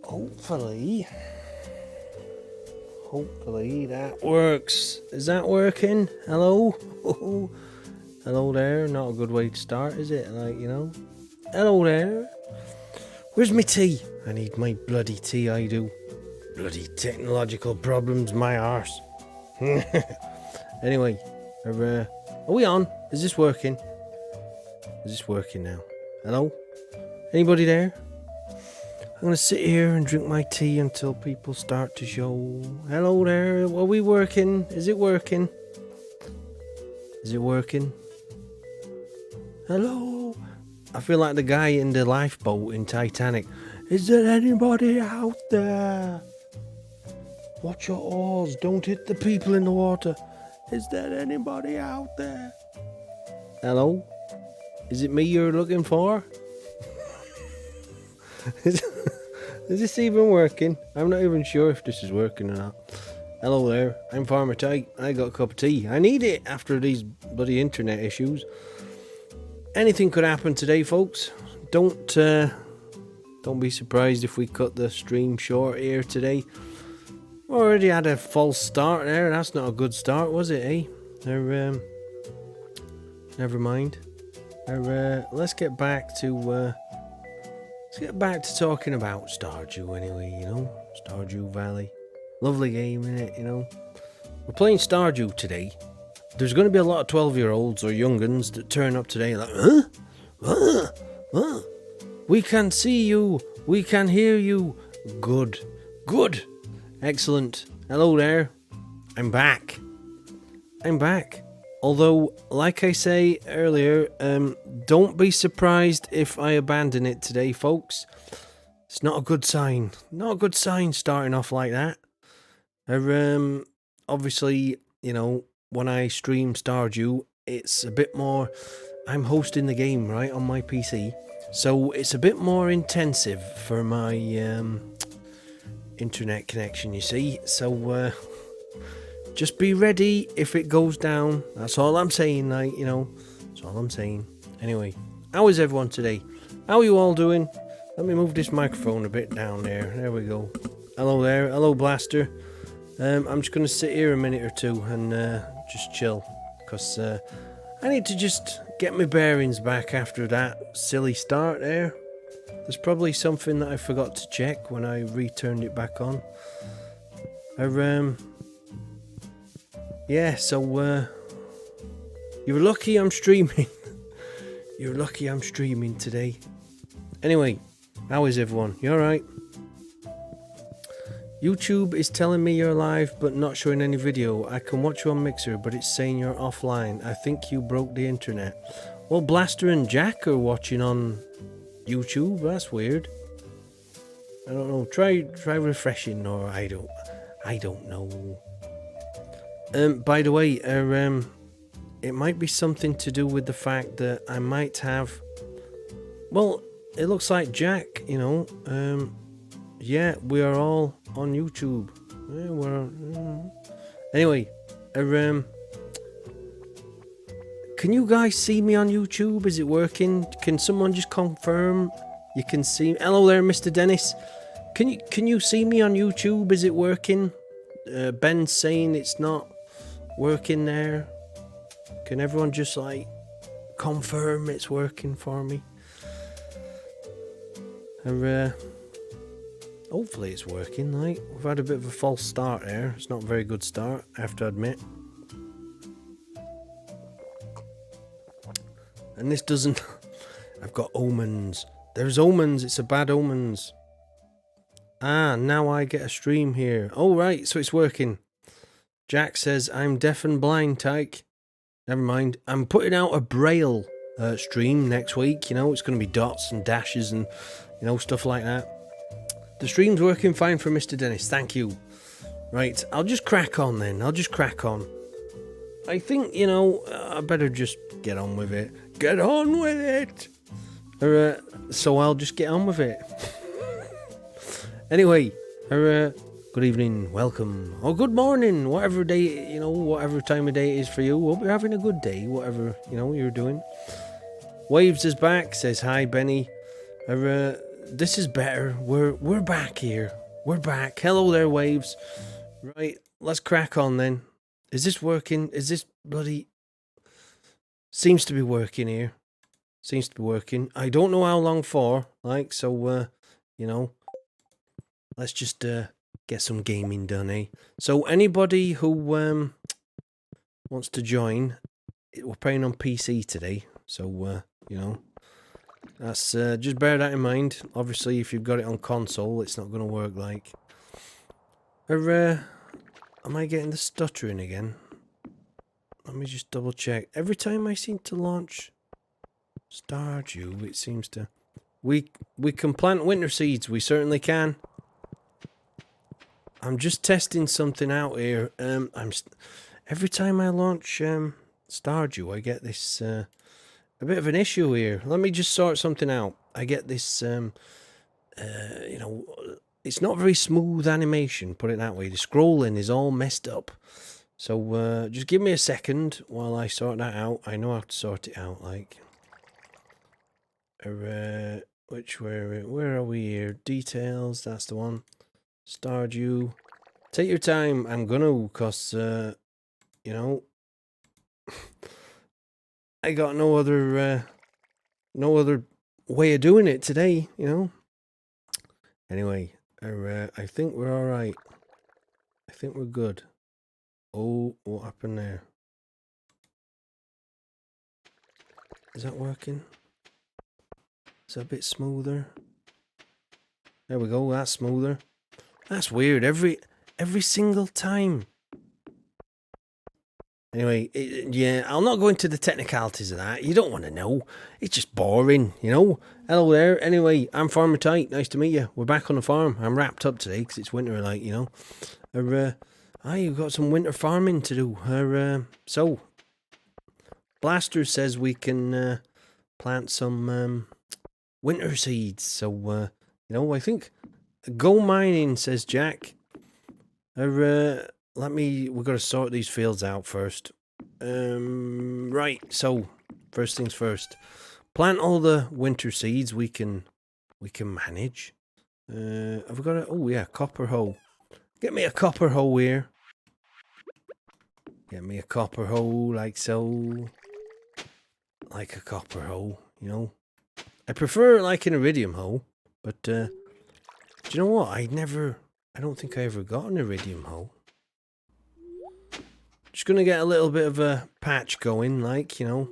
Hopefully that works. Is that working? Hello? Hello there. Not a good way to start, is it? Hello there. Where's my tea? I need my bloody tea, I do. Bloody technological problems, my arse. Anyway, are we on? Is this working? Is this working now? Hello? Anybody there? I'm going to sit here and drink my tea until people start to show. Hello there, are we working? Is it working? Is it working? Hello? I feel like the guy in the lifeboat in Titanic. Is there anybody out there? Watch your oars, don't hit the people in the water. Is there anybody out there? Hello? Is it me you're looking for? Is this even working? I'm not even sure if this is working or not. Hello there, I'm Farmer Tyke. I got a cup of tea. I need it after these bloody internet issues. Anything could happen today, folks. Don't be surprised if we cut the stream short here today. Already had a false start there. That's not a good start, was it, eh? Never mind. Let's get back to talking about Stardew anyway, Stardew Valley. Lovely game, innit, We're playing Stardew today. There's going to be a lot of 12-year-olds or young'uns that turn up today like, huh? We can see you. We can hear you. Good. Excellent. Hello there. I'm back. Although, like I say earlier, don't be surprised if I abandon it today, folks. It's not a good sign. Not a good sign starting off like that. Obviously, when I stream Stardew, it's a bit more... I'm hosting the game, right, on my PC. So it's a bit more intensive for my internet connection, you see. So... just be ready if it goes down. That's all I'm saying, That's all I'm saying. Anyway, how is everyone today? How are you all doing? Let me move this microphone a bit down there. There we go. Hello there. Hello, Blaster. I'm just going to sit here a minute or two and just chill. Because I need to just get my bearings back after that silly start there. There's probably something that I forgot to check when I returned it back on. Yeah, so, you're lucky I'm streaming. You're lucky I'm streaming today. Anyway, how is everyone? You alright? YouTube is telling me you're live, but not showing any video. I can watch you on Mixer, but it's saying you're offline. I think you broke the internet. Well, Blaster and Jack are watching on YouTube. That's weird. I don't know. Try refreshing, or I don't know. By the way, it might be something to do with the fact that I might have... Well, it looks like Jack, yeah, we are all on YouTube. Yeah, anyway, can you guys see me on YouTube? Is it working? Can someone just confirm you can see... Hello there, Mr. Dennis. Can you see me on YouTube? Is it working? Ben's saying it's not working there. Can everyone just confirm it's working for me? Hopefully it's working. We've had a bit of a false start there. It's not a very good start, I have to admit. And this doesn't... I've got omens. There's omens. It's a bad omens. Ah, now I get a stream here. Oh, right, so it's working. Jack says, I'm deaf and blind, Tyke. Never mind. I'm putting out a Braille stream next week. It's going to be dots and dashes and, stuff like that. The stream's working fine for Mr. Dennis. Thank you. Right, I'll just crack on then. I think, I better just get on with it. Get on with it! So I'll just get on with it. Anyway, good evening, welcome, or good morning, whatever day, whatever time of day it is for you. Hope you're having a good day, whatever, you're doing. Waves is back, says hi, Benny. this is better. We're back here. We're back. Hello there, waves. Right, let's crack on then. Is this working? Is this bloody... Seems to be working here. Seems to be working. I don't know how long for, like, so, you know, let's just, get some gaming done, eh? So, anybody who, wants to join, we're playing on PC today, so, you know, that's, just bear that in mind. Obviously, if you've got it on console, it's not going to work, like... Am I getting the stuttering again? Let me just double check. Every time I seem to launch Stardew, it seems to... We can plant winter seeds. We certainly can. I'm just testing something out here. Every time I launch Stardew, I get this a bit of an issue here. Let me just sort something out. I get this you know, it's not very smooth animation, put it that way. The scrolling is all messed up. So just give me a second while I sort that out. I know how to sort it out, like. Where are we here? Details, that's the one. Stardew. Take your time, I'm gonna, cause you know, I got no other way of doing it today, you know. Anyway, I think we're alright. I think we're good. Oh, what happened there? Is that working? Is that a bit smoother? There we go, that's smoother. That's weird, every single time. Anyway, yeah, I'll not go into the technicalities of that. You don't want to know. It's just boring, you know. Hello there. Anyway, I'm Farmer Tyke. Nice to meet you. We're back on the farm. I'm wrapped up today because it's winter, like, you know. You've got some winter farming to do. So, Blaster says we can plant some winter seeds. So, you know, I think go mining, says Jack. We've got to sort these fields out first. Right, so first things first. Plant all the winter seeds we can manage. Have we got a... Oh yeah, copper hoe. Get me a copper hoe here. Get me a copper hoe, like so. Like a copper hoe, you know. I prefer like an iridium hoe, but do you know what? I don't think I ever got an iridium hoe. Just gonna get a little bit of a patch going, like, you know.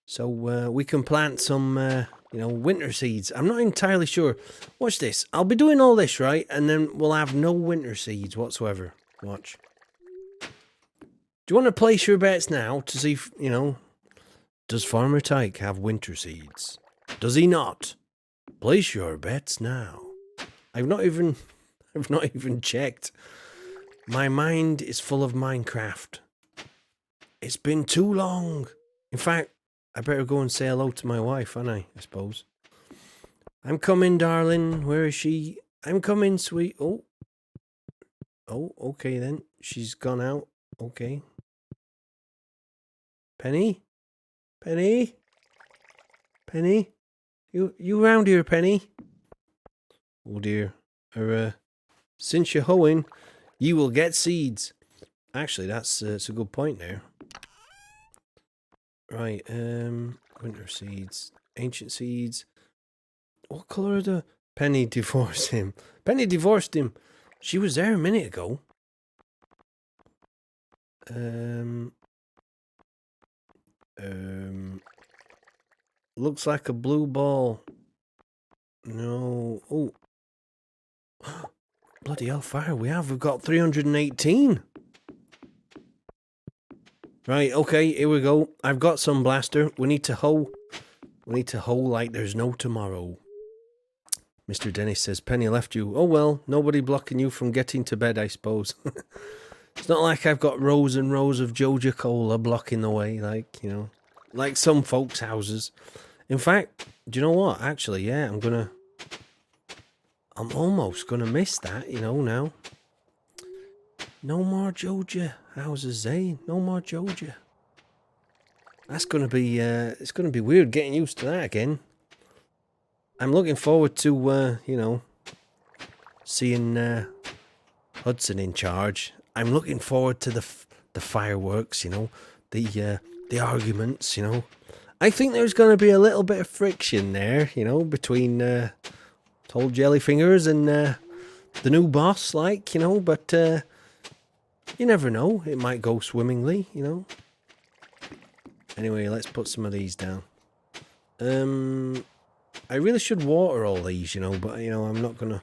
So we can plant some, you know, winter seeds. I'm not entirely sure. Watch this. I'll be doing all this, right? And then we'll have no winter seeds whatsoever. Watch. Do you want to place your bets now to see if, you know, does Farmer Tyke have winter seeds? Does he not? Place your bets now. I've not even checked. My mind is full of Minecraft. It's been too long. In fact, I better go and say hello to my wife, ain't I suppose. I'm coming, darling. Where is she? I'm coming, sweet. Oh, okay then. She's gone out. Okay. Penny? Penny? Penny? You round here, Penny? Oh dear. Since you're hoeing, you will get seeds. Actually, that's a good point there. Right, winter seeds, ancient seeds. What colour are the... Penny divorced him. Penny divorced him. She was there a minute ago. Looks like a blue ball. No. Oh. Bloody hell, fire we have. We've got 318. Right, okay, here we go. I've got some, Blaster. We need to hoe. We need to hoe like there's no tomorrow. Mr. Dennis says, Penny left you. Oh well, nobody blocking you from getting to bed, I suppose. It's not like I've got rows and rows of Joja Cola blocking the way, like, you know, like some folks' houses. In fact, do you know what? Actually, yeah, I'm almost gonna miss that, you know, now. No more Joja houses, eh? No more Joja. That's going to be, it's going to be weird getting used to that again. I'm looking forward to, you know, seeing Hudson in charge. I'm looking forward to the fireworks, you know, the arguments, you know. I think there's going to be a little bit of friction there, you know, between old Jellyfingers and the new boss, like, you know, but you never know. It might go swimmingly, you know. Anyway, let's put some of these down. I really should water all these, you know, but you know, I'm not gonna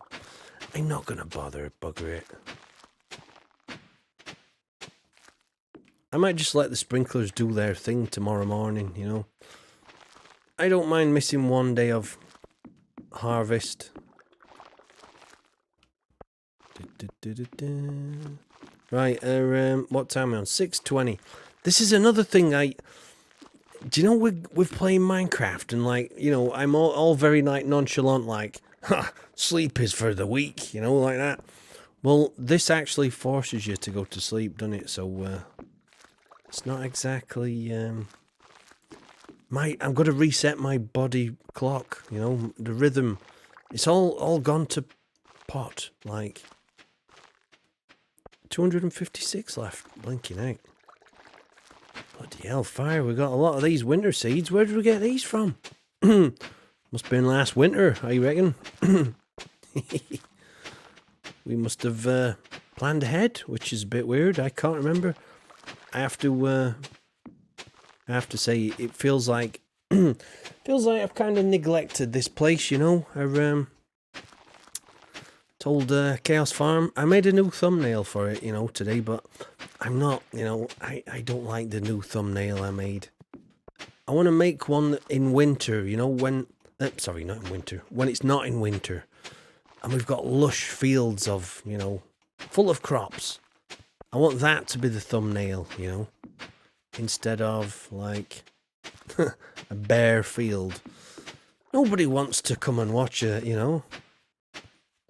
bother bugger it. I might just let the sprinklers do their thing tomorrow morning, you know. I don't mind missing one day of harvest. Right, what time are we on? 6:20. This is another thing do you know with playing Minecraft and like, you know, I'm all very like nonchalant, like, ha, sleep is for the weak, you know, like that. Well, this actually forces you to go to sleep, doesn't it? So it's not exactly I'm gonna reset my body clock, you know, the rhythm. It's all gone to pot, like 256 left, blinking out. Bloody hellfire, we got a lot of these winter seeds. Where did we get these from? Must have been last winter, I reckon. We must have planned ahead, which is a bit weird. I can't remember. I have to say, it feels like I've kind of neglected this place, you know. I told Chaos Farm I made a new thumbnail for it, you know, today, but I'm not, you know, I don't like the new thumbnail I made. I want to make one in winter, you know, when sorry, not in winter, when it's not in winter, and we've got lush fields of, you know, full of crops. I want that to be the thumbnail, you know, instead of like a bare field. Nobody wants to come and watch it, you know.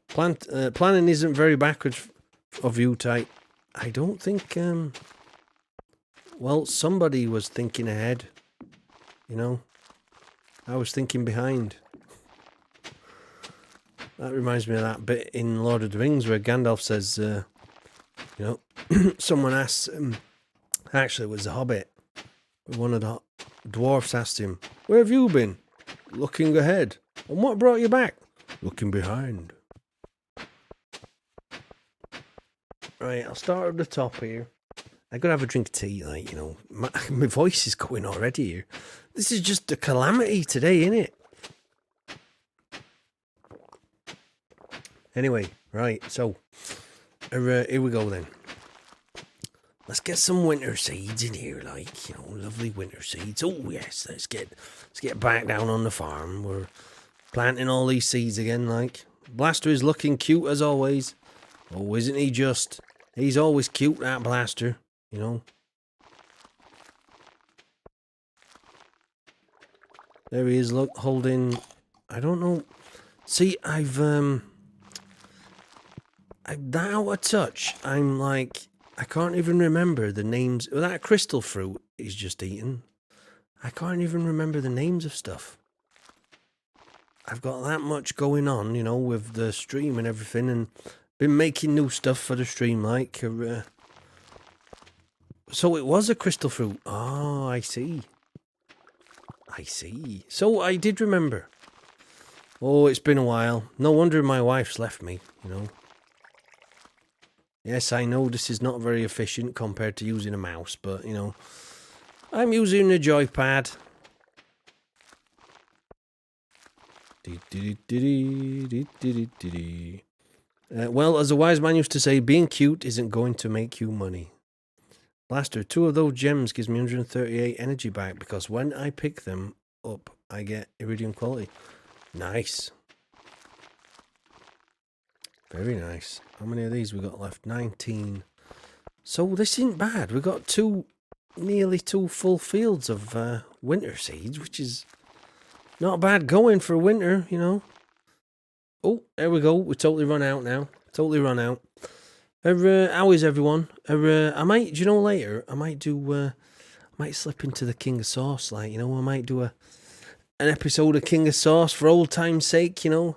Planning isn't very backwards of you, type. I don't think, well, somebody was thinking ahead, you know. I was thinking behind. That reminds me of that bit in Lord of the Rings where Gandalf says, you know, someone asks, actually it was the Hobbit, one of the dwarfs asked him, "Where have you been?" "Looking ahead." "And what brought you back?" "Looking behind." Right, I'll start at the top here. I gotta have a drink of tea, like, you know. My voice is going already here. This is just a calamity today, isn't it? Anyway, right, so here we go then. Let's get some winter seeds in here, like, you know, lovely winter seeds. Oh yes, let's get back down on the farm. We're planting all these seeds again, like. Blaster is looking cute as always. Oh, isn't he just? He's always cute, that Blaster, you know. There he is, look, holding, I don't know. See, I've that out of touch. I'm like, I can't even remember the names. That crystal fruit he's just eaten. I can't even remember the names of stuff. I've got that much going on, you know, with the stream and everything, and been making new stuff for the stream, like. So it was a crystal fruit. Oh, I see. I see. So I did remember. Oh, it's been a while. No wonder my wife's left me, you know. Yes, I know this is not very efficient compared to using a mouse, but, you know, I'm using a joypad. Well, as a wise man used to say, being cute isn't going to make you money. Blaster, 2 of those gems gives me 138 energy back because when I pick them up, I get iridium quality. Nice. Very nice. How many of these we got left? 19. So this isn't bad. We got nearly two full fields of winter seeds, which is not bad going for winter, you know. Oh, there we go. We totally run out now. Totally run out. How is everyone? I might, do you know, later I might Might slip into the King of Sauce, like, you know, I might do an episode of King of Sauce for old time's sake, you know.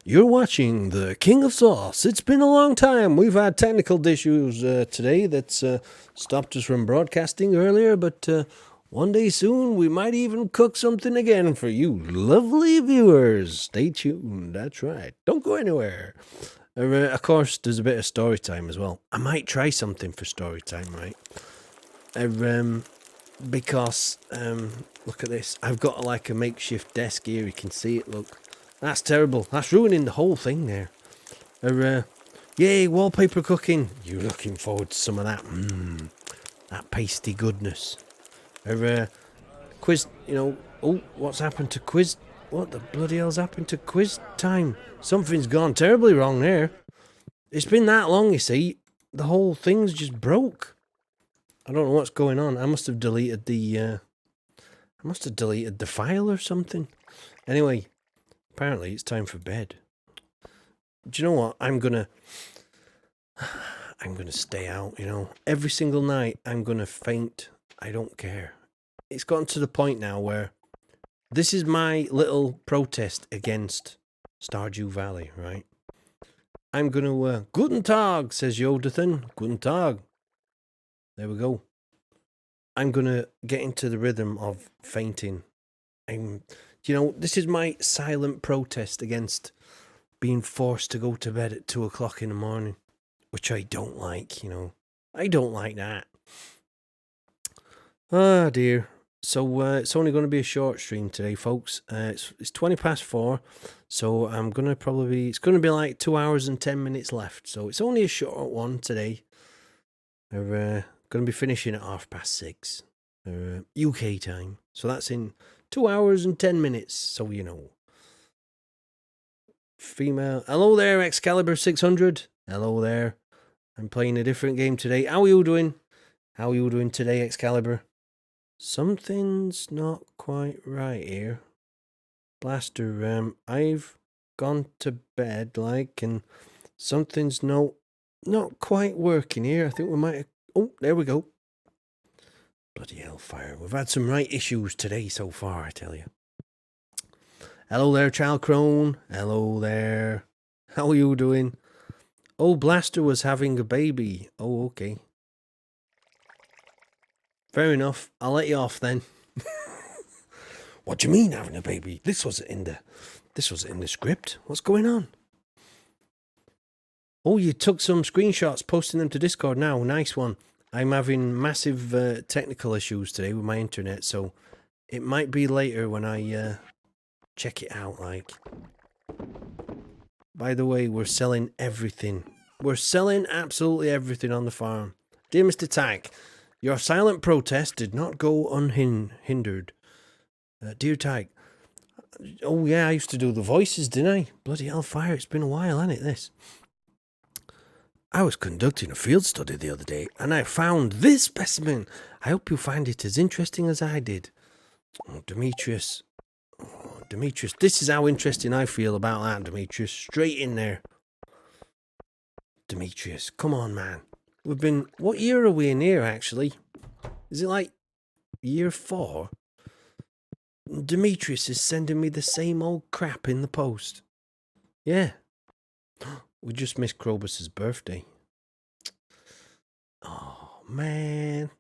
You're watching the King of Sauce. It's been a long time. We've had technical issues today that's stopped us from broadcasting earlier, but one day soon we might even cook something again for you lovely viewers. Stay tuned. That's right. Don't go anywhere. Of course, there's a bit of story time as well. I might try something for story time, right? Because look at this. I've got like a makeshift desk here. You can see it. Look, that's terrible. That's ruining the whole thing there. Yay, wallpaper cooking. You're looking forward to some of that. That pasty goodness. Quiz. You know. Oh, what's happened to quiz? What the bloody hell's happened to quiz time? Something's gone terribly wrong there. It's been that long, you see. The whole thing's just broke. I don't know what's going on. I must have deleted the file or something. Anyway, apparently it's time for bed. Do you know what? I'm gonna stay out, you know. Every single night I'm gonna faint. I don't care. It's gotten to the point now where this is my little protest against Stardew Valley, right? I'm gonna Guten Tag, says Yodathan. Guten Tag. There we go. I'm gonna get into the rhythm of fainting. You know, this is my silent protest against being forced to go to bed at 2 o'clock in the morning, which I don't like, you know. I don't like that. Ah, dear. So it's only going to be a short stream today, folks. It's 4:20, so I'm gonna it's going to be like 2 hours and 10 minutes left. So it's only a short one today. We're going to be finishing at 6:30 UK time. So that's in 2 hours and 10 minutes. So you know. Female. Hello there, Excalibur 600. Hello there. I'm playing a different game today. How are you doing? How are you doing today, Excalibur? Something's not quite right here. Blaster, I've gone to bed, like, and something's not quite working here. I think we might have... Oh, there we go. Bloody hellfire. We've had some right issues today so far, I tell you. Hello there, Child Crone. Hello there. How are you doing? Oh, Blaster was having a baby. Oh, okay. Fair enough. I'll let you off then. What do you mean having a baby? This wasn't in the script. What's going on? Oh, you took some screenshots, posting them to Discord now. Nice one. I'm having massive technical issues today with my internet, so it might be later when I check it out, like. By the way, we're selling everything. We're selling absolutely everything on the farm. Dear Mr. Tack, your silent protest did not go unhindered. Dear Tyke. Oh yeah, I used to do the voices, didn't I? Bloody hellfire, it's been a while, hasn't it, this? I was conducting a field study the other day, and I found this specimen. I hope you find it as interesting as I did. Oh, Demetrius. Oh, Demetrius, this is how interesting I feel about that, Demetrius. Straight in there. Demetrius, come on, man. We've been... What year are we in here, actually? Is it like year 4? Demetrius is sending me the same old crap in the post. Yeah. We just missed Krobus's birthday. Oh, man.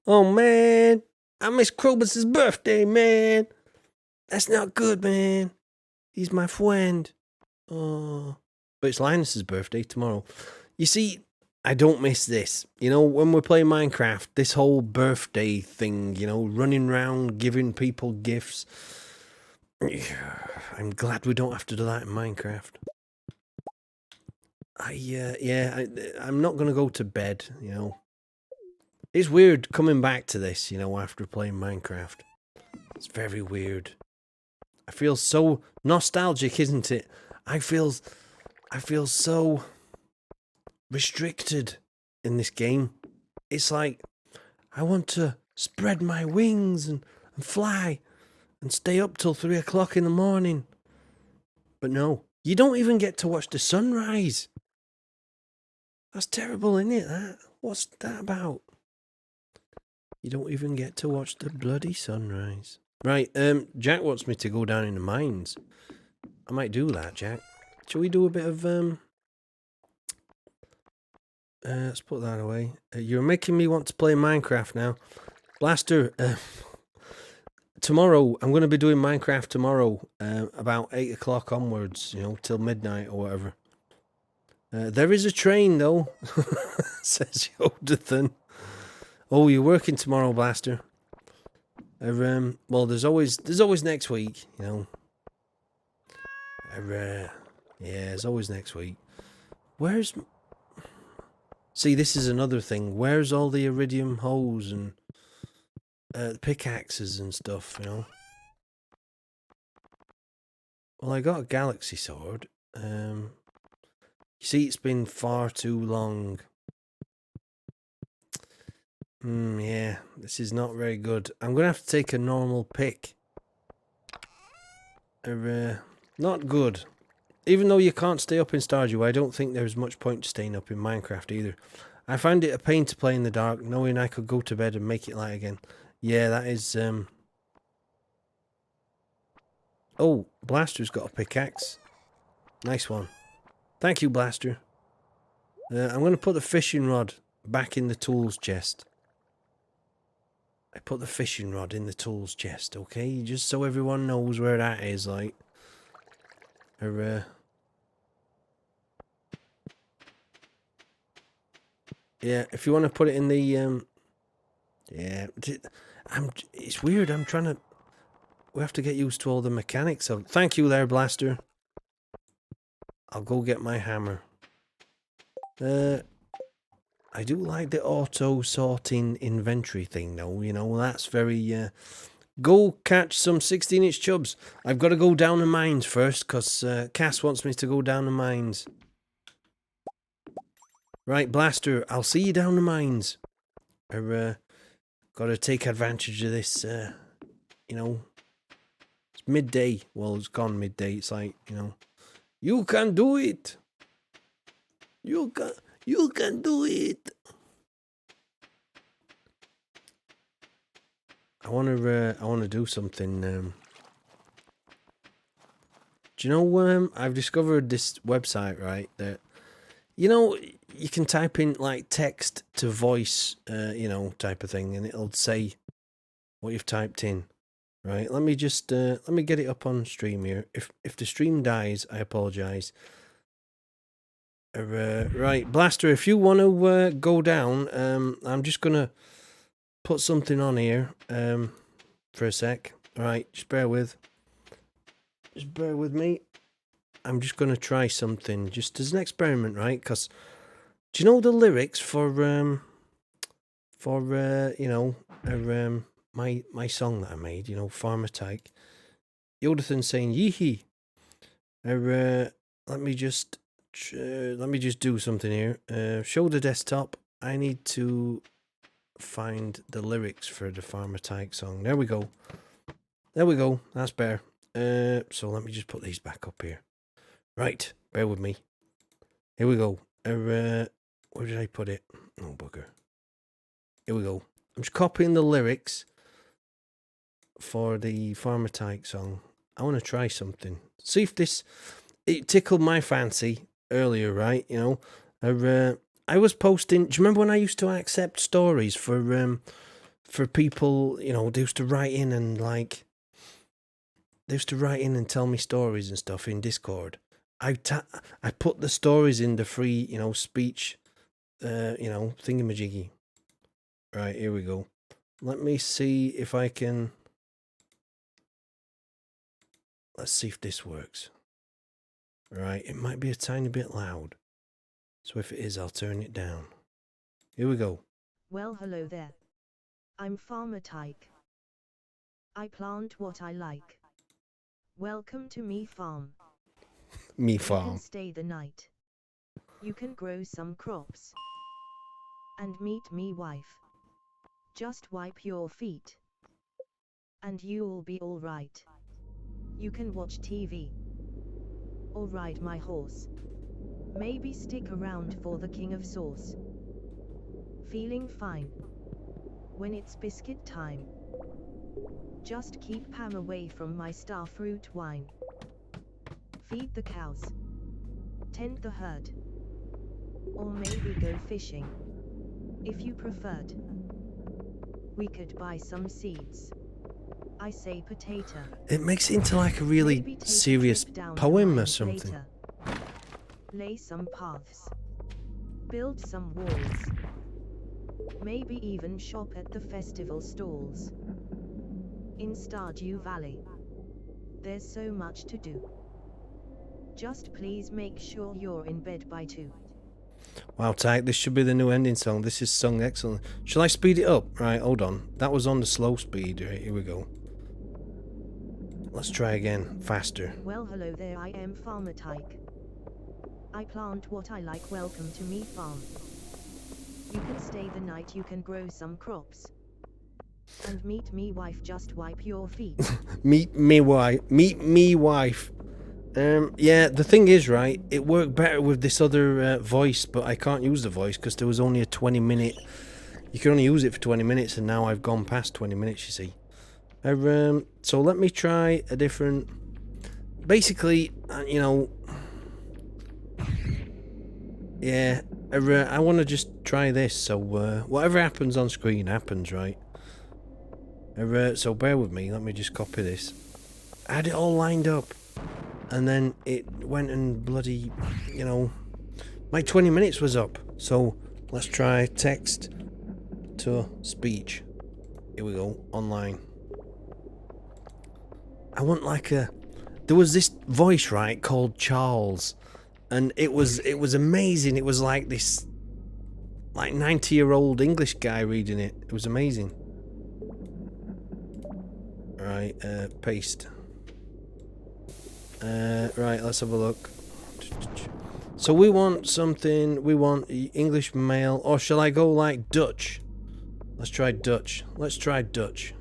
Oh, man. I missed Krobus's birthday, man. That's not good, man. He's my friend. Oh. But it's Linus's birthday tomorrow. You see, I don't miss this. You know, when we're playing Minecraft, this whole birthday thing, you know, running around giving people gifts. I'm glad we don't have to do that in Minecraft. I'm not going to go to bed, you know. It's weird coming back to this, you know, after playing Minecraft. It's very weird. I feel so nostalgic, isn't it? I feel so restricted in this game. It's like I want to spread my wings and fly and stay up till 3 o'clock in the morning. But no, you don't even get to watch the sunrise. That's terrible, isn't it? That? What's that about? You don't even get to watch the bloody sunrise. Right, Jack wants me to go down in the mines. I might do that, Jack. Shall we do a bit of, let's put that away. You're making me want to play Minecraft now. Blaster, tomorrow, I'm going to be doing Minecraft tomorrow, about 8 o'clock onwards, you know, till midnight or whatever. There is a train, though, says Yodathan. Oh, you're working tomorrow, Blaster. Well, there's always next week, you know. Yeah, there's always next week. Where's... See, this is another thing. Where's all the iridium hoes and pickaxes and stuff, you know? Well, I got a galaxy sword. You see, it's been far too long. Yeah, this is not very good. I'm going to have to take a normal pick. Not good. Even though you can't stay up in Stardew, I don't think there's much point staying up in Minecraft either. I find it a pain to play in the dark, knowing I could go to bed and make it light again. Yeah, that is... Oh, Blaster's got a pickaxe. Nice one. Thank you, Blaster. I'm going to put the fishing rod back in the tools chest. I put the fishing rod in the tools chest, okay? Just so everyone knows where that is, like. Yeah, if you want to put it in the, yeah, it's weird, I'm trying to, we have to get used to all the mechanics of, thank you there, Blaster. I'll go get my hammer. I do like the auto-sorting inventory thing, though, you know, that's very, go catch some 16-inch chubs. I've got to go down the mines first, because Cass wants me to go down the mines. Right, Blaster, I'll see you down the mines. Gotta take advantage of this, you know. It's midday. Well, it's gone midday. It's like, you know. You can do it! You can do it! I wanna do something, Do you know, I've discovered this website, right, that, you know, you can type in, like, text to voice, you know, type of thing, and it'll say what you've typed in. Right, let me just, let me get it up on stream here. If the stream dies, I apologise. Right, Blaster, if you want to go down, I'm just going to put something on here, for a sec. Alright, just bear with me. I'm just going to try something, just as an experiment, right? Because, do you know the lyrics for you know, my song that I made, you know, Farmer Tyke? Yodathan saying, yee-hee. Let me just do something here. Show the desktop. I need to find the lyrics for the Farmer Tyke song. There we go. That's better. So let me just put these back up here. Right, bear with me. Here we go. Where did I put it? Oh, bugger. Here we go. I'm just copying the lyrics for the Farmer Tyke song. I want to try something. See if this... It tickled my fancy earlier, right? You know, I was posting. Do you remember when I used to accept stories for people? You know, they used to write in and like, they used to write in and tell me stories and stuff in Discord. I put the stories in the free, you know, speech, you know, thingamajiggy. Right, here we go. Let me see if I can. Let's see if this works. Right, it might be a tiny bit loud. So if it is, I'll turn it down. Here we go. Well, hello there. I'm Farmer Tyke. I plant what I like. Welcome to me farm. Me You can farm. stay the night. You can grow some crops. And meet me wife. Just wipe your feet. And you'll be alright. You can watch TV. Or ride my horse. Maybe stick around for the king of sauce. Feeling fine. When it's biscuit time. Just keep Pam away from my starfruit wine. Feed the cows. Tend the herd. Or maybe go fishing. If you preferred. We could buy some seeds. I say potato. It makes it into like a really serious poem or something. Later. Lay some paths. Build some walls. Maybe even shop at the festival stalls. In Stardew Valley. There's so much to do. Just please make sure you're in bed by 2. Wow, Tyke, this should be the new ending song. This is sung excellent. Shall I speed it up? Right, hold on. That was on the slow speed. Right, here we go. Let's try again. Faster. Well, hello there, I am Farmer Tyke. I plant what I like. Welcome to me farm. You can stay the night, you can grow some crops. And meet me wife, just wipe your feet. Meet me wife. Meet me wife. Yeah, the thing is, right, it worked better with this other voice, but I can't use the voice because there was only a 20-minute... You can only use it for 20 minutes, and now I've gone past 20 minutes, you see. So let me try a different... Basically, you know... Yeah, I want to just try this, so whatever happens on screen happens, right? So bear with me, let me just copy this. I had it all lined up. And then it went and bloody, you know, my 20 minutes was up. So let's try text to speech. Here we go, online. I want like a... There was this voice, right, called Charles. And it was amazing. It was like this, like 90-year-old English guy reading it. It was amazing. Right, paste. Right, let's have a look. So we want something, we want English male, or shall I go like Dutch? Let's try Dutch. Let's try Dutch.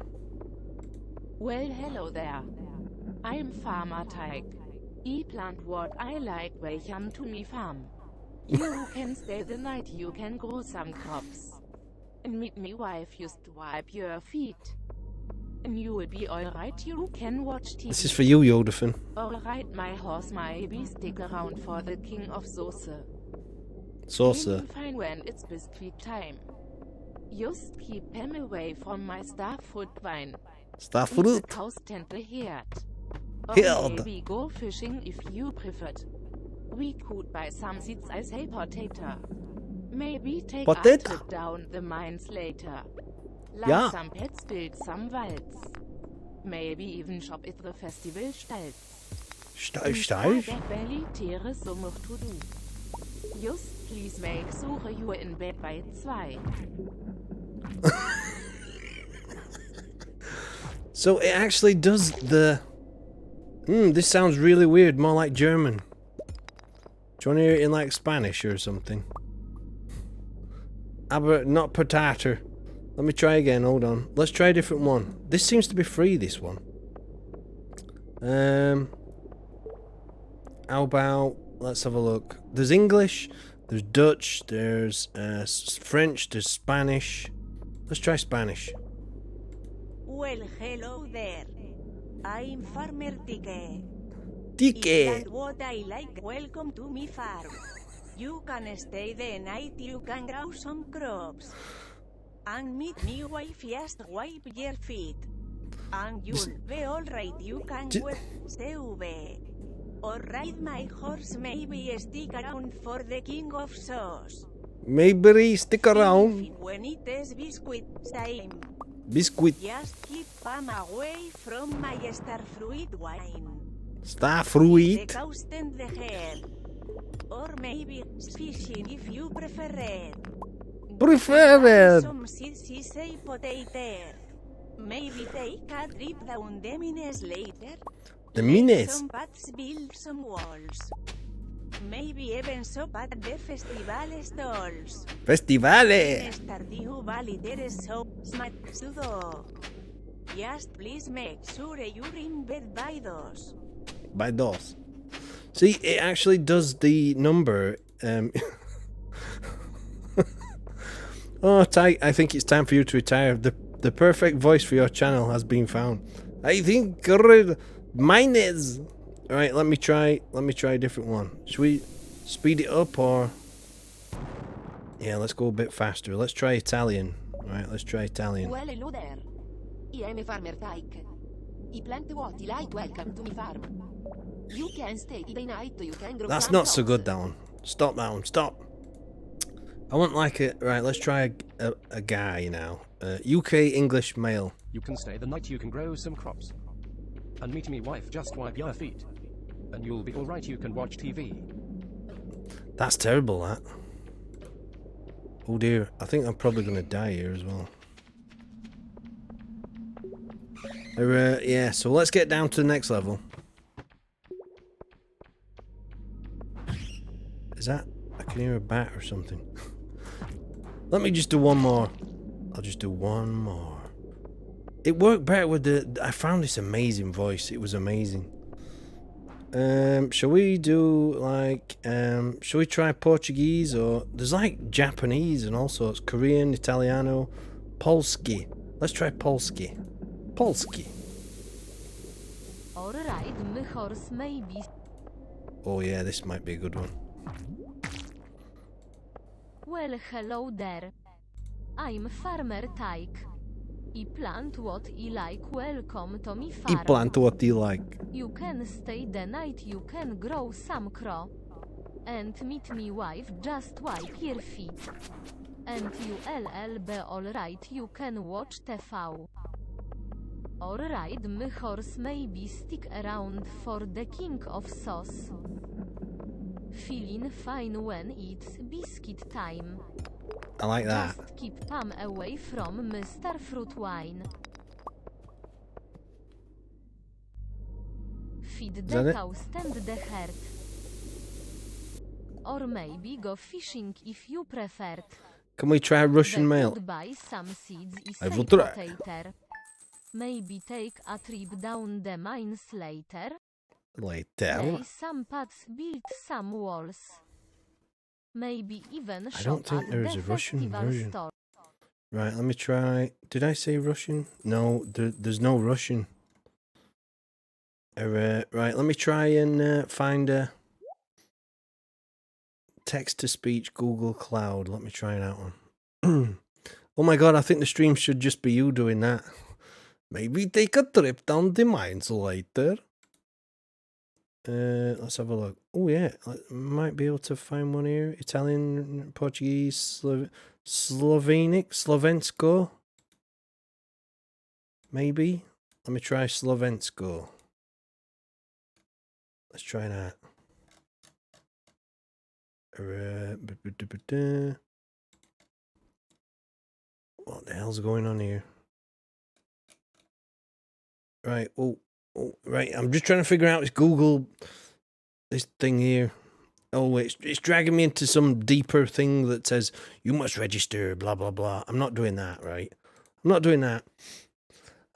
Well, hello there. I'm Farmer Tyke. I plant what I like. Welcome to me farm. You can stay the night, you can grow some crops. And meet me wife, just wipe your feet. And you will be alright, you can watch TV. This is for you, Yodafin. Alright, my horse, maybe stick around for the king of sauce. Saucer. Fine when it's biscuit time. Just keep him away from my starfruit wine. Starfruit? The cows tend the herd. Or Herd. maybe go fishing if you preferred. We could buy some seeds, I say potato. Maybe take a trip down the mines later. Like some pets, build some walls. Maybe even shop at the festival stalls. Stalls? Belly Tiere so much to do. Just please make sure you are in bed by 2. So it actually does the... this sounds really weird, more like German. Do you want to hear it in like Spanish or something? Aber not potato. Let me try again, hold on. Let's try a different one. This seems to be free, this one. How about, let's have a look. There's English, there's Dutch, there's French, there's Spanish. Let's try Spanish. Well, hello there. I'm Farmer Tike. Tike. And what I like, welcome to me farm. You can stay the night, you can grow some crops. And meet me wife, just wipe your feet. And you'll be alright, you can wear CV. Or ride my horse, maybe stick around for the king of sauce. Maybe stick around. When it is biscuit time. Biscuit. Just keep Pam away from my starfruit wine. Starfruit. The cows tend the herd. Or maybe fishing if you prefer it. Preferred. Some seeds, say potato. Maybe take a trip down the mines later. The mines. Some paths, build some walls. Maybe even shop at the festival stalls. Festivale. In Stardew Valley there is so much to do. Just please make sure you're in bed by 2. By dos. See, it actually does the number Oh, Ty, I think it's time for you to retire. The perfect voice for your channel has been found. I think mine is. All right, let me try a different one. Should we speed it up or? Yeah, let's go a bit faster. Let's try Italian. All right, let's try Italian. Well, hello there. I am a farmer tyke. I plant what I like. Welcome to my farm. You can stay the night. You can grow. That's some not so crops. good, that one. Stop that one. Stop. I want like a right. Let's try a guy now. UK English male. You can stay the night, you can grow some crops. And meet me wife, just wipe your feet. And you'll be alright, you can watch TV. That's terrible, that. Oh dear, I think I'm probably going to die here as well. Yeah, so let's get down to the next level. Is that... I can hear a bat or something. Let me just do one more. I'll just do one more. It worked better with the... I found this amazing voice. It was amazing. Shall we do like... shall we try Portuguese or... There's like Japanese and all sorts. Korean, Italiano, Polski. Let's try Polski. Polski. Alright, my horse maybe. Oh yeah, this might be a good one. Well, hello there. I'm Farmer Tyke. I plant what I like. Welcome to me farm. You plant what you like. You can stay the night. You can grow some crop. And meet me wife. Just wipe your feet. And you LLB alright. You can watch TV. Alright, my horse maybe stick around for the king of sauce. Feeling fine when it's biscuit time. I like that. Just keep Pam away from Mr. Fruit Wine. Feed that the it? cow, stand the herd. Or maybe go fishing if you prefer. Can we try Russian They male? could buy some seeds I I will say try. potato. Maybe take a trip down the mines later. Later. Lay some paths, build some walls. Maybe even I shop don't think at there is the a Russian festival version. store. Right, let me try. Did I say Russian? No, there's no Russian. Right, let me try and find a text-to-speech Google Cloud. Let me try that one. Oh my god, I think the stream should just be you doing that. Maybe take a trip down the mines later. Let's have a look. Oh yeah, I might be able to find one here. Italian, Portuguese, Slovenic, Slovensko. Maybe. Let me try Slovensko. Let's try that. What the hell's going on here? Right. Oh, right. I'm just trying to figure out this Google, this thing here. Oh, it's dragging me into some deeper thing that says you must register, blah blah blah. I'm not doing that, right? I'm not doing that.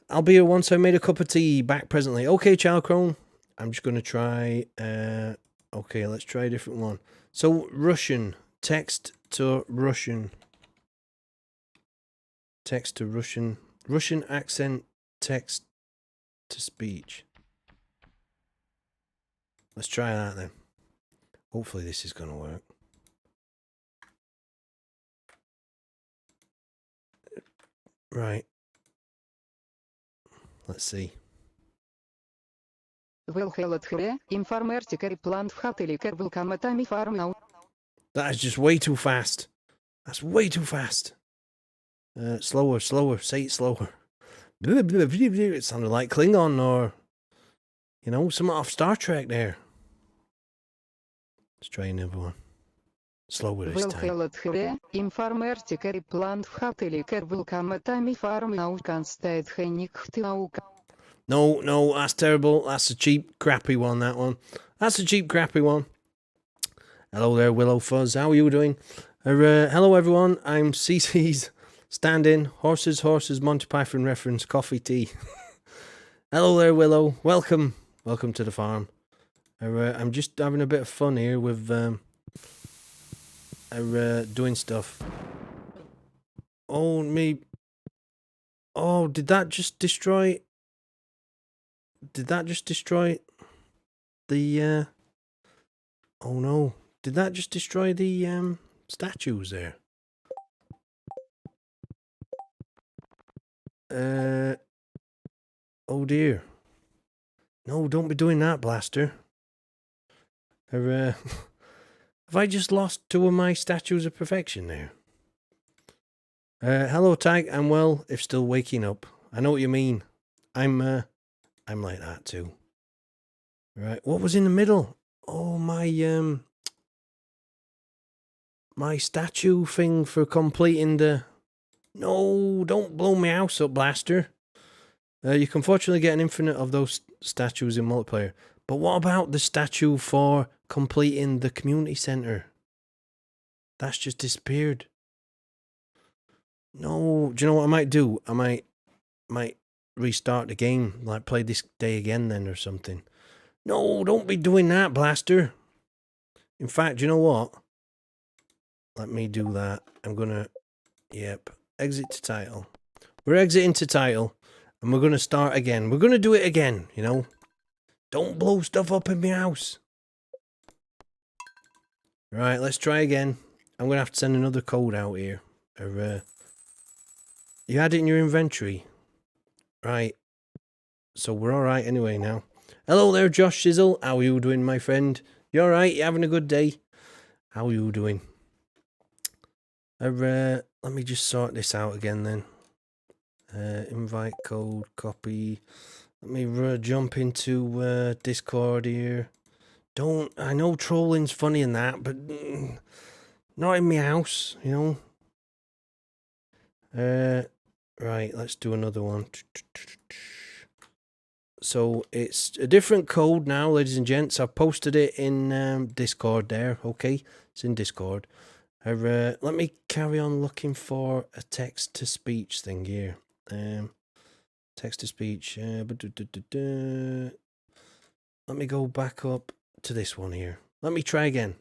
I'll be here once I made a cup of tea. Back presently. Okay, Child Crone. I'm just gonna try. Okay, let's try a different one. So Russian, text to Russian, text to Russian, Russian accent, text to speech. Let's try that then. Hopefully this is going to work. Right. Let's see. Well, hello, informertiker plant hateliker will come at me farm now. That is just way too fast. That's way too fast. Slower, say it slower. It sounded like Klingon or, you know, something off Star Trek there. Let's try another one. Slower this Well, time. hello, informertiker plant hateliker will come at me farm now. Can stay No, that's terrible. That's a cheap, crappy one, that one. That's a cheap, crappy one. Hello there, Willow Fuzz. How are you doing? Hello, everyone. I'm CC's stand-in. Horses, Monty Python reference, coffee, tea. Hello there, Willow. Welcome to the farm. I'm just having a bit of fun here with are doing stuff. Oh, me. Oh, did that just destroy? Did that just destroy the? Oh no! Did that just destroy the statues there? Oh dear. No, don't be doing that, Blaster. Have I just lost 2 of my statues of perfection there? Hello, Tag. I'm well, if still waking up. I know what you mean. I'm like that too. Right, what was in the middle? Oh, my statue thing for completing the... No, don't blow my house up, Blaster. You can fortunately get an infinite of those statues in multiplayer. But what about the statue for completing the community center? That's just disappeared. No, do you know what I might do? I might restart the game, like play this day again then or something. No, don't be doing that, Blaster. In fact, do you know what? Let me do that. I'm gonna, yep, exit to title. We're exiting to title, and we're gonna start again. We're gonna do it again, you know? Don't blow stuff up in my house. Right, let's try again. I'm gonna have to send another code out here. Or, you had it in your inventory. Right. So we're alright anyway now. Hello there, Josh Sizzle. How are you doing, my friend? You alright? You having a good day? How are you doing? Let me just sort this out again then. Invite code, copy. Let me jump into Discord here. I know trolling's funny and that, but not in my house, you know. Right, let's do another one. So it's a different code now, ladies and gents. I've posted it in Discord there. Okay, it's in Discord. Let me carry on looking for a text-to-speech thing here. Text-to-speech. Let me go back up to this one here. Let me try again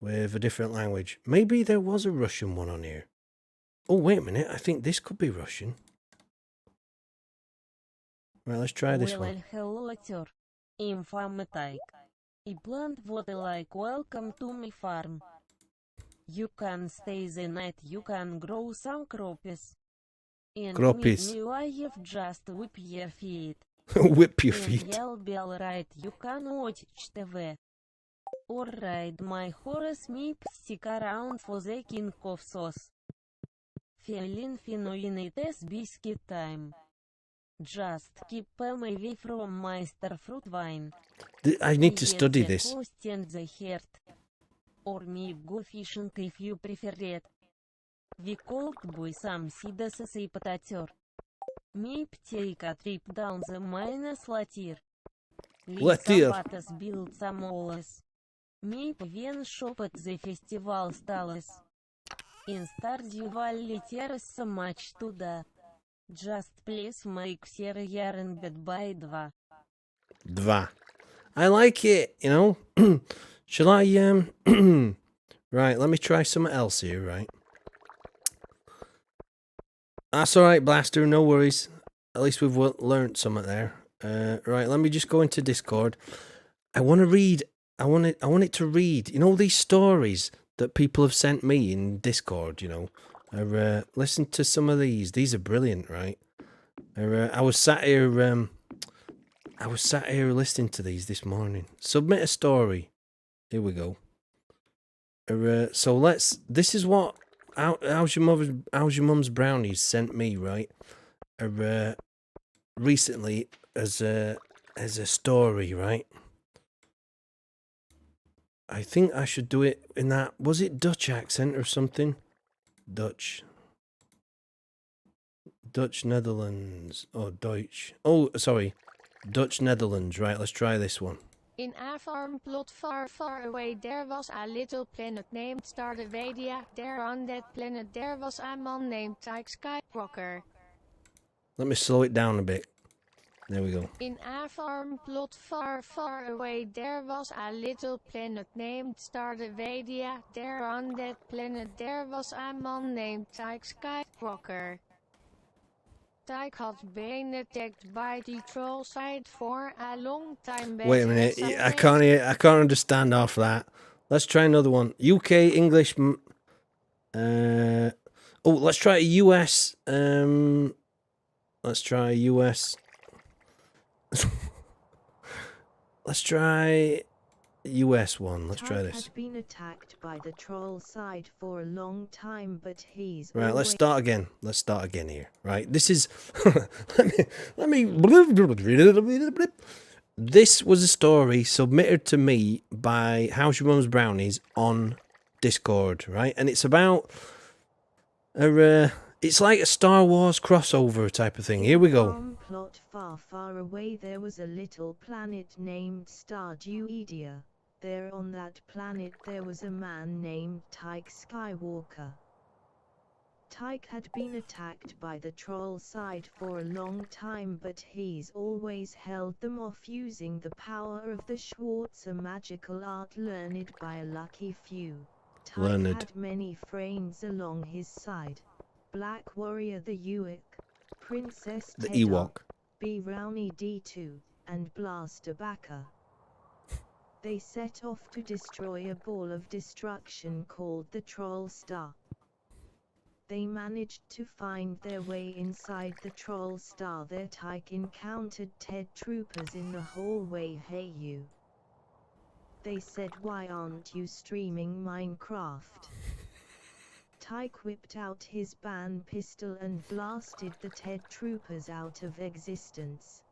with a different language. Maybe there was a Russian one on here. Oh, wait a minute. I think this could be Russian. Right, let's try this one. Hello, actor. I'm Farmer Tyke. I plant what I like. Welcome to my farm. You can stay the night. You can grow some crops. And Croppies. me wife just whip your feet. Whip your And feet. you'll be alright. You can watch TV. Or ride my horse. Meep. Stick around for the king of sauce. Feeling finoinites biscuit time. Just keep them away from Meister Fruit Wine. I need to Get study the this. host and the heart. Or me go fishing if you prefer it. We could buy some seeds as a potato. Me take a trip down the Minas Latir. Latir. Some patas build some walls. Me when shop at the festival stalls. In Stardew Valley there's so much to do. Just please make sure you're in bed by 2. Dva. I like it, you know. Shall I, right, let me try something else here, right? That's alright, Blaster, no worries. At least we've learnt something there. Right, let me just go into Discord. I want to read, I want it to read, you know, these stories that people have sent me in Discord, you know. Listen to some of these. These are brilliant, right? I was sat here listening to these this morning. Submit a story. Here we go. So this is what how's your mum's brownies sent me, right? Recently as a story, right? I think I should do it in that, was it Dutch accent or something? Dutch, Netherlands, or Deutsch. Oh, sorry. Dutch, Netherlands, right, let's try this one. In a farm plot far, far away there was a little planet named Stardew. There on that planet there was a man named Tyke Skywalker. Let me slow it down a bit. There we go. In a farm plot far, far away there was a little planet named Stardew. There on that planet there was a man named Tyke Skywalker. Tyke had been attacked by the troll side for a long time. Wait a minute. I can't understand half that. Let's try another one. UK English. Oh, let's try a US. Let's try US. Let's try US one. Let's try Tyke this. had been attacked by the troll side for a long time, but he's Right, let's always start again. Let's start again here. Right, this is. let me. This was a story submitted to me by How's Your Mum's Brownies on Discord, right? And it's about it's like a Star Wars crossover type of thing. Here we go. farm plot far, far away there was a little planet named Stardew. There on that planet there was a man named Tyke Skywalker. Tyke had been attacked by the troll side for a long time, but he's always held them off using the power of the Schwarzer magical art learned by a lucky few. Tyke had many friends along his side. Black Warrior the Ewok, Princess The Tedder, Ewok. B. Brownie D2, and Blaster Backer. They set off to destroy a ball of destruction called the Troll Star. They managed to find their way inside the Troll Star. There Tyke encountered Ted troopers in the hallway. Hey you. They said, why aren't you streaming Minecraft? Tyke whipped out his ban pistol and blasted the Ted troopers out of existence.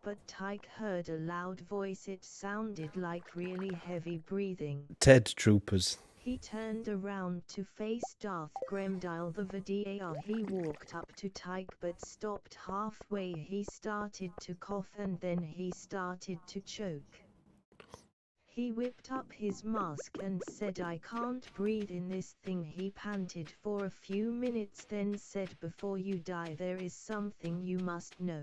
But Tyke heard a loud voice. It sounded like really heavy breathing. Ted troopers. He turned around to face Darth Gremdile the Vidyar. He walked up to Tyke but stopped halfway. He started to cough and then he started to choke. He whipped up his mask and said, I can't breathe in this thing. He panted for a few minutes, then said, before you die there is something you must know.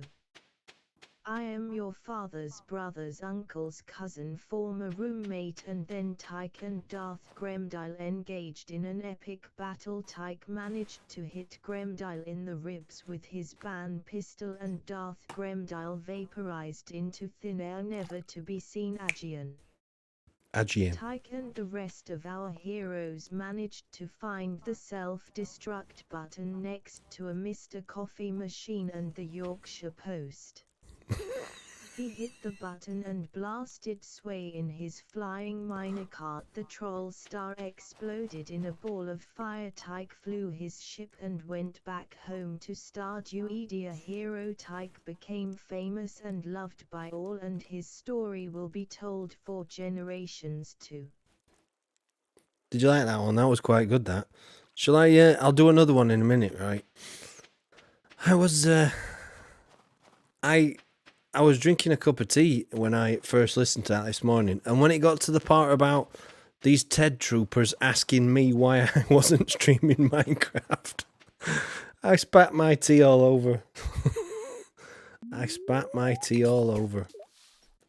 I am your father's brother's uncle's cousin, former roommate. And then Tyke and Darth Gremdile engaged in an epic battle. Tyke managed to hit Gremdile in the ribs with his ban pistol and Darth Gremdile vaporized into thin air, never to be seen Aegean. Tyke and the rest of our heroes managed to find the self-destruct button next to a Mr. Coffee machine and the Yorkshire Post. He hit the button and blasted Sway in his flying minecart. The troll star exploded in a ball of fire. Tyke flew his ship and went back home to Stardew. Hero Tyke became famous and loved by all, and his story will be told for generations too. Did you like that one? That was quite good, that. Shall I, I'll do another one in a minute, right? I was drinking a cup of tea when I first listened to that this morning, and when it got to the part about these Ted troopers asking me why I wasn't streaming Minecraft, I spat my tea all over. I spat my tea all over.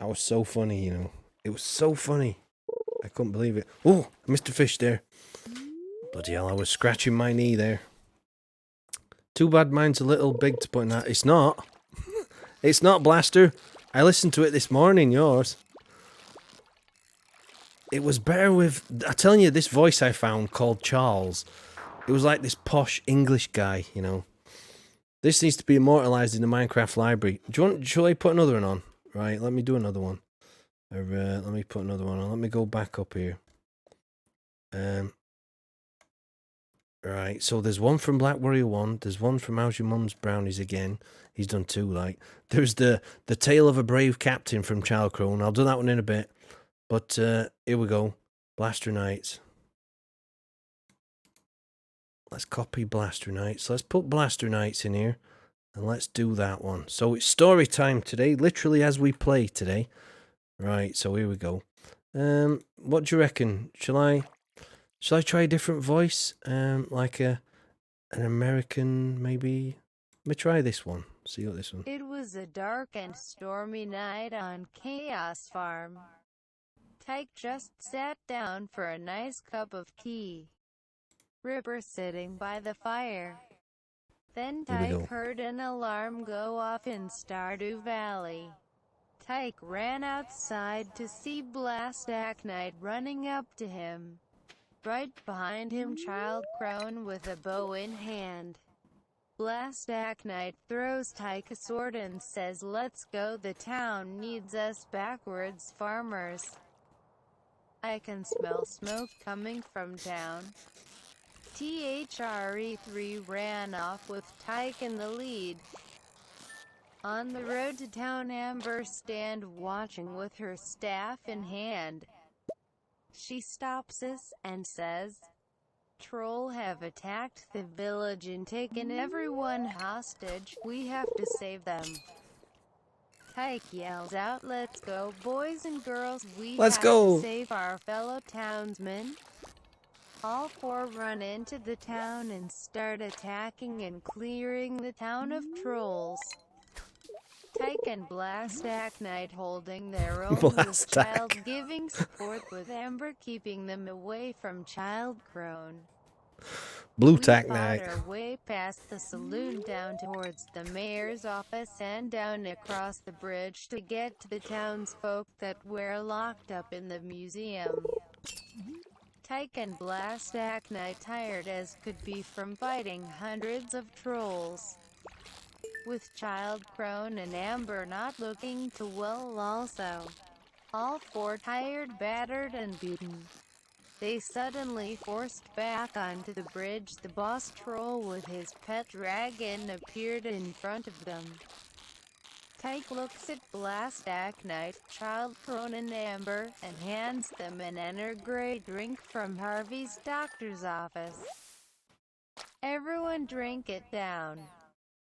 That was so funny, you know. It was so funny. I couldn't believe it. Oh, Mr. Fish there. Bloody hell, I was scratching my knee there. Too bad mine's a little big to put in that. It's not. It's not, Blaster. I listened to it this morning, yours. It was better with... I'm telling you, this voice I found called Charles. It was like this posh English guy, you know. This needs to be immortalised in the Minecraft library. Shall I put another one on? Right, let me do another one. Let me put another one on. Let me go back up here. Right, so there's one from Black Warrior 1. There's one from How's Your Mum's Brownies again. He's done two, like. There's the Tale of a Brave Captain from Child Crone. I'll do that one in a bit. But here we go. Blaster Knights. Let's copy Blaster Knights. Let's put Blaster Knights in here. And let's do that one. So it's story time today. Literally as we play today. Right, so here we go. What do you reckon? Shall I try a different voice? Like an American, maybe? Let me try this one. See what this one. It was a dark and stormy night on Chaos Farm. Tyke just sat down for a nice cup of tea. Ripper sitting by the fire. Then Here we go. Tyke heard an alarm go off in Stardew Valley. Tyke ran outside to see Blastack Knight running up to him. Right behind him Child Crone with a bow in hand. Blastack Knight throws Tyke a sword and says, "Let's go, the town needs us backwards farmers." I can smell smoke coming from town. THRE3 ran off with Tyke in the lead. On the road to town Amber stand watching with her staff in hand. She stops us and says, "Troll have attacked the village and taken everyone hostage. We have to save them." Tyke yells out, "Let's go, boys and girls, we Let's have go." to save our fellow townsmen." All four run into the town and start attacking and clearing the town of trolls. Tyke and Blastack Knight holding their own with Blastack. Child giving support, with Amber keeping them away from Child Crone. Blue We tack fought night. our way past the saloon down towards the mayor's office and down across the bridge to get to the townsfolk that were locked up in the museum. Tyke and Blastack Knight, tired as could be from fighting hundreds of trolls. With Child Crone and Amber not looking too well also. All four tired, battered and beaten. They suddenly forced back onto the bridge. The boss troll with his pet dragon appeared in front of them. Tyke looks at Blastack Knight, Child Crone and Amber, and hands them an energy drink from Harvey's doctor's office. "Everyone drink it down."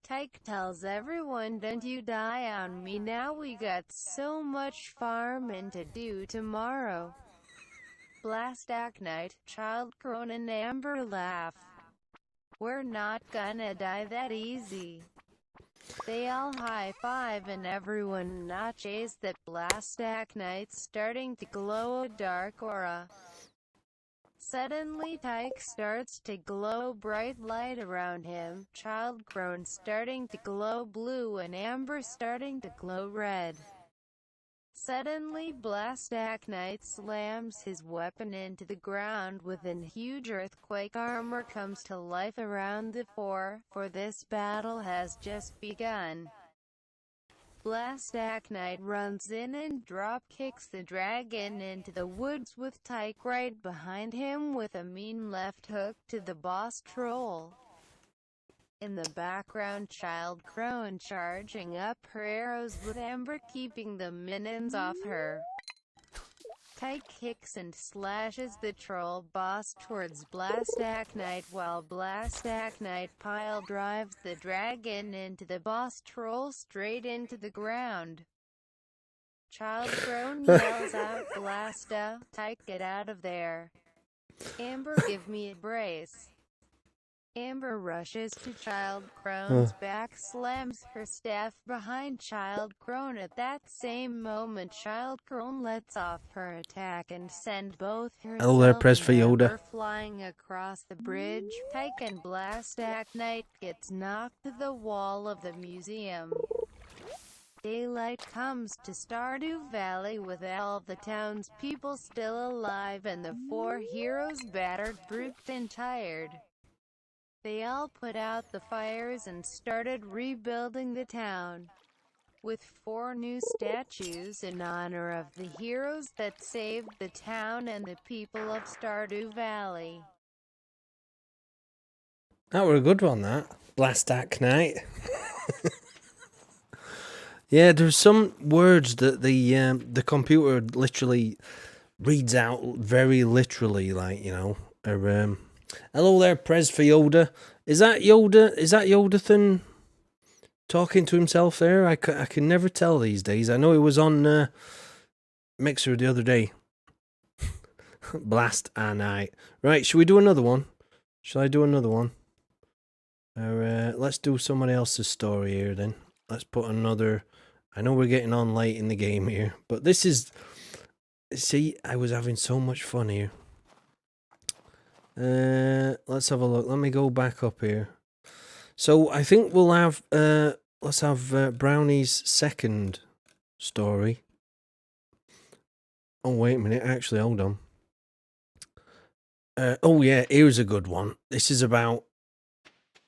Tyke tells everyone, "Don't you die on me now, we got so much farming to do tomorrow." Blastack Knight, Child Crone and Amber laugh. "We're not gonna die that easy." They all high-five and everyone notches that Blastack Knight's starting to glow a dark aura. Suddenly Tyke starts to glow bright light around him, Child Crone starting to glow blue and Amber starting to glow red. Suddenly Blastack Knight slams his weapon into the ground with an huge earthquake. Armor comes to life around the four, for this battle has just begun. Blastack Knight runs in and drop-kicks the dragon into the woods with Tyke right behind him with a mean left hook to the boss troll. In the background, Child Crone charging up her arrows with Amber keeping the minions off her. Tyke kicks and slashes the troll boss towards Blastack Knight while Blastack Knight pile drives the dragon into the boss troll straight into the ground. Child Crone yells out, "Blasta, Tyke, get out of there. Amber, give me a brace." Amber rushes to Child Crone's back, slams her staff behind Child Crone. At that same moment, Child Crone lets off her attack and send both Hello there, herself Press and for Yoda. Amber flying across the bridge. Tyke and Blastack Knight gets knocked to the wall of the museum. Daylight comes to Stardew Valley with all the townspeople still alive and the four heroes battered, bruised and tired. They all put out the fires and started rebuilding the town, with 4 new statues in honor of the heroes that saved the town and the people of Stardew Valley. That were a good one, that. Blastack Knight. Yeah, there's some words that the computer literally reads out very literally, like, you know. Hello there, Prez for Yoda. Is that Yoda? Is that Yodathan talking to himself there? I can never tell these days. I know he was on Mixer the other day. Blast a night. Right, should we do another one? Shall I do another one? Let's do somebody else's story here then. Let's put another. I know we're getting on late in the game here, but this is. See, I was having so much fun here. Let's have a look. Let me go back up here. So I think we'll have. Let's have Brownie's second story. Oh wait a minute. Actually, hold on. Oh yeah, here's a good one. This is about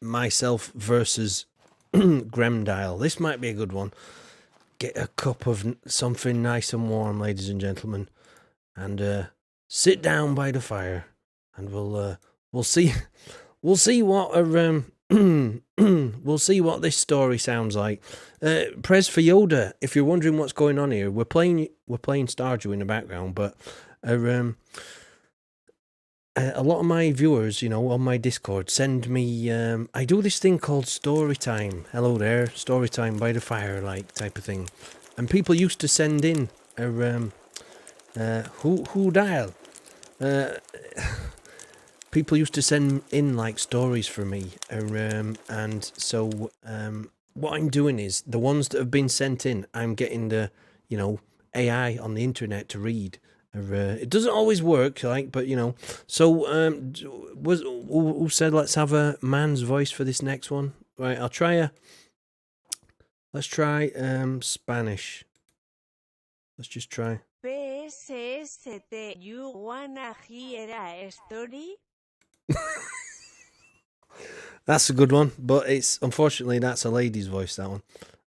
myself versus Gremdile. This might be a good one. Get a cup of something nice and warm, ladies and gentlemen, and sit down by the fire, and we'll see we'll see what we'll see what this story sounds like. Press for Yoda. If you're wondering what's going on here, we're playing Stardew in the background, but a lot of my viewers, on my Discord, send me. I do this thing called story time. Hello there, story time by the fire, like type of thing. And people used to send in who dial. People used to send in like stories for me, and so what I'm doing is the ones that have been sent in, I'm getting the AI on the internet to read. It doesn't always work, but So, who said let's have a man's voice for this next one? Right, I'll try let's try Spanish. Let's just try. PSST, you wanna hear a story? That's a good one, but unfortunately that's a lady's voice. That one,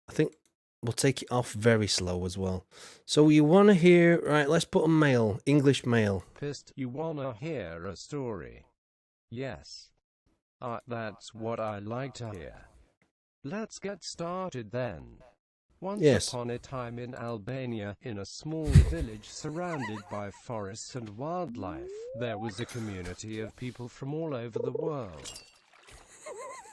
I think. We'll take it off very slow as well. So you want to hear... Right, let's put a male. English male. Pissed, you wanna hear a story? Yes. That's what I like to hear. Let's get started then. Once upon a time in Albania, in a small village surrounded by forests and wildlife, there was a community of people from all over the world.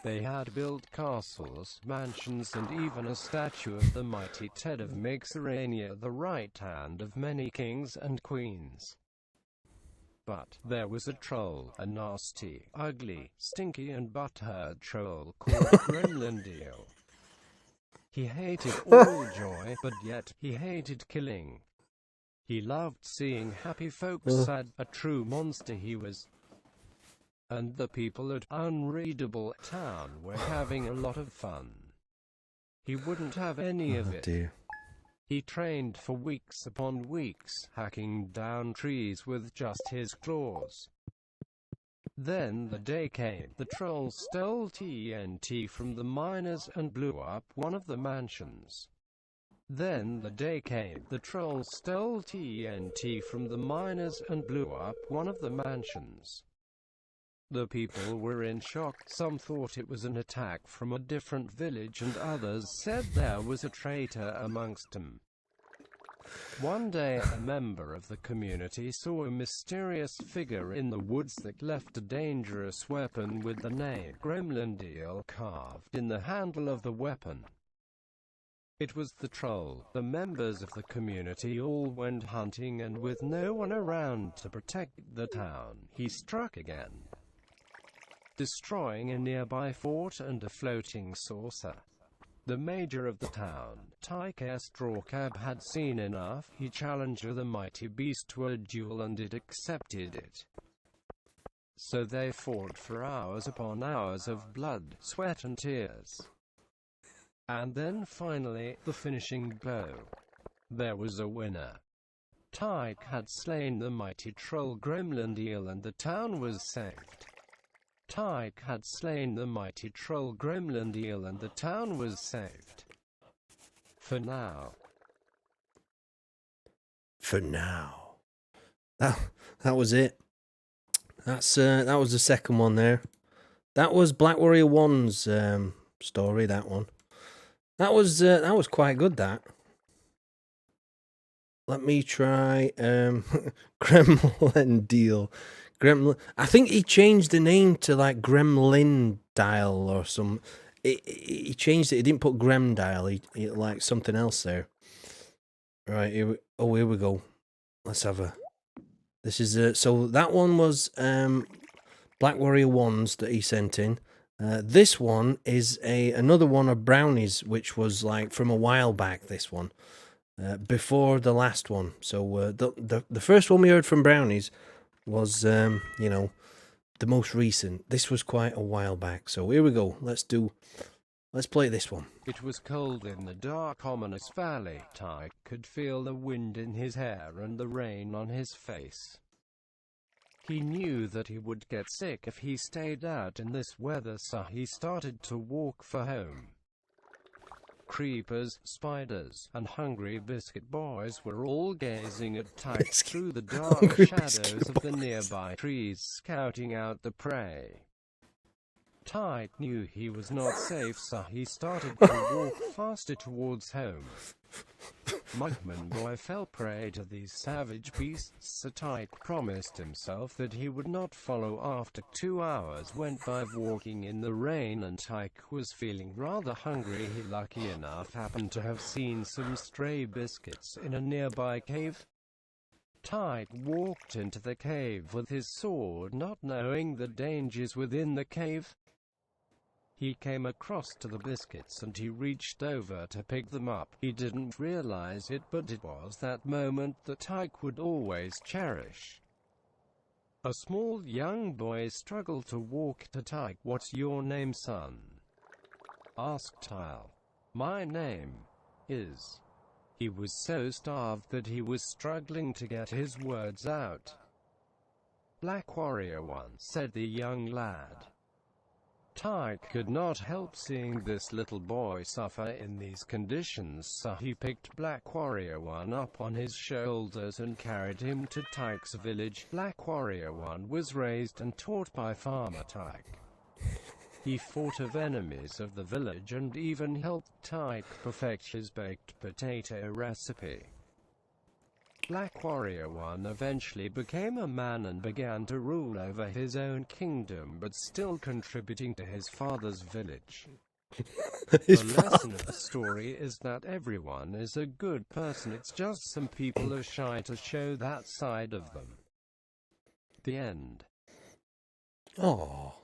They had built castles, mansions, and even a statue of the mighty Ted of Mixerania, the right hand of many kings and queens. But there was a troll, a nasty, ugly, stinky and butthurt troll called Gremlindeo. He hated all joy, but yet he hated killing. He loved seeing happy folks sad, a true monster he was. And the people at Unreadable Town were having a lot of fun. He wouldn't have any of it. Dear. He trained for weeks upon weeks, hacking down trees with just his claws. Then the day came. The troll stole TNT from the miners and blew up one of the mansions. Then the day came. The troll stole TNT from the miners and blew up one of the mansions. The people were in shock. Some thought it was an attack from a different village and others said there was a traitor amongst them. One day a member of the community saw a mysterious figure in the woods that left a dangerous weapon with the name Gremlindeel carved in the handle of the weapon. It was the troll. The members of the community all went hunting, and with no one around to protect the town, he struck again, destroying a nearby fort and a floating saucer. The major of the town, Tyke Strawcab, had seen enough. He challenged the mighty beast to a duel and it accepted it. So they fought for hours upon hours of blood, sweat and tears. And then finally, the finishing blow. There was a winner. Tyke had slain the mighty troll Gremlindeel and the town was saved. Tyke had slain the mighty troll Gremlindeel and the town was saved. For now. For now. That was it. That was the second one there. That was Black Warrior 1's story, that one. That was quite good, that. Let me try Gremlindeel. I think he changed the name to like Gremlin Dial or some. He changed it. He didn't put Gremdile. He like something else there. Right here. Here we go. Let's have a. This is so that one was Black Warrior 1's that he sent in. This one is another one of Brownie's, which was like from a while back. This one, before the last one. So the first one we heard from Brownie's was the most recent. This was quite a while back. So here we go. Let's play this one. It was cold in the dark, ominous valley. Tyke could feel the wind in his hair and the rain on his face. He knew that he would get sick if he stayed out in this weather, so he started to walk for home. Creepers, spiders, and hungry biscuit boys were all gazing at Tyke through the dark shadows of the nearby trees, scouting out the prey. Tyke knew he was not safe, so he started to walk faster towards home. Mugman Boy fell prey to these savage beasts, so Tyke promised himself that he would not follow. After 2 hours went by walking in the rain and Tyke was feeling rather hungry. He, lucky enough, happened to have seen some stray biscuits in a nearby cave. Tyke walked into the cave with his sword, not knowing the dangers within the cave. He came across to the biscuits and he reached over to pick them up. He didn't realize it, but it was that moment that Tyke would always cherish. A small young boy struggled to walk to Tyke. "What's your name, son?" asked Tyke. "My name is..." He was so starved that he was struggling to get his words out. "Black Warrior One," said the young lad. Tyke could not help seeing this little boy suffer in these conditions, so he picked Black Warrior One up on his shoulders and carried him to Tyke's village. Black Warrior One was raised and taught by Farmer Tyke. He fought off enemies of the village and even helped Tyke perfect his baked potato recipe. Black Warrior One eventually became a man and began to rule over his own kingdom, but still contributing to his father's village. The lesson of the story is that everyone is a good person, it's just some people are shy to show that side of them. The end. Oh.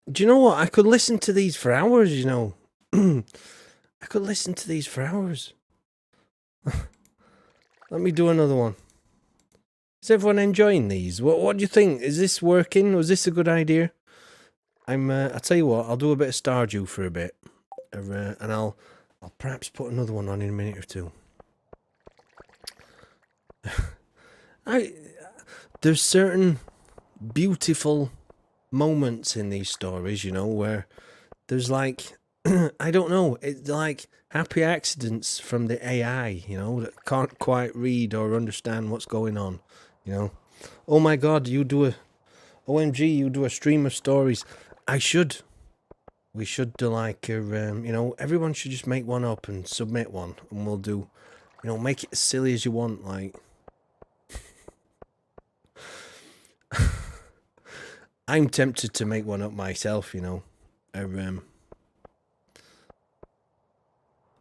Do you know what? I could listen to these for hours, I could listen to these for hours. Let me do another one. Is everyone enjoying these? What do you think? Is this working? Was this a good idea? I'll tell you what, I'll do a bit of Stardew for a bit. And I'll perhaps put another one on in a minute or two. There's certain beautiful moments in these stories, where there's like, I don't know, it's like happy accidents from the AI, that can't quite read or understand what's going on, Oh my god, OMG, you do a stream of stories. We should do like, everyone should just make one up and submit one, and we'll do, make it as silly as you want, like. I'm tempted to make one up myself,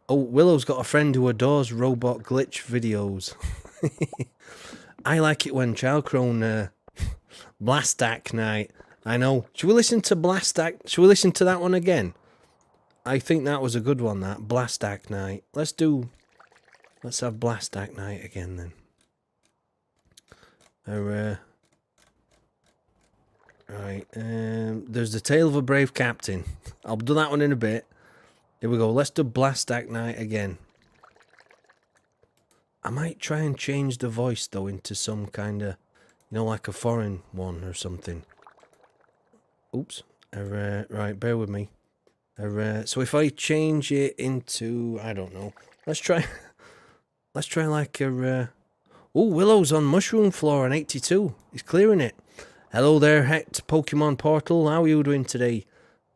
Oh, Willow's got a friend who adores robot glitch videos. I like it when Childcrone Blastack Night. I know. Should we listen to Blastack? Should we listen to that one again? I think that was a good one, that. Blastack Night. Let's have Blastack Night again, then. Right. There's the Tale of a Brave Captain. I'll do that one in a bit. Here we go. Let's do Blastack Night again. I might try and change the voice, though, into some kind of, like a foreign one or something. Oops. Right, bear with me. So if I change it into, I don't know. Let's try like a... Oh, Willow's on Mushroom Floor on 82. He's clearing it. Hello there, Het Pokemon Portal. How are you doing today?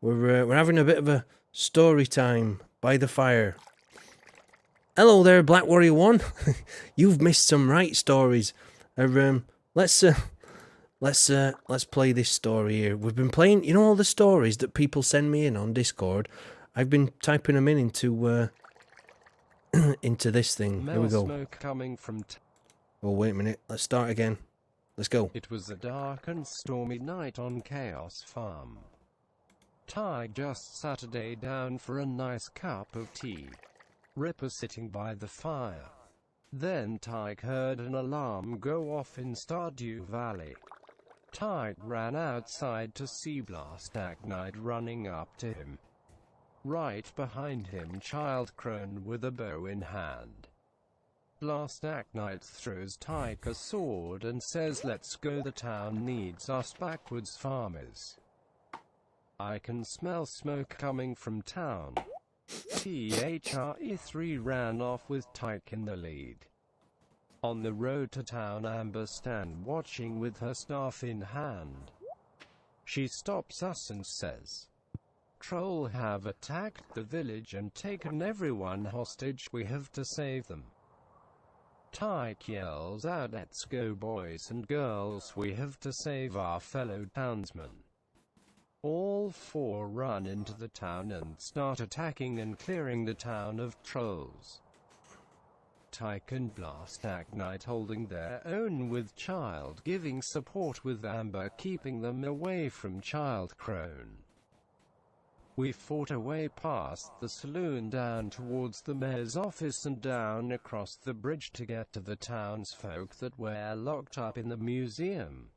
We're having a bit of a story time by the fire. Hello there, Black Warrior One. You've missed some right stories. Let's play this story here. We've been playing, all the stories that people send me in on Discord. I've been typing them in into this thing. Here we go. Smoke coming from Oh, wait a minute. Let's start again. Let's go. It was a dark and stormy night on Chaos Farm. Tyke just sat a day down for a nice cup of tea. Ripper sitting by the fire. Then Tyke heard an alarm go off in Stardew Valley. Tyke ran outside to see Blastagnite running up to him. Right behind him, Child Crone with a bow in hand. Blastagnite throws Tyke a sword and says, "Let's go, the town needs us backwoods farmers." I can smell smoke coming from town. THRE3 ran off with Tyke in the lead. On the road to town, Amber stands watching with her staff in hand. She stops us and says, "Troll have attacked the village and taken everyone hostage. We have to save them." Tyke yells out, "Let's go, boys and girls, we have to save our fellow townsmen." All four run into the town and start attacking and clearing the town of trolls. Tyke and Blastagnite holding their own with Child, giving support with Amber, keeping them away from Child Crone. We fought our way past the saloon down towards the mayor's office and down across the bridge to get to the townsfolk that were locked up in the museum.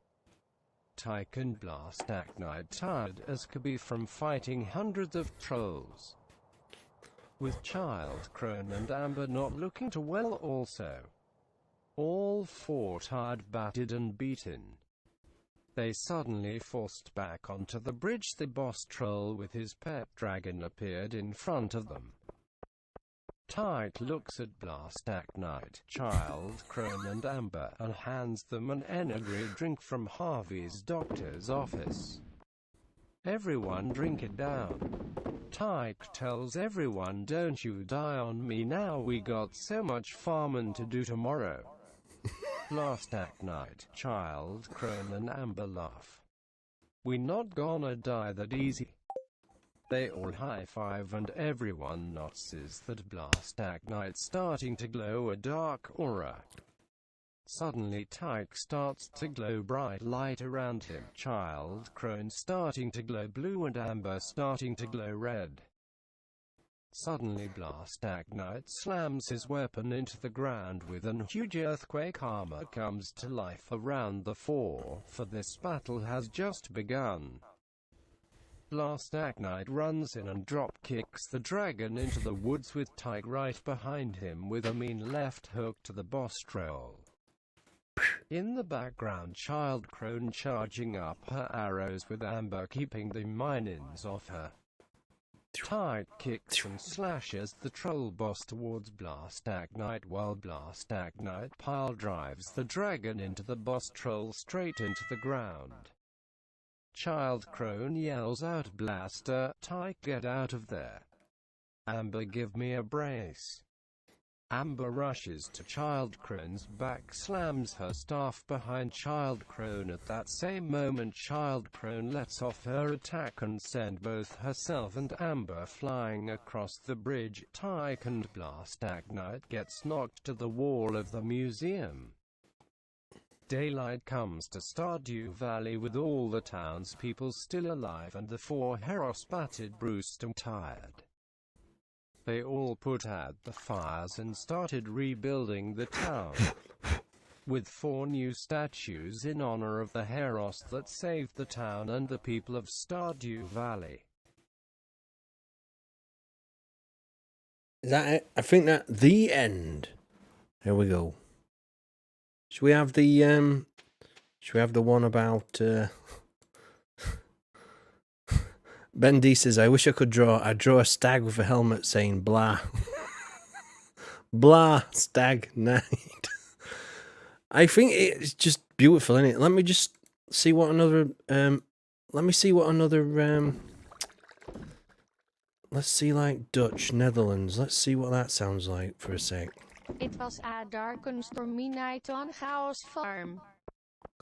Tyke and Blastagnite tired as could be from fighting hundreds of trolls. With Child Crone and Amber not looking too well also. All four tired, battered and beaten. They suddenly forced back onto the bridge. The boss troll with his pet dragon appeared in front of them. Tyke looks at Blastagnite, Child Crone and Amber and hands them an energy drink from Harvey's doctor's office. "Everyone drink it down." Tyke tells everyone, "Don't you die on me now, we got so much farming to do tomorrow." Blastagnite, Child Crone and Amber laugh. "We not gonna die that easy." They all high-five and everyone notices that Blastagnite's starting to glow a dark aura. Suddenly Tyke starts to glow bright light around him, Child Crone starting to glow blue and Amber starting to glow red. Suddenly Blastagnite slams his weapon into the ground with an huge earthquake. Armor comes to life around the four, for this battle has just begun. Blastagnite runs in and drop kicks the dragon into the woods with Tyke right behind him with a mean left hook to the boss troll. In the background, Child Crone charging up her arrows with Amber keeping the minions off her. Tyke kicks and slashes the troll boss towards Blastagnite while Blastagnite pile drives the dragon into the boss troll straight into the ground. Child Crone yells out, "Blaster, Tyke, get out of there. Amber, give me a brace." Amber rushes to Child Crone's back, slams her staff behind Child Crone. At that same moment, Child Crone lets off her attack and sends both herself and Amber flying across the bridge. Tyke and Blastagnite gets knocked to the wall of the museum. Daylight comes to Stardew Valley with all the townspeople still alive and the four heroes battered, bruised and tired. They all put out the fires and started rebuilding the town, with 4 new statues in honor of the heroes that saved the town and the people of Stardew Valley. Is that it? I think that the end. Here we go. Should we have the one about Ben D says, "I wish I could draw. I'd draw a stag with a helmet saying blah." Blah stag night. I think it's just beautiful, isn't it? Let me just see what another let's see, like Dutch, Netherlands. Let's see what that sounds like for a sec. It was a dark and stormy night on Chaos Farm.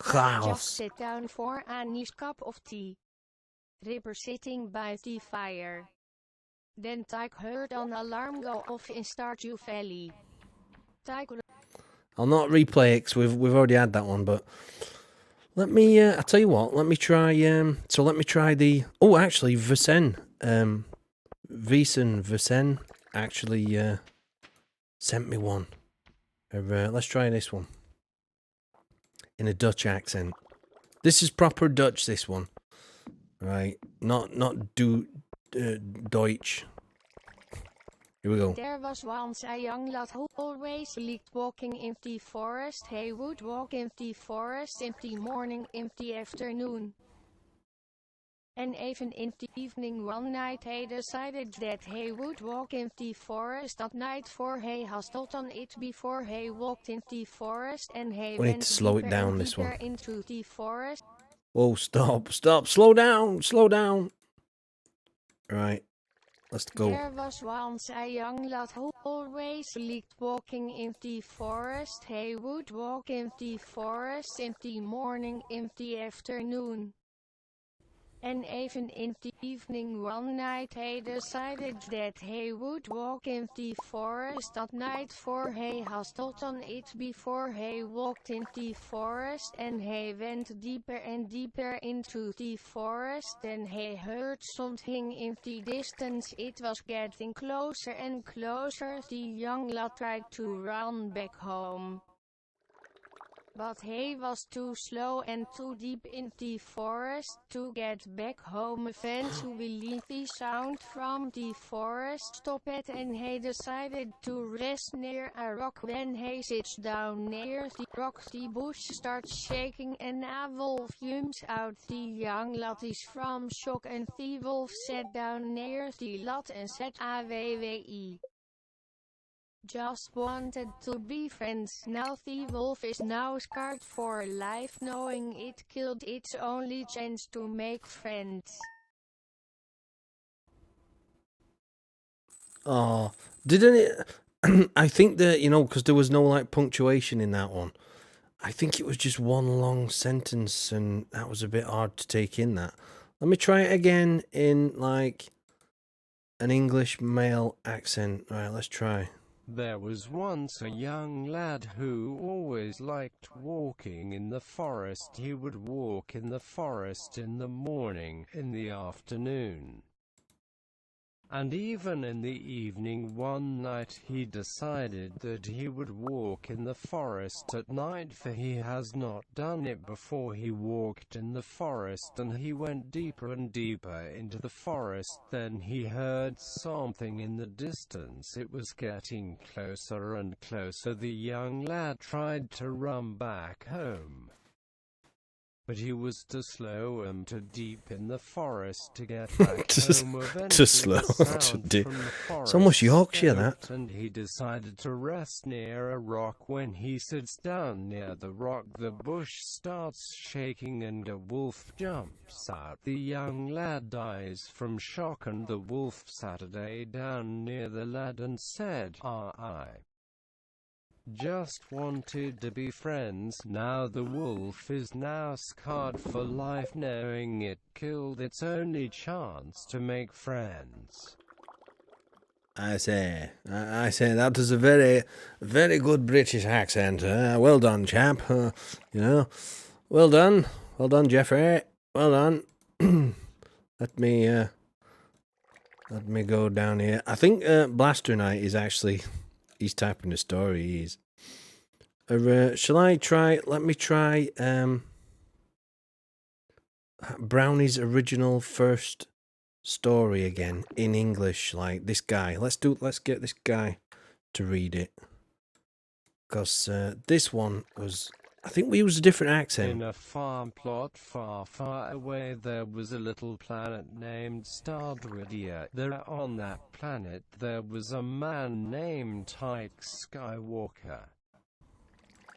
Chaos. Just sit down for a nice cup of tea. Ripper sitting by the fire. Then Tyke heard an alarm go off in Stardew Valley. Tyke... I'll not replay it because we've already had that one, but Let me, I'll tell you what, let me try, let me try the, oh, actually, Vicen, Vicen actually, sent me one. Let's try this one. In a Dutch accent. This is proper Dutch, this one. Right, not Deutsch. Here we go. There was once a young lad who always liked walking in the forest. He would walk in the forest in the morning, in the afternoon, and even in the evening. One night he decided that he would walk in the forest at night, for he has not done it before. He walked in the forest and he We need went to slow it deeper down, and this deeper one. into the forest. Whoa, stop, slow down. Right, let's go. There was once a young lad who always liked walking in the forest. He would walk in the forest in the morning, in the afternoon, and even in the evening. One night he decided that he would walk in the forest at night, for he has not done it before. He walked in the forest and he went deeper and deeper into the forest. Then he heard something in the distance. It was getting closer and closer. The young lad tried to run back home, but he was too slow and too deep in the forest to get back home. Eventually the sound from the forest stopped and he decided to rest near a rock. When he sits down near the rock, the bush starts shaking and a wolf jumps out. The young lad is from shock, and the wolf sat down near the lad and said, "AWWI. Just wanted to be friends." Now the wolf is now scarred for life, knowing it killed its only chance to make friends. Oh, didn't it? I think that, because there was no like punctuation in that one. I think it was just one long sentence, and that was a bit hard to take in. That. Let me try it again in like an English male accent. Right, let's try. There was once a young lad who always liked walking in the forest. He would walk in the forest in the morning, in the afternoon, and even in the evening. One night he decided that he would walk in the forest at night, for he has not done it before. He walked in the forest and he went deeper and deeper into the forest. Then he heard something in the distance. It was getting closer and closer. The young lad tried to run back home, but he was too slow and too deep in the forest to get back home. Eventually, Too slow, the too sound deep. from the forest It's almost Yorkshire, stopped, that. and he decided to rest near a rock. When he sits down near the rock, the bush starts shaking and a wolf jumps out. The young lad dies from shock, and the wolf sat down near the lad and said, "I just wanted to be friends." Now the wolf is now scarred for life, knowing it killed its only chance to make friends. I say that is a very, very good British accent. Well done, chap. Well done, Jeffrey. Well done. Let me go down here. I think Blaster Knight is actually. He's typing the story. He is. Shall I try? Let me try. Brownie's original first story again in English. Like this guy. Let's get this guy to read it. Because this one was. I think we used a different accent. In a farm plot far, far away, there was a little planet named Stardew. There on that planet there was a man named Tyke Skywalker.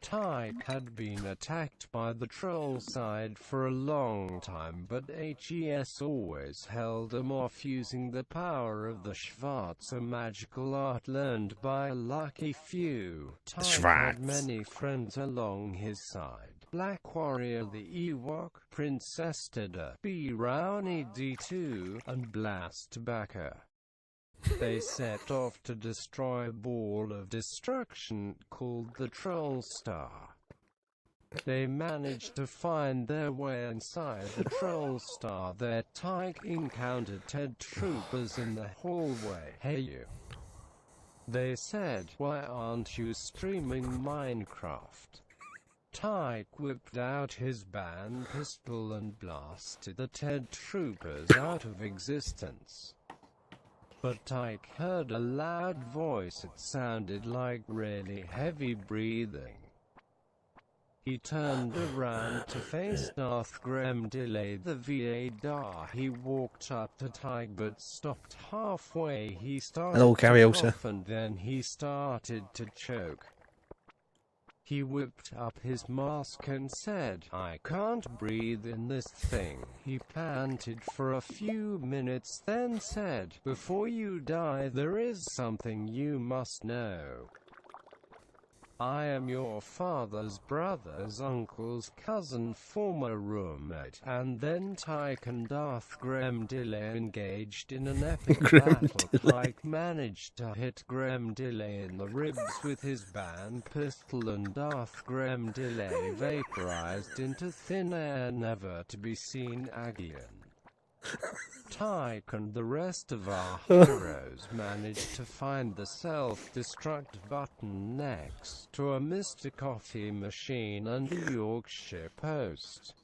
Tyke had been attacked by the troll side for a long time, but HES always held him off using the power of the Schwarz, a magical art learned by a lucky few. Tyke had many friends along his side. Black Warrior the Ewok, Princess Teda, Brownie D2, and Blast Backer. They set off to destroy a ball of destruction called the Troll Star. They managed to find their way inside the Troll Star. Their Tyke encountered Ted troopers in the hallway. Hey you. They said, why aren't you streaming Minecraft? Tyke whipped out his band pistol and blasted the Ted troopers out of existence. But Tyke heard a loud voice. It sounded like really heavy breathing. He turned around to face Darth Gremdile the Vadar. He walked up to Tyke but stopped halfway. He started Hello, to Cariosa. cough and then he started to choke. He whipped up his mask and said, I can't breathe in this thing. He panted for a few minutes, then said, before you die, there is something you must know. I am your father's brother's uncle's cousin, former roommate. And then Tyke and Darth Gremdile engaged in an epic battle. Tyke managed to hit Gremdile in the ribs with his band pistol, and Darth Gremdile vaporized into thin air, never to be seen again. Tyke and the rest of our heroes managed to find the self-destruct button next to a Mr. Coffee machine and a Yorkshire Post.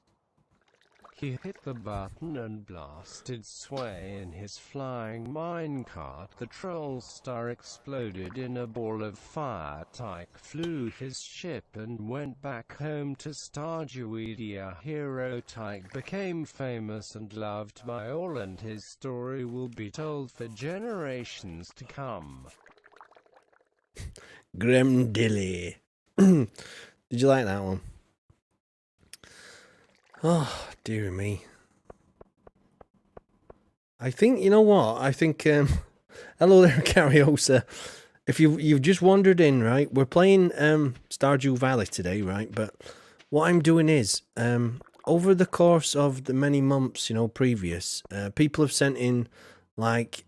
He hit the button and blasted Sway in his flying minecart. The Troll Star exploded in a ball of fire. Tyke flew his ship and went back home to Stardew. Our hero Tyke became famous and loved by all, and his story will be told for generations to come. Gremdile. Did you like that one? Oh, dear me. I think, you know what? I think, hello there, Cariosa. If you've just wandered in, right? We're playing Stardew Valley today, right? But what I'm doing is, over the course of the many months, you know, previous, people have sent in, like,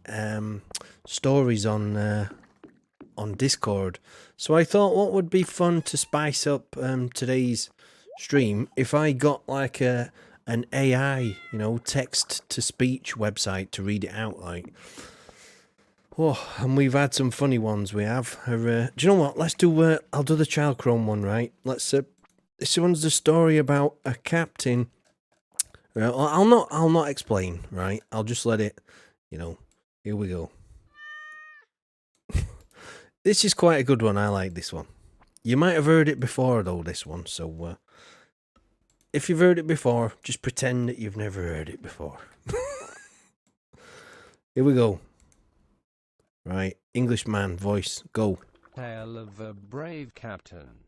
stories on Discord. So I thought, what would be fun to spice up today's stream if I got like an AI, you know, text to speech website to read it out, like. Oh, and we've had some funny ones. We have. Do you know what? Let's do. I'll do the Child Chrome one, right? Let's. This one's the story about a captain. I'll not explain, right? I'll just let it. You know. Here we go. This is quite a good one. I like this one. You might have heard it before, though. This one, so. If you've heard it before, just pretend that you've never heard it before. Here we go. Right, Englishman voice, go. Tale of a brave captain.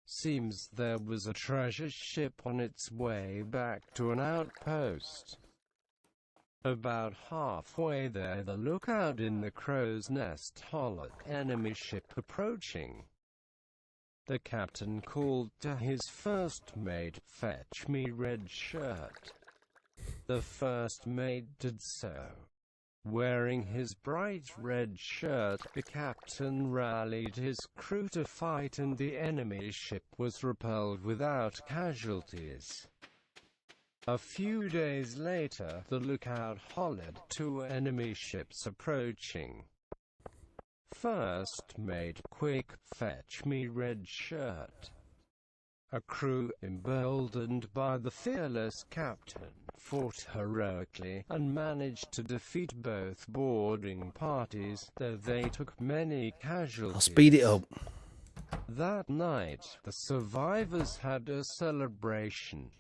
Seems there was a treasure ship on its way back to an outpost. About halfway there, the lookout in the crow's nest hollered, enemy ship approaching. The captain called to his first mate, fetch me red shirt. The first mate did so. Wearing his bright red shirt, the captain rallied his crew to fight, and the enemy ship was repelled without casualties. A few days later, the lookout hollered, two enemy ships approaching. First mate, quick, fetch me red shirt. A crew, emboldened by the fearless captain, fought heroically, and managed to defeat both boarding parties, though they took many casualties. I'll speed it up. That night, the survivors had a celebration.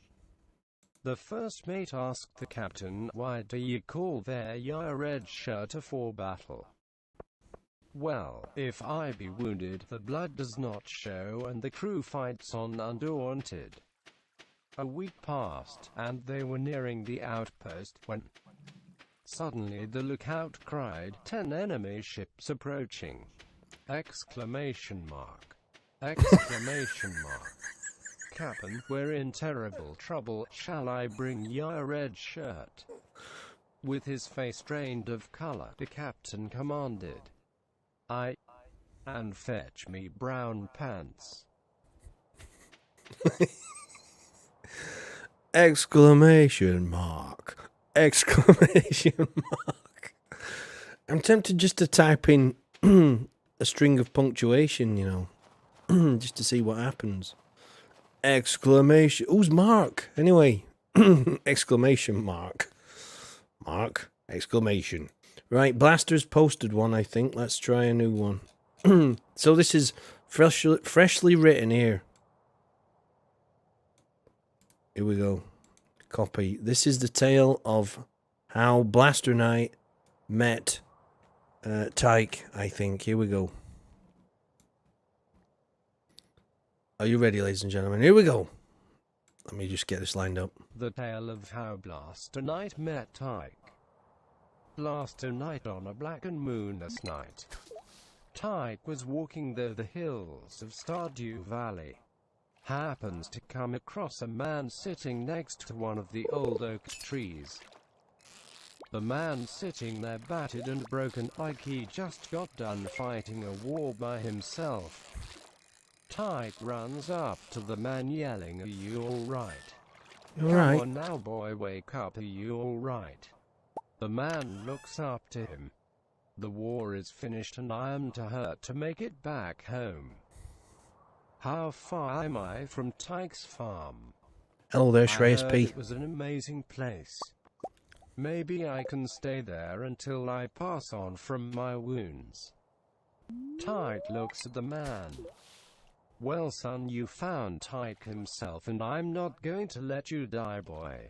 The first mate asked the captain, why do you call there your red shirt for battle? Well, if I be wounded, the blood does not show, and the crew fights on undaunted. A week passed, and they were nearing the outpost when suddenly the lookout cried, 10 enemy ships approaching! Exclamation mark. Exclamation mark. Captain, we're in terrible trouble, shall I bring your red shirt? With his face drained of color, the captain commanded, and fetch me brown pants. Exclamation mark. Exclamation mark. I'm tempted just to type in a string of punctuation, you know, just to see what happens. Exclamation. Who's Mark? Anyway, exclamation mark. Mark, exclamation. Right, Blaster's posted one, I think. Let's try a new one. So this is freshly written here. Here we go. Copy. This is the tale of how Blaster Knight met Tyke, I think. Here we go. Are you ready, ladies and gentlemen? Here we go. Let me just get this lined up. The tale of how Blaster Knight met Tyke. Blaster Knight on a black and moonless night. Tyke was walking through the hills of Stardew Valley. Happens to come across a man sitting next to one of the old oak trees. The man sitting there battered and broken like he just got done fighting a war by himself. Tyke runs up to the man yelling, "Are you alright? All right. Come on now boy, wake up, are you alright?" The man looks up to him. "The war is finished and I am too hurt to make it back home. How far am I from Tyke's farm?" Hello there, "I Shreyas heard P. it was an amazing place. Maybe I can stay there until I pass on from my wounds." Tyke looks at the man. "Well son, you found Tyke himself and I'm not going to let you die boy."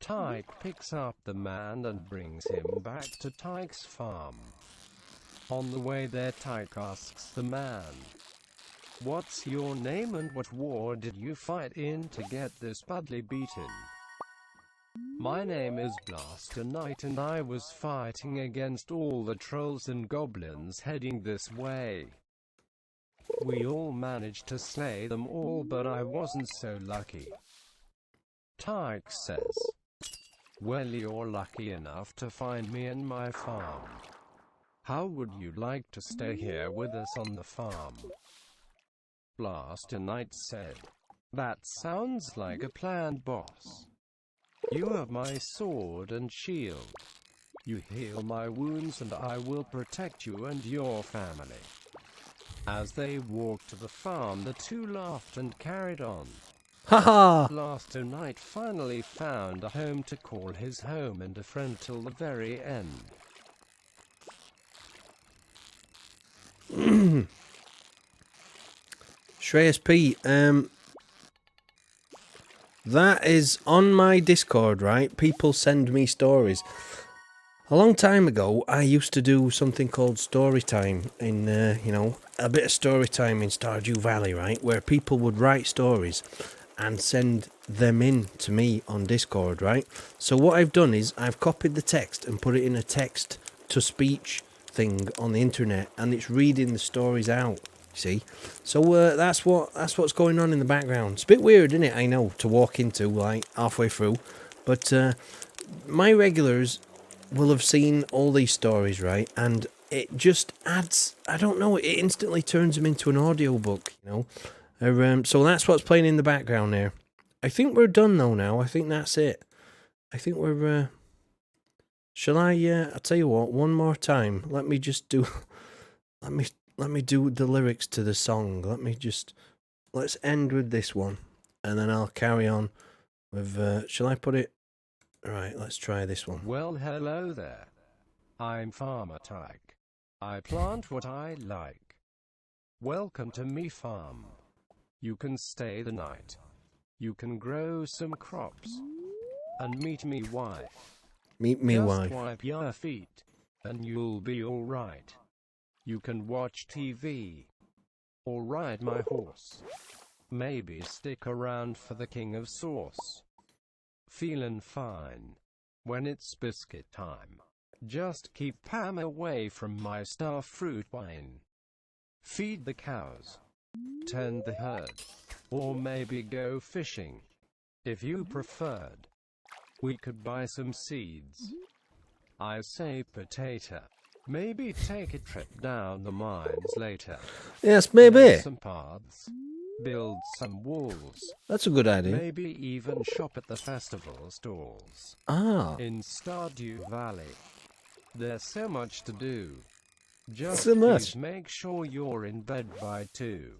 Tyke picks up the man and brings him back to Tyke's farm. On the way there, Tyke asks the man, "What's your name and what war did you fight in to get this badly beaten?" "My name is Blaster Knight and I was fighting against all the trolls and goblins heading this way. We all managed to slay them all, but I wasn't so lucky." Tyke says, "Well, you're lucky enough to find me in my farm. How would you like to stay here with us on the farm?" Blaster Knight said, "That sounds like a plan, boss. You have my sword and shield. You heal my wounds and I will protect you and your family." As they walked to the farm, the two laughed and carried on. Haha! Blaster Knight finally found a home to call his home and a friend till the very end. Shreyas P. That is on my Discord, right? People send me stories. A long time ago, I used to do something called story time in, you know, a bit of story time in Stardew Valley, right? Where people would write stories and send them in to me on Discord, right? So what I've done is I've copied the text and put it in a text-to-speech thing on the internet, and it's reading the stories out. See, so that's what's going on in the background. It's a bit weird, isn't it? I know, to walk into like halfway through, but my regulars will have seen all these stories, right? And it just adds, I don't know, it instantly turns them into an audiobook, you know. So that's what's playing in the background there. I think we're done though now. I think that's it. I think we're. Shall I? I'll tell you what. One more time. Let me just do. Let me do the lyrics to the song. Let's end with this one, and then I'll carry on with. Shall I put it? All right. Let's try this one. Well, hello there. I'm Farmer Tyke. I plant what I like. Welcome to me farm. You can stay the night. You can grow some crops. And meet me wife. Meet me Just wife. wipe your feet, and you'll be alright. You can watch TV. Or ride my horse. Maybe stick around for the king of sauce. Feelin' fine. When it's biscuit time. Just keep Pam away from my star fruit wine. Feed the cows. Tend the herd. Or maybe go fishing. If you preferred. We could buy some seeds. I say potato. Maybe take a trip down the mines later. Yes, maybe. Some paths. build some walls. That's a good idea. Maybe even shop at the festival stalls. Ah. In Stardew Valley. There's so much to do. Just So much. please make sure you're in bed by 2.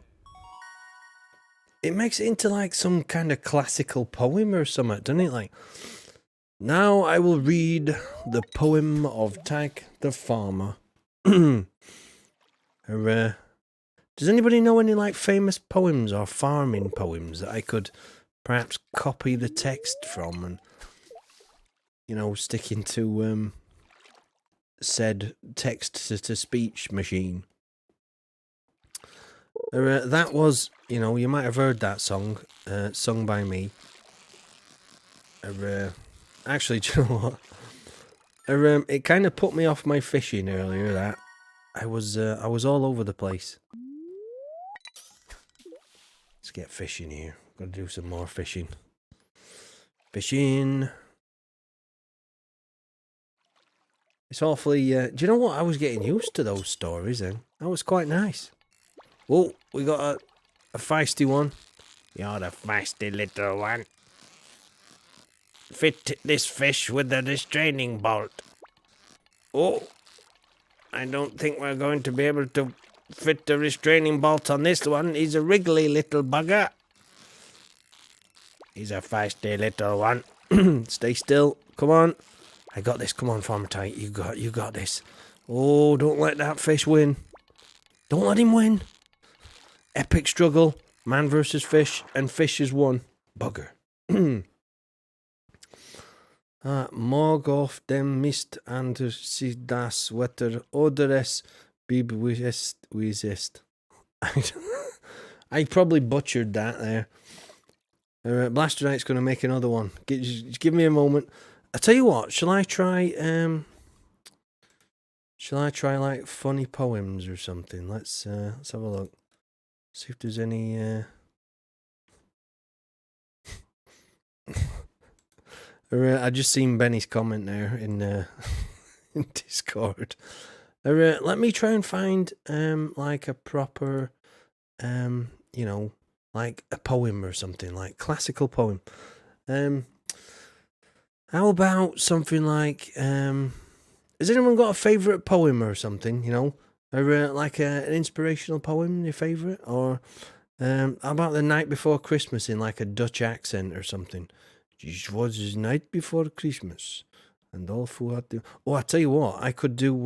It makes it into like some kind of classical poem or something, doesn't it? Like, now I will read the poem of Tyke the Farmer. Does anybody know any like famous poems or farming poems that I could perhaps copy the text from and, you know, stick into said text-to-speech machine? That was, you know, you might have heard that song, sung by me. Actually, do you know what? It kind of put me off my fishing earlier. That I was all over the place. Let's get fishing here. Got to do some more fishing. Fishing. It's awfully. Do you know what? I was getting used to those stories. Then that was quite nice. Oh, we got a feisty one. You're the feisty little one. Fit this fish with the restraining bolt. Oh, I don't think we're going to be able to fit the restraining bolt on this one. He's a wriggly little bugger. He's a feisty little one. Stay still. Come on. I got this. Come on, Farmer Tight. You got this. Oh, don't let that fish win. Don't let him win. Epic struggle. Man versus fish, and fish is won. Bugger. Morg auf dem Mist and sie das Wetter oderes bibwisest. I probably butchered that there. Blasterite's going to make another one. Just give me a moment. I tell you what, shall I try like funny poems or something? Let's have a look. See if there's any I just seen Benny's comment there in in Discord. Let me try and find like a proper you know, like a poem or something, like classical poem. How about something like has anyone got a favourite poem or something, you know? Or like an inspirational poem, your favourite? Or how about The Night Before Christmas in like a Dutch accent or something? It was the night before Christmas, and all who had to. Oh, I tell you what, I could do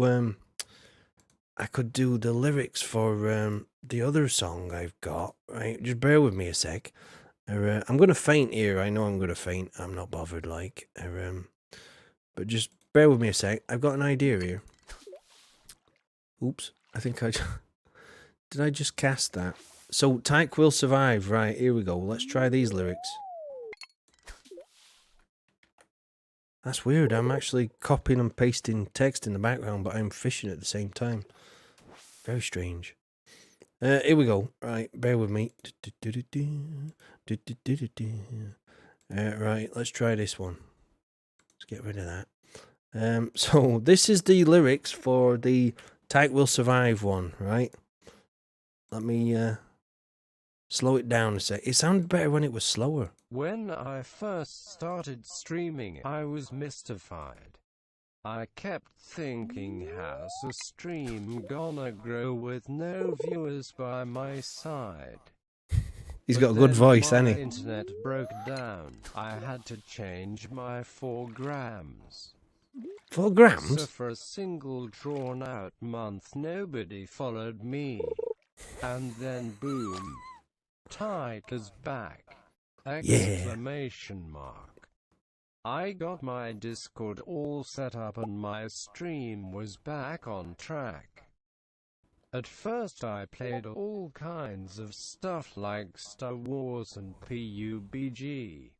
the lyrics for the other song I've got. Right, just bear with me a sec. I'm gonna faint here. I know I'm gonna faint. I'm not bothered, like. But just bear with me a sec. I've got an idea here. Oops, I think did I just cast that? So Tyke will survive. Right, here we go. Let's try these lyrics. That's weird. I'm actually copying and pasting text in the background, but I'm fishing at the same time. Very strange. Here we go. Right, bear with me. Right, let's try this one. Let's get rid of that. So this is the lyrics for the Tyke Will Survive one, right? Let me slow it down a sec. It sounded better when it was slower. When I first started streaming, I was mystified. I kept thinking, how's a stream gonna grow with no viewers by my side? He's got a good voice, hasn't he? My internet broke down. I had to change my 4 grams. 4 grams? So for a single drawn-out month, nobody followed me. And then boom, Tyke is back! Exclamation mark. I got my Discord all set up and my stream was back on track. At first I played all kinds of stuff like Star Wars and PUBG.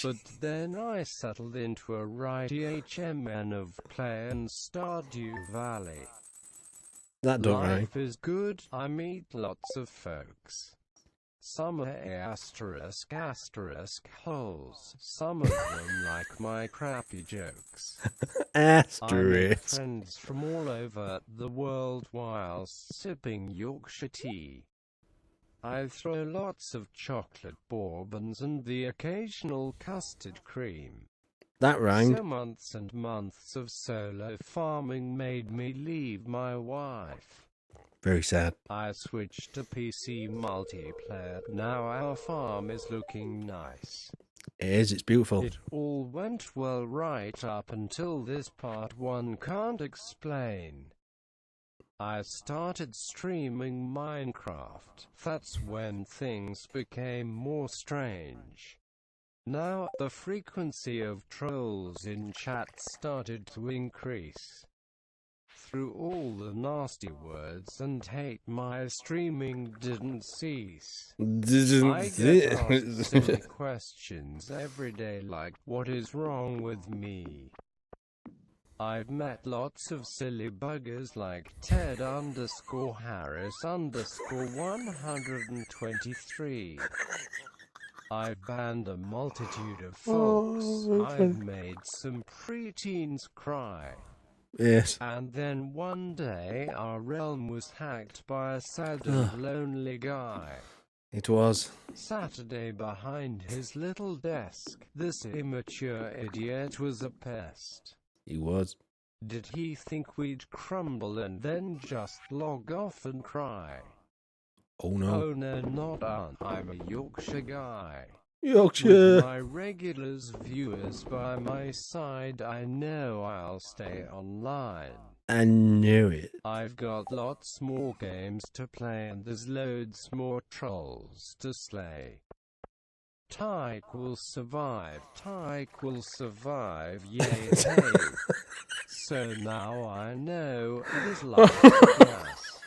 But then I settled into a right HMN of play in Stardew Valley. That don't right. Life is good. I meet lots of folks. Some are asterisk holes. Some of them like my crappy jokes. Asterisk. I make friends from all over the world while sipping Yorkshire tea. I throw lots of chocolate bourbons and the occasional custard cream. That rhymed. So months and months of solo farming made me leave my wife. Very sad. I switched to PC multiplayer. Now our farm is looking nice. It is, it's beautiful. It all went well right up until this part one can't explain. I started streaming Minecraft. That's when things became more strange. Now, the frequency of trolls in chat started to increase. Through all the nasty words and hate, my streaming didn't cease. I get asked silly questions every day like, what is wrong with me? I've met lots of silly buggers like Ted_Harris_123. I've banned a multitude of folks. I've made some preteens cry. Yes. And then one day our realm was hacked by a sad and lonely guy. It was. Saturday behind his little desk. This immature idiot was a pest. He was. Did he think we'd crumble and then just log off and cry? Oh no. Oh no, not I'm a Yorkshire guy. Yorkshire. With my regulars viewers by my side, I know I'll stay online. I knew it. I've got lots more games to play and there's loads more trolls to slay. Tyke will survive, yay hey. So now I know it is like yes.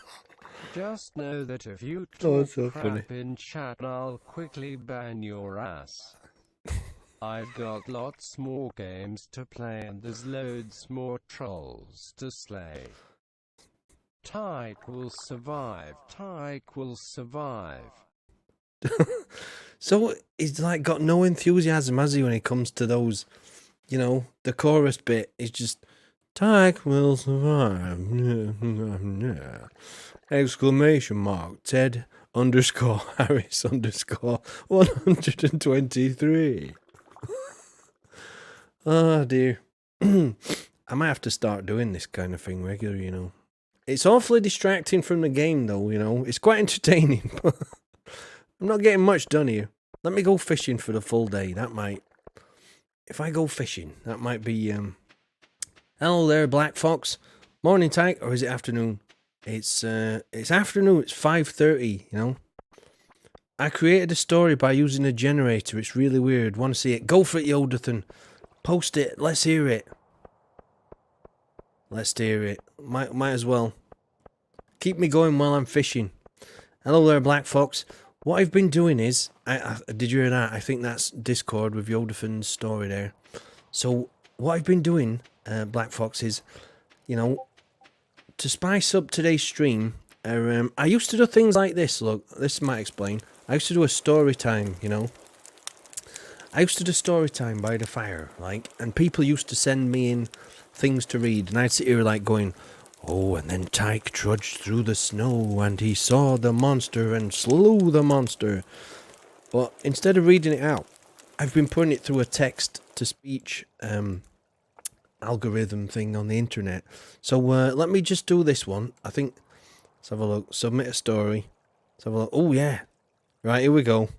Just know that if you talk crap in chat, I'll quickly ban your ass. I've got lots more games to play and there's loads more trolls to slay. Tyke will survive, So he's like got no enthusiasm, has he, when it comes to those, you know, the chorus bit is just Tyke will survive. Exclamation mark. Ted_Harris_123. Oh dear. I might have to start doing this kind of thing regular, you know. It's awfully distracting from the game though, you know. It's quite entertaining, but I'm not getting much done here. Let me go fishing for the full day. That might... If I go fishing, that might be... Hello there, Black Fox. Morning, Tyke, or is it afternoon? It's afternoon. It's 5:30, you know. I created a story by using a generator. It's really weird. Want to see it? Go for it, Yodathan. Post it. Let's hear it. Let's hear it. Might as well. Keep me going while I'm fishing. Hello there, Black Fox. What I've been doing is... did you hear that? I think that's Discord with Yodathan's story there. So, what I've been doing, Black Fox, is, you know, to spice up today's stream, I used to do things like this. Look, this might explain. I used to do a story time, you know. I used to do story time by the fire, like, and people used to send me in things to read, and I'd sit here like going, oh, and then Tyke trudged through the snow, and he saw the monster and slew the monster. But instead of reading it out, I've been putting it through a text-to-speech algorithm thing on the internet. So let me just do this one. I think, let's have a look. Submit a story. Let's have a look. Oh, yeah. Right, here we go.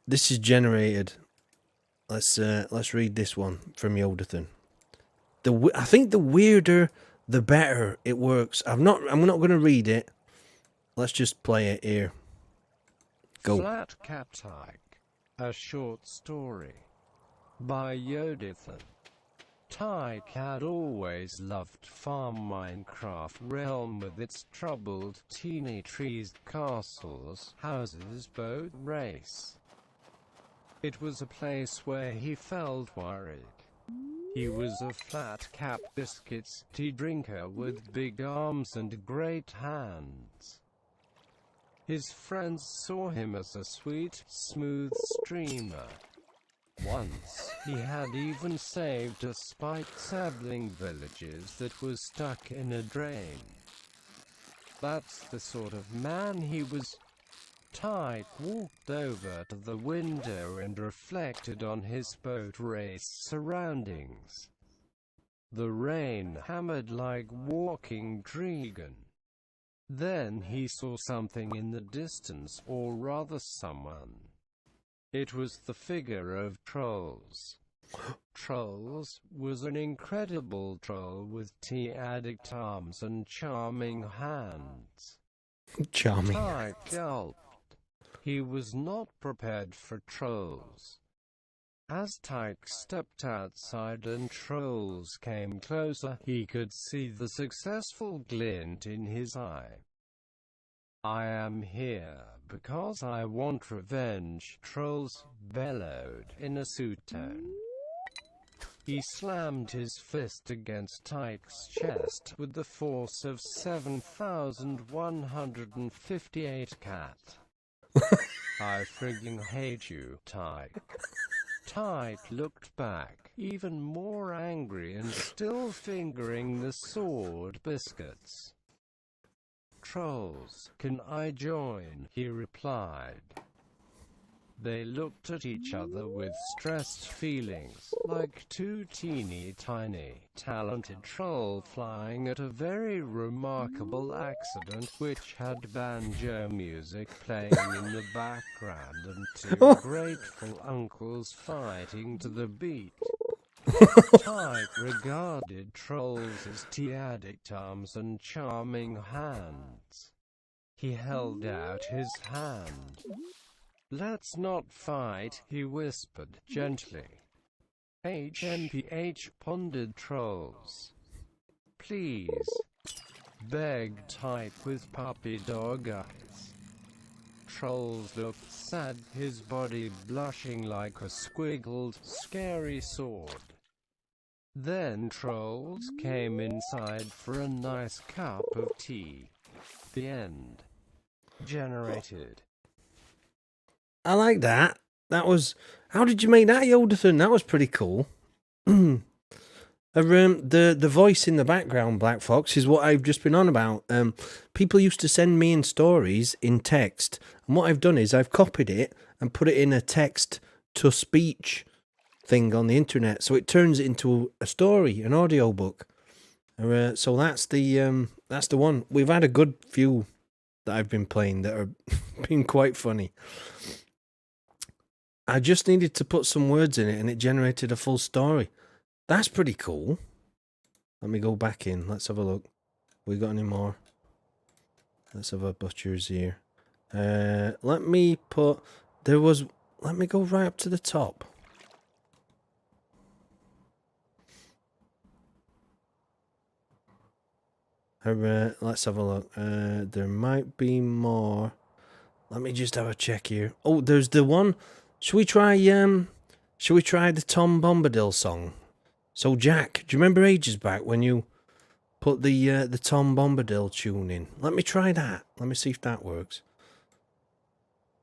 This is generated. Let's read this one from Yodathan. I think the weirder, the better it works. I'm not going to read it. Let's just play it here. Go. Flat Cap Tyke, a short story by Yodathan. Tyke had always loved Farm Minecraft realm with its troubled teeny trees, castles, houses, boat race. It was a place where he felt worried. He was a flat-cap biscuits tea drinker with big arms and great hands. His friends saw him as a sweet, smooth streamer. Once, he had even saved a spiked sapling villages that was stuck in a drain. That's the sort of man he was. Tyke walked over to the window and reflected on his boat race surroundings. The rain hammered like walking dragon. Then he saw something in the distance, or rather someone. It was the figure of Trolls. Trolls was an incredible troll with tea-addict arms and charming hands. Charming. Tyke gulped. He was not prepared for Trolls. As Tyke stepped outside and Trolls came closer, he could see the successful glint in his eye. "I am here because I want revenge," Trolls bellowed in a suit tone. He slammed his fist against Tyke's chest with the force of 7,158 cat. "I frigging hate you, Tyke." Tyke looked back, even more angry and still fingering the sword biscuits. "Trolls, can I join?" he replied. They looked at each other with stressed feelings, like two teeny tiny, talented trolls flying at a very remarkable accident which had banjo music playing in the background and two grateful uncles fighting to the beat. Tyke regarded Trolls as tea-addict arms and charming hands. He held out his hand. "Let's not fight," he whispered gently. "HMPH," pondered Trolls. "Please," begged Tyke with puppy dog eyes. Trolls looked sad, his body blushing like a squiggled, scary sword. Then Trolls came inside for a nice cup of tea. The end. Generated. I like that. That was... How did you make that, Yodathan? That was pretty cool. The voice in the background, Black Fox, is what I've just been on about. People used to send me in stories in text, and what I've done is I've copied it and put it in a text-to-speech thing on the internet, so it turns it into a story, an audio book. So that's the one. We've had a good few that I've been playing that are been quite funny. I just needed to put some words in it and it generated a full story. That's pretty cool. Let me go back in. Let's have a look. We got any more? Let's have a butcher's ear. Let me go right up to the top. Let's have a look. There might be more. Let me just have a check here. Oh, there's the one. Should we try the Tom Bombadil song? So Jack, do you remember ages back when you put the Tom Bombadil tune in? Let me try that. Let me see if that works.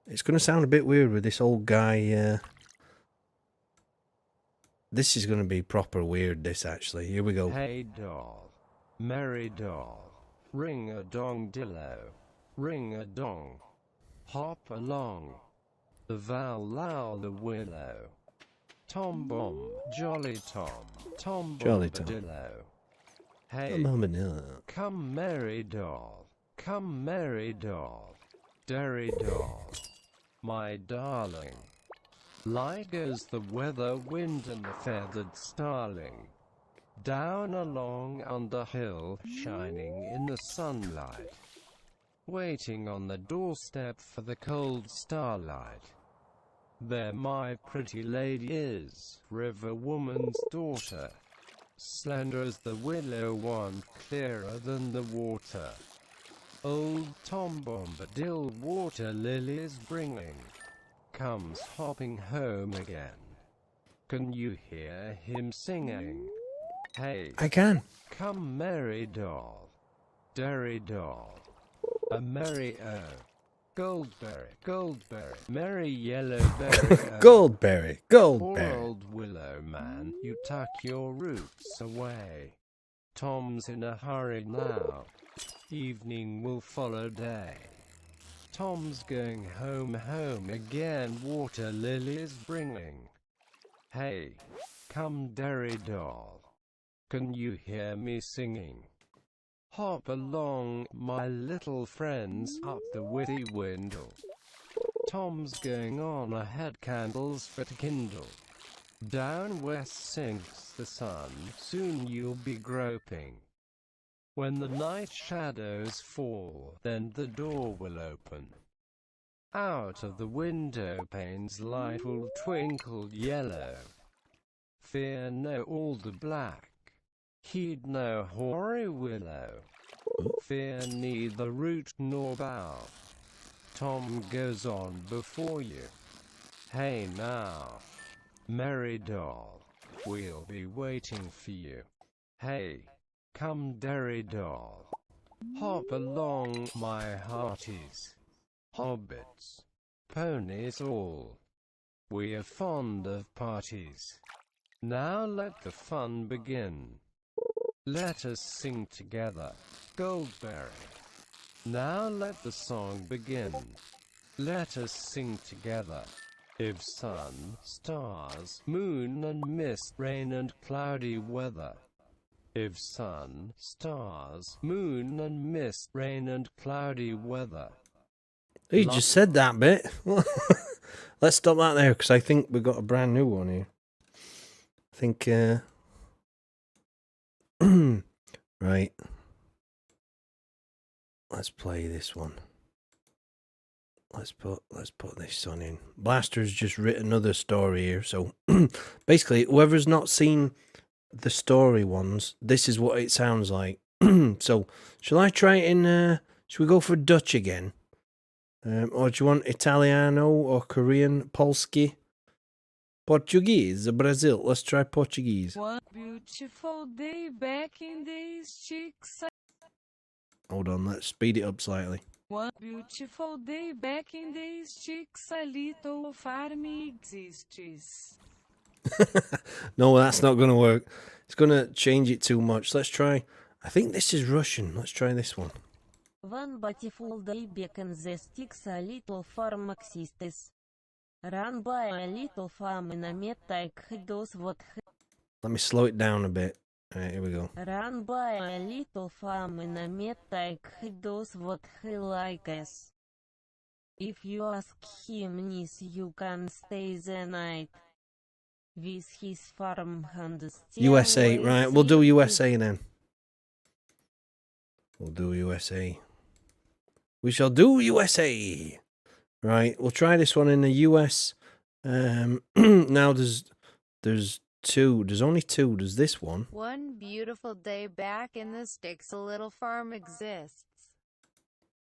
It's going to sound a bit weird with this old guy. This is going to be proper weird, this actually. Here we go. "Hey doll, merry doll, ring a dong dillo, ring a dong, hop along, the val low the willow, Tom Bomb, Jolly Tom, Tom Bombadillo. Hey, come merry doll, derry doll, my darling. Light goes the weather, wind and the feathered starling, down along under hill, shining in the sunlight, waiting on the doorstep for the cold starlight. There my pretty lady is, river woman's daughter, slender as the willow wand, clearer than the water. Old Tom Bombadil water lilies bringing, comes hopping home again. Can you hear him singing? Hey, I can. Come merry doll, derry doll, a merry Goldberry, merry yellow berry. Goldberry. Poor old willow man, you tuck your roots away. Tom's in a hurry now. Evening will follow day. Tom's going home again, water lilies bringing. Hey, come Derry doll. Can you hear me singing? Hop along, my little friends, up the witty window. Tom's going on ahead, candles for to kindle. Down west sinks the sun, soon you'll be groping. When the night shadows fall, then the door will open. Out of the window panes light will twinkle yellow. Fear no all the black, heed no hoary willow. Fear neither root nor bough. Tom goes on before you. Hey now, merry doll, we'll be waiting for you. Hey, come Derry doll. Hop along, my hearties. Hobbits, ponies all. We are fond of parties. Now let the fun begin. Let us sing together, Goldberry. Now let the song begin. Let us sing together. If sun, stars, moon and mist, rain and cloudy weather. If sun, stars, moon and mist, rain and cloudy weather. He just said that bit. Let's stop that there, because I think we've got a brand new one here. I think, right. Let's play this one. Let's put this one in. Blaster's just written another story here, so basically, whoever's not seen the story ones, this is what it sounds like. So, shall I try it in? Should we go for Dutch again? Or do you want Italiano or Korean, Polski? Portuguese, Brazil. Let's try Portuguese. One beautiful day back in days, chicks. Hold on, let's speed it up slightly. One beautiful day back in days, chicks, a little farm exists. No, that's not going to work. It's going to change it too much. Let's try. I think this is Russian. Let's try this one. One beautiful day back in the sticks, a little farm exists. Run by a little farm in a metak does what he... Let me slow it down a bit. Alright, here we go. Run by a little farm in a metak does what he likes. If you ask him niece, you can stay the night. With his farm hand USA, right, we'll do USA then. We'll do USA. We shall do USA. Right, we'll try this one in the US. Now there's two. There's only two. There's this one. One beautiful day back in the sticks, a little farm exists.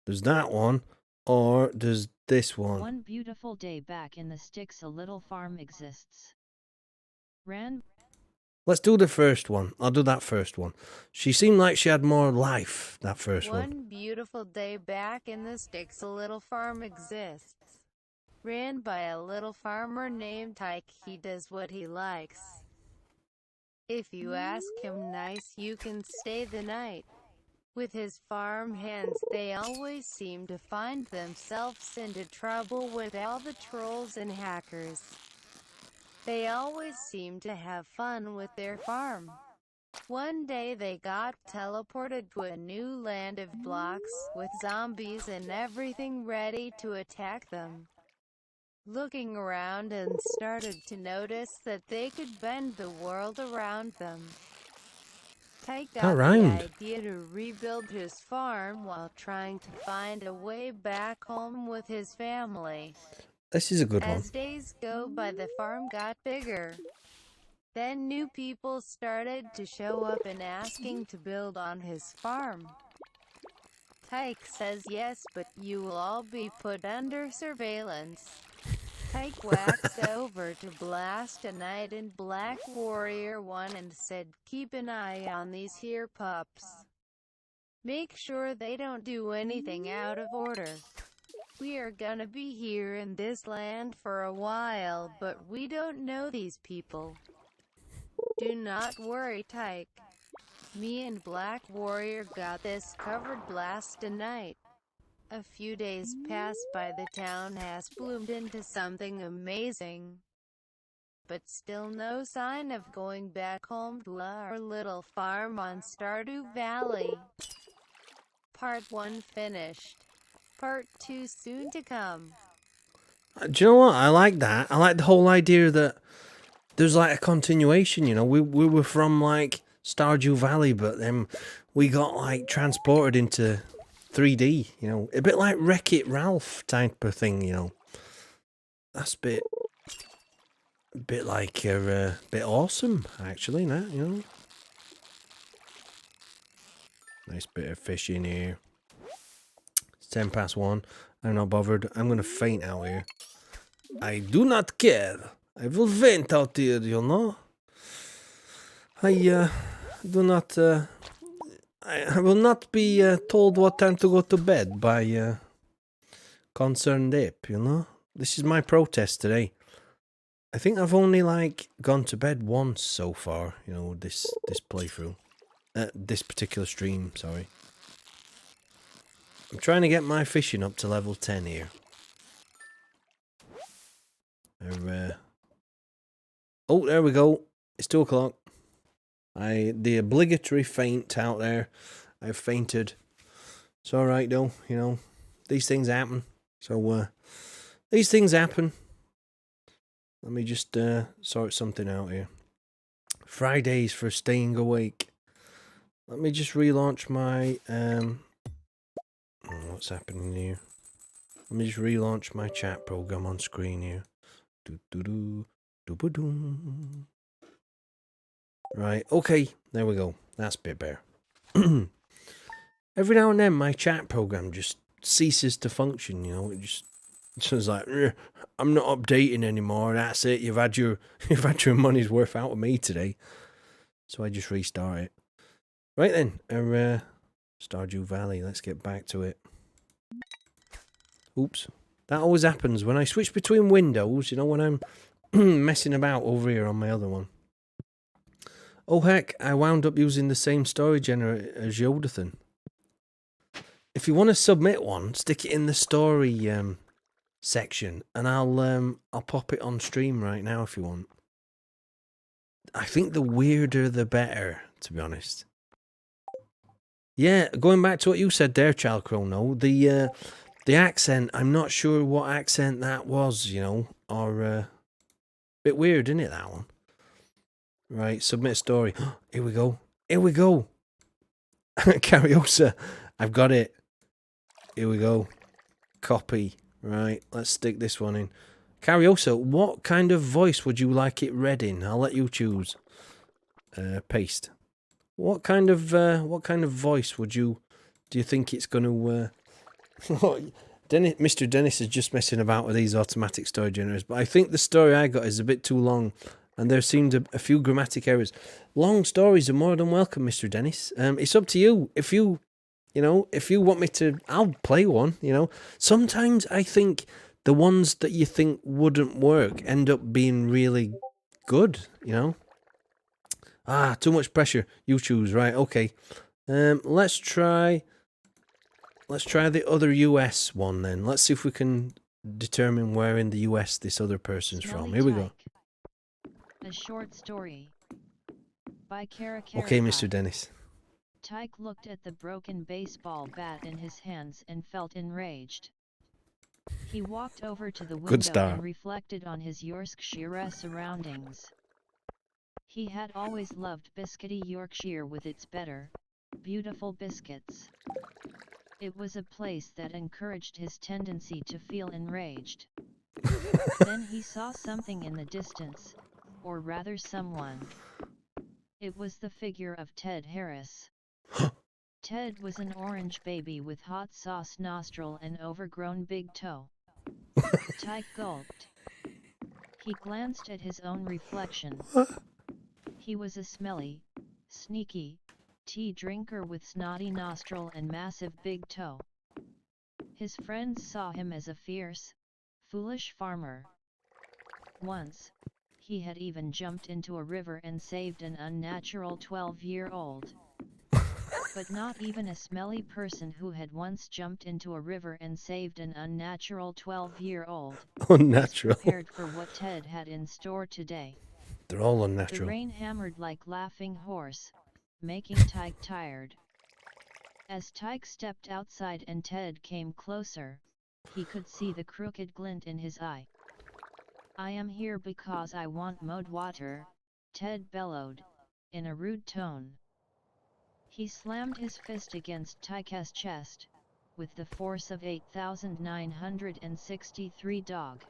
There's that one. Or there's this one. One beautiful day back in the sticks, a little farm exists. Let's do the first one. I'll do that first one. She seemed like she had more life, that first one. One beautiful day back in the sticks, a little farm exists. Ran by a little farmer named Tyke, he does what he likes. If you ask him nice, you can stay the night. With his farm hands, they always seem to find themselves into trouble with all the trolls and hackers. They always seem to have fun with their farm. One day they got teleported to a new land of blocks, with zombies and everything ready to attack them. Looking around and started to notice that they could bend the world around them. Tyke got the idea to rebuild his farm while trying to find a way back home with his family. This is a good one. As days go by, the farm got bigger. Then new people started to show up and asking to build on his farm. Tyke says yes, but you will all be put under surveillance. Tyke waxed over to Blast a Knight in Black Warrior 1 and said, keep an eye on these here pups. Make sure they don't do anything out of order. We are gonna be here in this land for a while, but we don't know these people. Do not worry, Tyke. Me and Black Warrior got this covered last night. A few days pass by, the town has bloomed into something amazing. But still no sign of going back home to our little farm on Stardew Valley. Part 1 finished. Part 2 soon to come. Do you know what? I like that. I like the whole idea that there's like a continuation, you know. We were from like Stardew Valley, but then we got like transported into 3D, you know. A bit like Wreck-It Ralph type of thing, you know. That's a bit like a bit awesome, actually, that, you know. Nice bit of fish in here. It's 10 past 1. I'm not bothered. I'm going to faint out here. I do not care. I will faint out here, you know. I do not... I will not be told what time to go to bed by Concerned Ape, you know. This is my protest today. I think I've only, like, gone to bed once so far, you know, this playthrough. This particular stream, sorry. I'm trying to get my fishing up to level 10 here. Oh, there we go. It's 2 o'clock. The obligatory faint out there. I've fainted. It's alright though, you know. These things happen. So, these things happen. Let me just sort something out here. Fridays for staying awake. Let me just relaunch my... what's happening here? Let me just relaunch my chat program on screen here. Right, okay, there we go. That's a bit better. Every now and then my chat program just ceases to function, you know. It just it's like, I'm not updating anymore. That's it. You've had your money's worth out of me today. So I just restart it. Right then, Stardew Valley. Let's get back to it. Oops. That always happens when I switch between windows, you know, when I'm messing about over here on my other one. Oh heck, I wound up using the same story generator as Yodathan. If you want to submit one, stick it in the story section, and I'll pop it on stream right now if you want. I think the weirder the better, to be honest. Yeah, going back to what you said there, Child Chrono, the accent, I'm not sure what accent that was, you know, or bit weird, isn't it, that one? Right, submit story. Here we go. Here we go. Cariosa. I've got it. Here we go. Copy. Right, let's stick this one in. Cariosa, what kind of voice would you like it read in? I'll let you choose. Paste. What kind of voice would you... Do you think it's going to... Mr. Dennis is just messing about with these automatic story generators, but I think the story I got is a bit too long, and there seemed a few grammatic errors. Long stories are more than welcome, Mr. Dennis. It's up to you. If you want me to, I'll play one, you know. Sometimes I think the ones that you think wouldn't work end up being really good, you know. Ah, too much pressure. You choose, right, okay. Let's try the other US one then. Let's see if we can determine where in the US this other person's from. Here we go. A short story by Kara. Okay, Mr. Dennis. Tyke looked at the broken baseball bat in his hands and felt enraged. He walked over to the window and reflected on his Yorkshire surroundings. He had always loved biscuity Yorkshire with its better, beautiful biscuits. It was a place that encouraged his tendency to feel enraged. Then he saw something in the distance, or rather someone. It was the figure of Ted Harris. Ted was an orange baby with hot sauce nostril and overgrown big toe. Tyke gulped. He glanced at his own reflection. He was a smelly, sneaky, tea drinker with snotty nostril and massive big toe. His friends saw him as a fierce, foolish farmer. Once, he had even jumped into a river and saved an unnatural 12-year-old. but not even a smelly person who had once jumped into a river and saved an unnatural 12-year-old Unnatural. was prepared for what Ted had in store today. They're all The unnatural. rain hammered like laughing horse, making Tyke tired. As Tyke stepped outside and Ted came closer, he could see the crooked glint in his eye. "I am here because I want mud water," Ted bellowed, in a rude tone. He slammed his fist against Tyke's chest, with the force of 8,963 dog.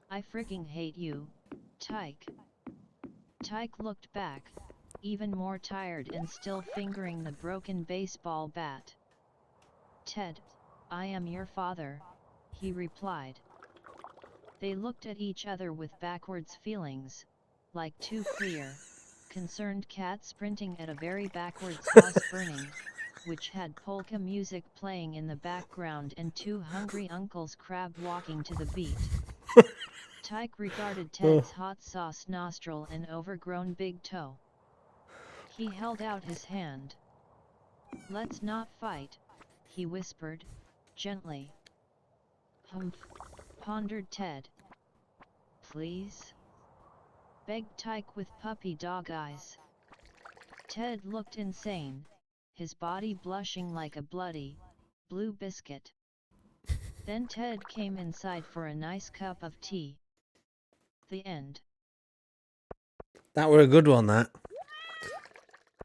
"I fricking hate you, Tyke." Tyke looked back, even more tired and still fingering the broken baseball bat. "Ted, I am your father," he replied. They looked at each other with backwards feelings, like two clear, concerned cats sprinting at a very backwards house burning, which had polka music playing in the background and two hungry uncles crab walking to the beat. Tyke regarded Ted's hot sauce nostril and overgrown big toe. He held out his hand. "Let's not fight," he whispered, gently. "Humph," pondered Ted. "Please?" begged Tyke with puppy dog eyes. Ted looked insane, his body blushing like a bloody, blue biscuit. Then Ted came inside for a nice cup of tea. The end. That were a good one, that.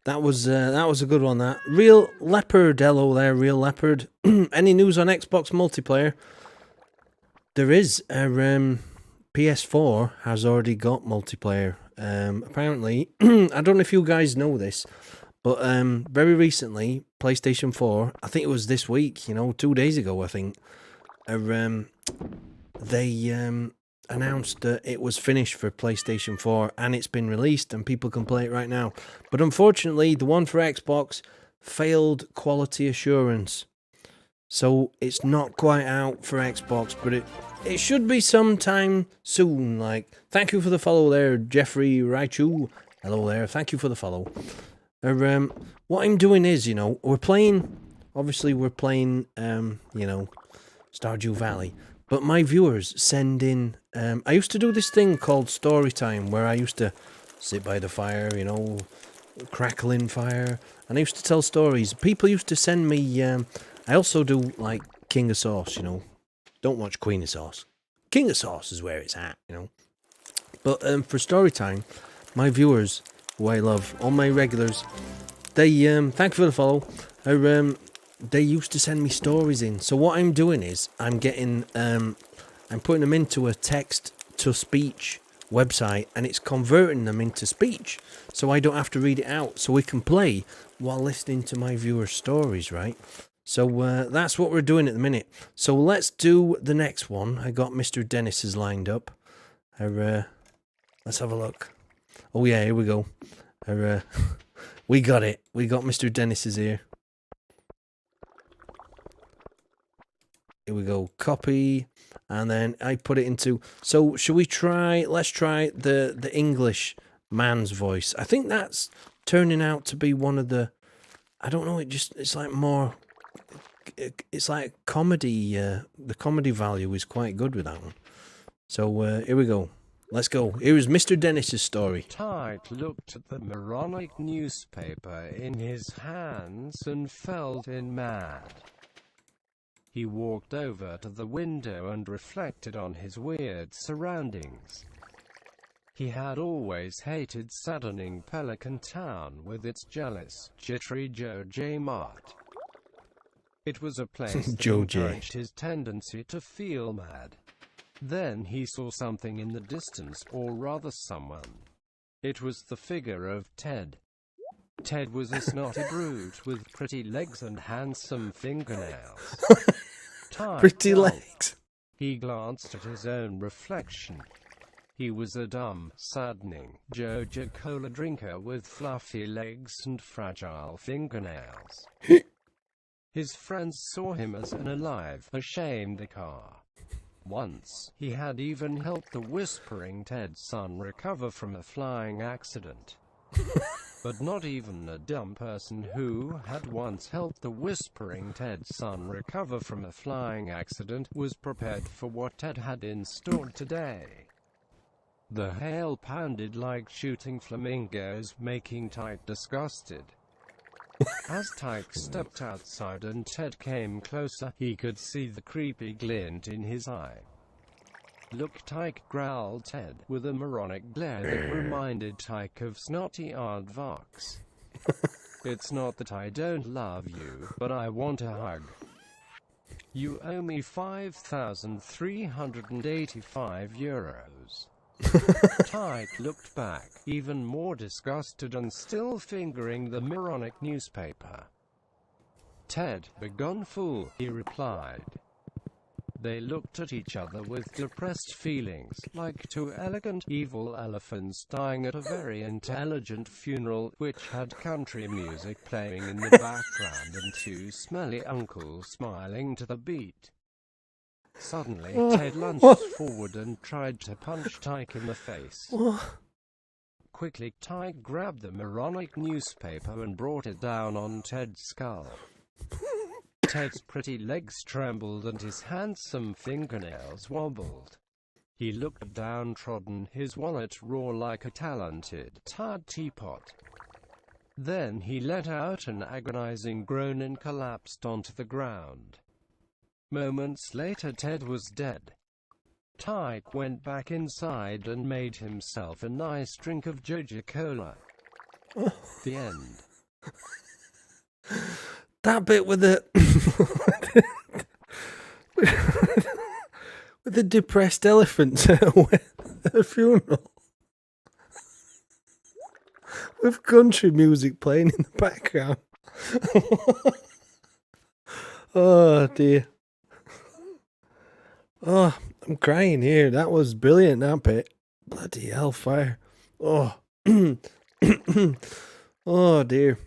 That was a good one, that. Real Leopard, hello there, Real Leopard. Any news on Xbox multiplayer? There is. PS4 has already got multiplayer. Apparently, I don't know if you guys know this, but very recently, PlayStation 4, I think it was this week, 2 days ago, I think, they announced that it was finished for PlayStation 4 and it's been released and people can play it right now. But unfortunately, the one for Xbox failed quality assurance. So it's not quite out for Xbox, but it should be sometime soon. Like, thank you for the follow there, Jeffrey Raichu. Hello there, thank you for the follow. What I'm doing is, we're playing, Stardew Valley. But my viewers send in, I used to do this thing called story time, where I used to sit by the fire, crackling fire, and I used to tell stories. People used to send me, I also do, like, King of Sauce, Don't watch Queen of Sauce. King of Sauce is where it's at, But for story time, my viewers, who I love, all my regulars, they, thank you for the follow, they used to send me stories in. So what I'm doing is I'm getting I'm putting them into a text to speech website and it's converting them into speech so I don't have to read it out, so we can play while listening to my viewers' stories, right? So that's what we're doing at the minute. So let's do the next one. I got Mr. Dennis's lined up. Let's have a look. Oh yeah, here we go. We got it. We got Mr. Dennis's here. Here we go, copy, and then I put it into, so should we let's try the English man's voice. I think that's turning out to be one of the, I don't know, it's like more, it's like comedy, the comedy value is quite good with that one. So here we go, let's go. Here is Mr. Dennis's story. Tyke looked at the moronic newspaper in his hands and felt mad. He walked over to the window and reflected on his weird surroundings. He had always hated saddening Pelican Town with its jealous, jittery Joe J. Mart. It was a place that encouraged his tendency to feel mad. Then he saw something in the distance, or rather someone. It was the figure of Ted. Ted was a snotty brute with pretty legs and handsome fingernails. Pretty legs. He glanced at his own reflection. He was a dumb, saddening Joja Cola drinker with fluffy legs and fragile fingernails. His friends saw him as an alive, ashamed car. Once, he had even helped the whispering Ted's son recover from a flying accident. But not even a dumb person who had once helped the Whispering Ted's son recover from a flying accident was prepared for what Ted had in store today. The hail pounded like shooting flamingos, making Tyke disgusted. As Tyke stepped outside and Ted came closer, he could see the creepy glint in his eye. "Look, Tyke," growled Ted, with a moronic glare that reminded Tyke of snotty aardvarks. "It's not that I don't love you, but I want a hug. You owe me 5,385 euros. Tyke looked back, even more disgusted and still fingering the moronic newspaper. "Ted, begone, fool," he replied. They looked at each other with depressed feelings, like two elegant, evil elephants dying at a very intelligent funeral, which had country music playing in the background and two smelly uncles smiling to the beat. Suddenly, Ted lunged forward and tried to punch Tyke in the face. Quickly, Tyke grabbed the moronic newspaper and brought it down on Ted's skull. Ted's pretty legs trembled and his handsome fingernails wobbled. He looked downtrodden, his wallet raw like a talented tarred teapot. Then he let out an agonizing groan and collapsed onto the ground. Moments later, Ted was dead. Tyke went back inside and made himself a nice drink of Joja Cola. The end. That bit with the with the depressed elephants at a funeral, with country music playing in the background. Oh dear. Oh, I'm crying here. That was brilliant, that bit. Bloody hellfire. Oh. Oh dear.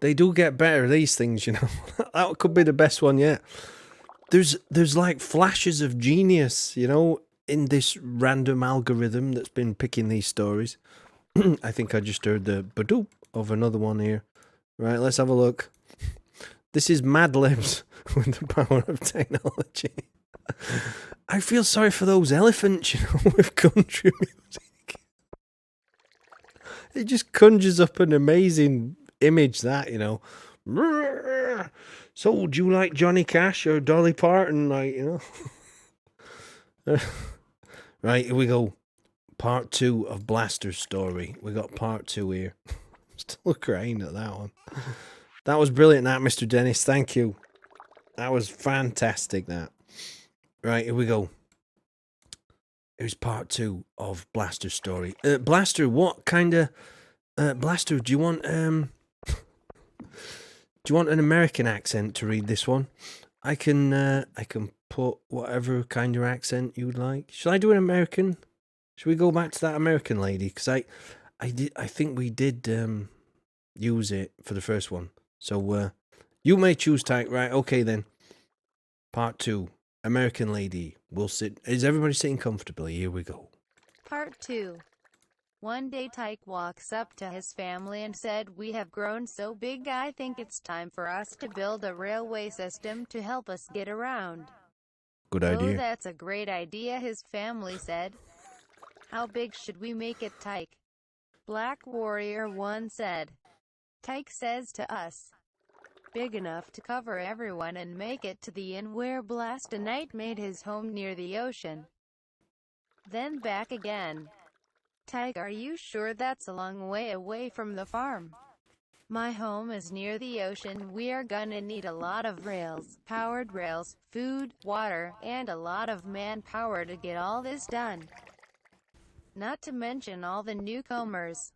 They do get better, these things, you know. That could be the best one yet. There's like flashes of genius, you know, in this random algorithm that's been picking these stories. I think I just heard the badoop of another one here. Right, let's have a look. This is Mad Libs with the power of technology. I feel sorry for those elephants, you know, with country music. It just conjures up an amazing image, that, you know. So, do you like Johnny Cash or Dolly Parton, like, you know? Right, here we go. Part 2 of Blaster's story. We got part 2 here. Still crying at that one. That was brilliant, that, Mr. Dennis. Thank you. That was fantastic, that. Right, here we go. Here's part 2 of Blaster's story. Blaster, what kind of... Blaster, do you want an American accent to read this one? I can put whatever kind of accent you'd like. Shall I do an American? Should we go back to that American lady? Because I think we did use it for the first one. So you may choose type. Right, okay then. Part 2, American lady. We'll sit. Is everybody sitting comfortably? Here we go. Part 2. One day Tyke walks up to his family and said, "We have grown so big, I think it's time for us to build a railway system to help us get around." Good idea. "Oh, that's a great idea," his family said. "How big should we make it, Tyke?" Black Warrior 1 said. Tyke says to us, "Big enough to cover everyone and make it to the inn where Blastonite made his home near the ocean. Then back again." "Tyke, are you sure that's a long way away from the farm?" "My home is near the ocean. We are gonna need a lot of rails, powered rails, food, water, and a lot of manpower to get all this done. Not to mention all the newcomers,"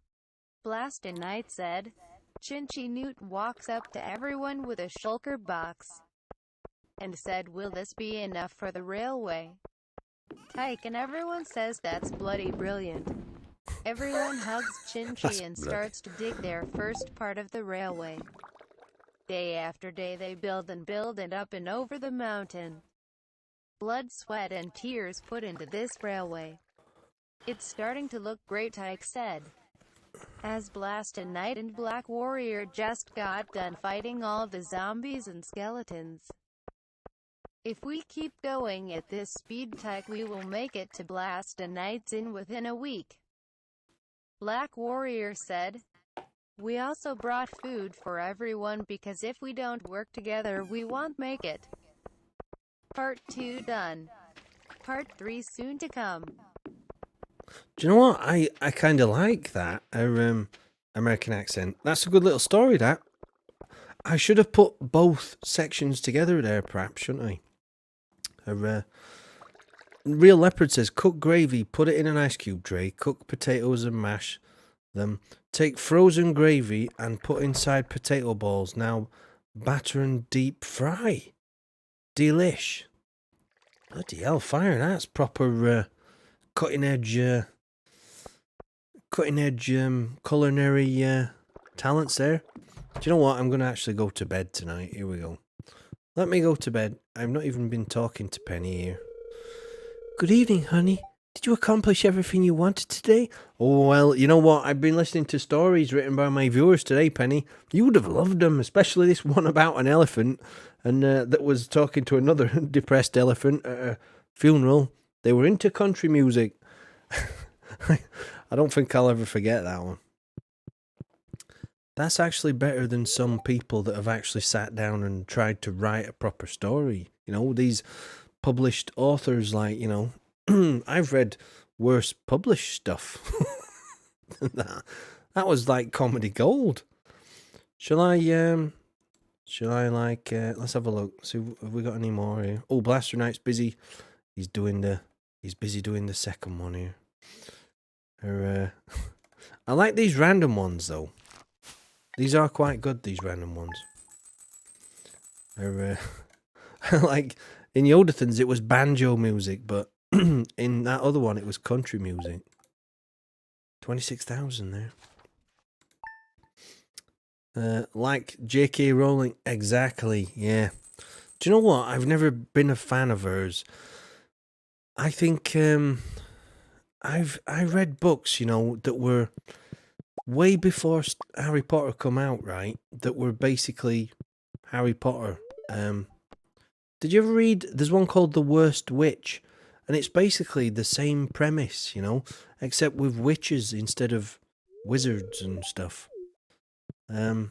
Blastonite said. Chinchy Newt walks up to everyone with a shulker box and said, "Will this be enough for the railway?" Tyke and everyone says that's bloody brilliant. Everyone hugs Chinchy and starts to dig their first part of the railway. Day after day they build it up and over the mountain. Blood, sweat, and tears put into this railway. "It's starting to look great," Tyke said. As Blasted Knight and Black Warrior just got done fighting all the zombies and skeletons. If we keep going at this speed type, we will make it to Blasted Knight's Inn within a week. Black Warrior said. We also brought food for everyone because if we don't work together we won't make it. Part 2 done. Part 3 soon to come. Do you know what? I kind of like that, American accent. That's a good little story, that. I should have put both sections together there, perhaps, shouldn't I? Real Leopard says, cook gravy, put it in an ice cube tray, cook potatoes and mash them. Take frozen gravy and put inside potato balls. Now batter and deep fry. Delish. Bloody hell, fire, that's proper cutting edge culinary talents there. Do you know what? I'm going to actually go to bed tonight. Here we go. Let me go to bed. I've not even been talking to Penny here. Good evening, honey. Did you accomplish everything you wanted today? Oh, well, you know what? I've been listening to stories written by my viewers today, Penny. You would have loved them, especially this one about an elephant and that was talking to another depressed elephant at a funeral. They were into country music. I don't think I'll ever forget that one. That's actually better than some people that have actually sat down and tried to write a proper story. You know, these published authors, like, you know, I've read worse published stuff than that. That was like comedy gold. Shall I let's have a look. See, have we got any more here? Oh, Blaster Knight's busy. He's busy doing the second one here. I like these random ones though. These are quite good, these random ones. Like in Yodathons it was banjo music, but in that other one it was country music. 26,000 there. Like J.K. Rowling, exactly, yeah. Do you know what? I've never been a fan of hers. I think I read books, you know, that were way before Harry Potter come out, right? That were basically Harry Potter. Did you ever read? There's one called The Worst Witch, and it's basically the same premise, you know, except with witches instead of wizards and stuff. I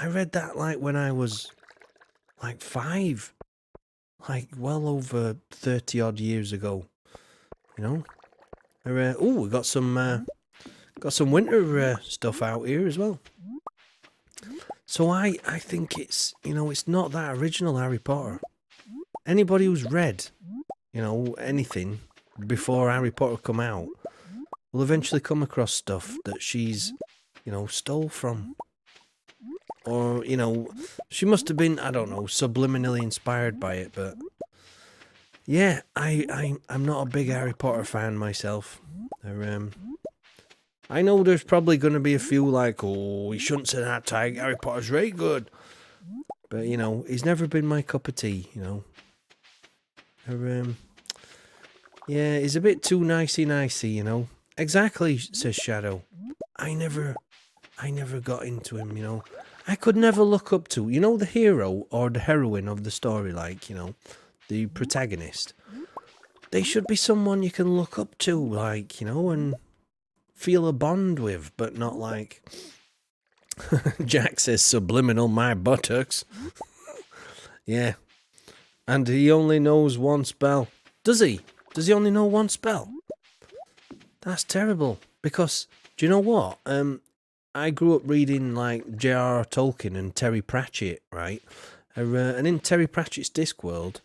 read that like when I was like 5, like well over 30 odd years ago, you know. Oh, we got some winter stuff out here as well. So I think it's, you know, it's not that original Harry Potter. Anybody who's read, you know, anything before Harry Potter come out will eventually come across stuff that she's, you know, stole from. Or, you know, she must have been, I don't know, subliminally inspired by it, but yeah, I'm not a big Harry Potter fan myself. I know there's probably going to be a few like, oh, you shouldn't say that, Tig. Harry Potter's very good. But, you know, he's never been my cup of tea, you know. Yeah, he's a bit too nicey, you know. Exactly, says Shadow. I never got into him, you know. I could never look up to, you know, the hero or the heroine of the story, like, you know, the protagonist. They should be someone you can look up to, like, you know, and feel a bond with, but not like Jack says subliminal my buttocks. Yeah. And he only knows one spell. Does he? Does he only know one spell? That's terrible. Because, do you know what? I grew up reading like J.R.R. Tolkien and Terry Pratchett, right? And in Terry Pratchett's Discworld,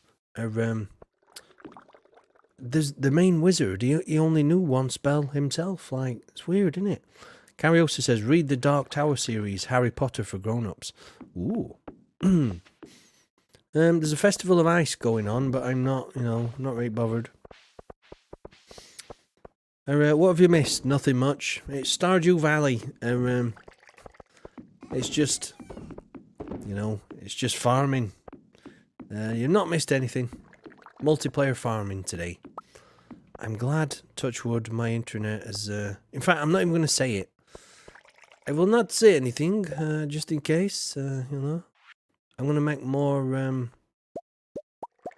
there's the main wizard. He only knew one spell himself. Like, it's weird, isn't it? Cariosa says, read the Dark Tower series, Harry Potter for grown-ups. Ooh. There's a Festival of Ice going on, but I'm not, you know, not really bothered. What have you missed? Nothing much. It's Stardew Valley. It's just, you know, it's just farming. You've not missed anything. Multiplayer farming today. I'm glad, touch wood, my internet is... in fact, I'm not even going to say it. I will not say anything, just in case, you know. I'm gonna make more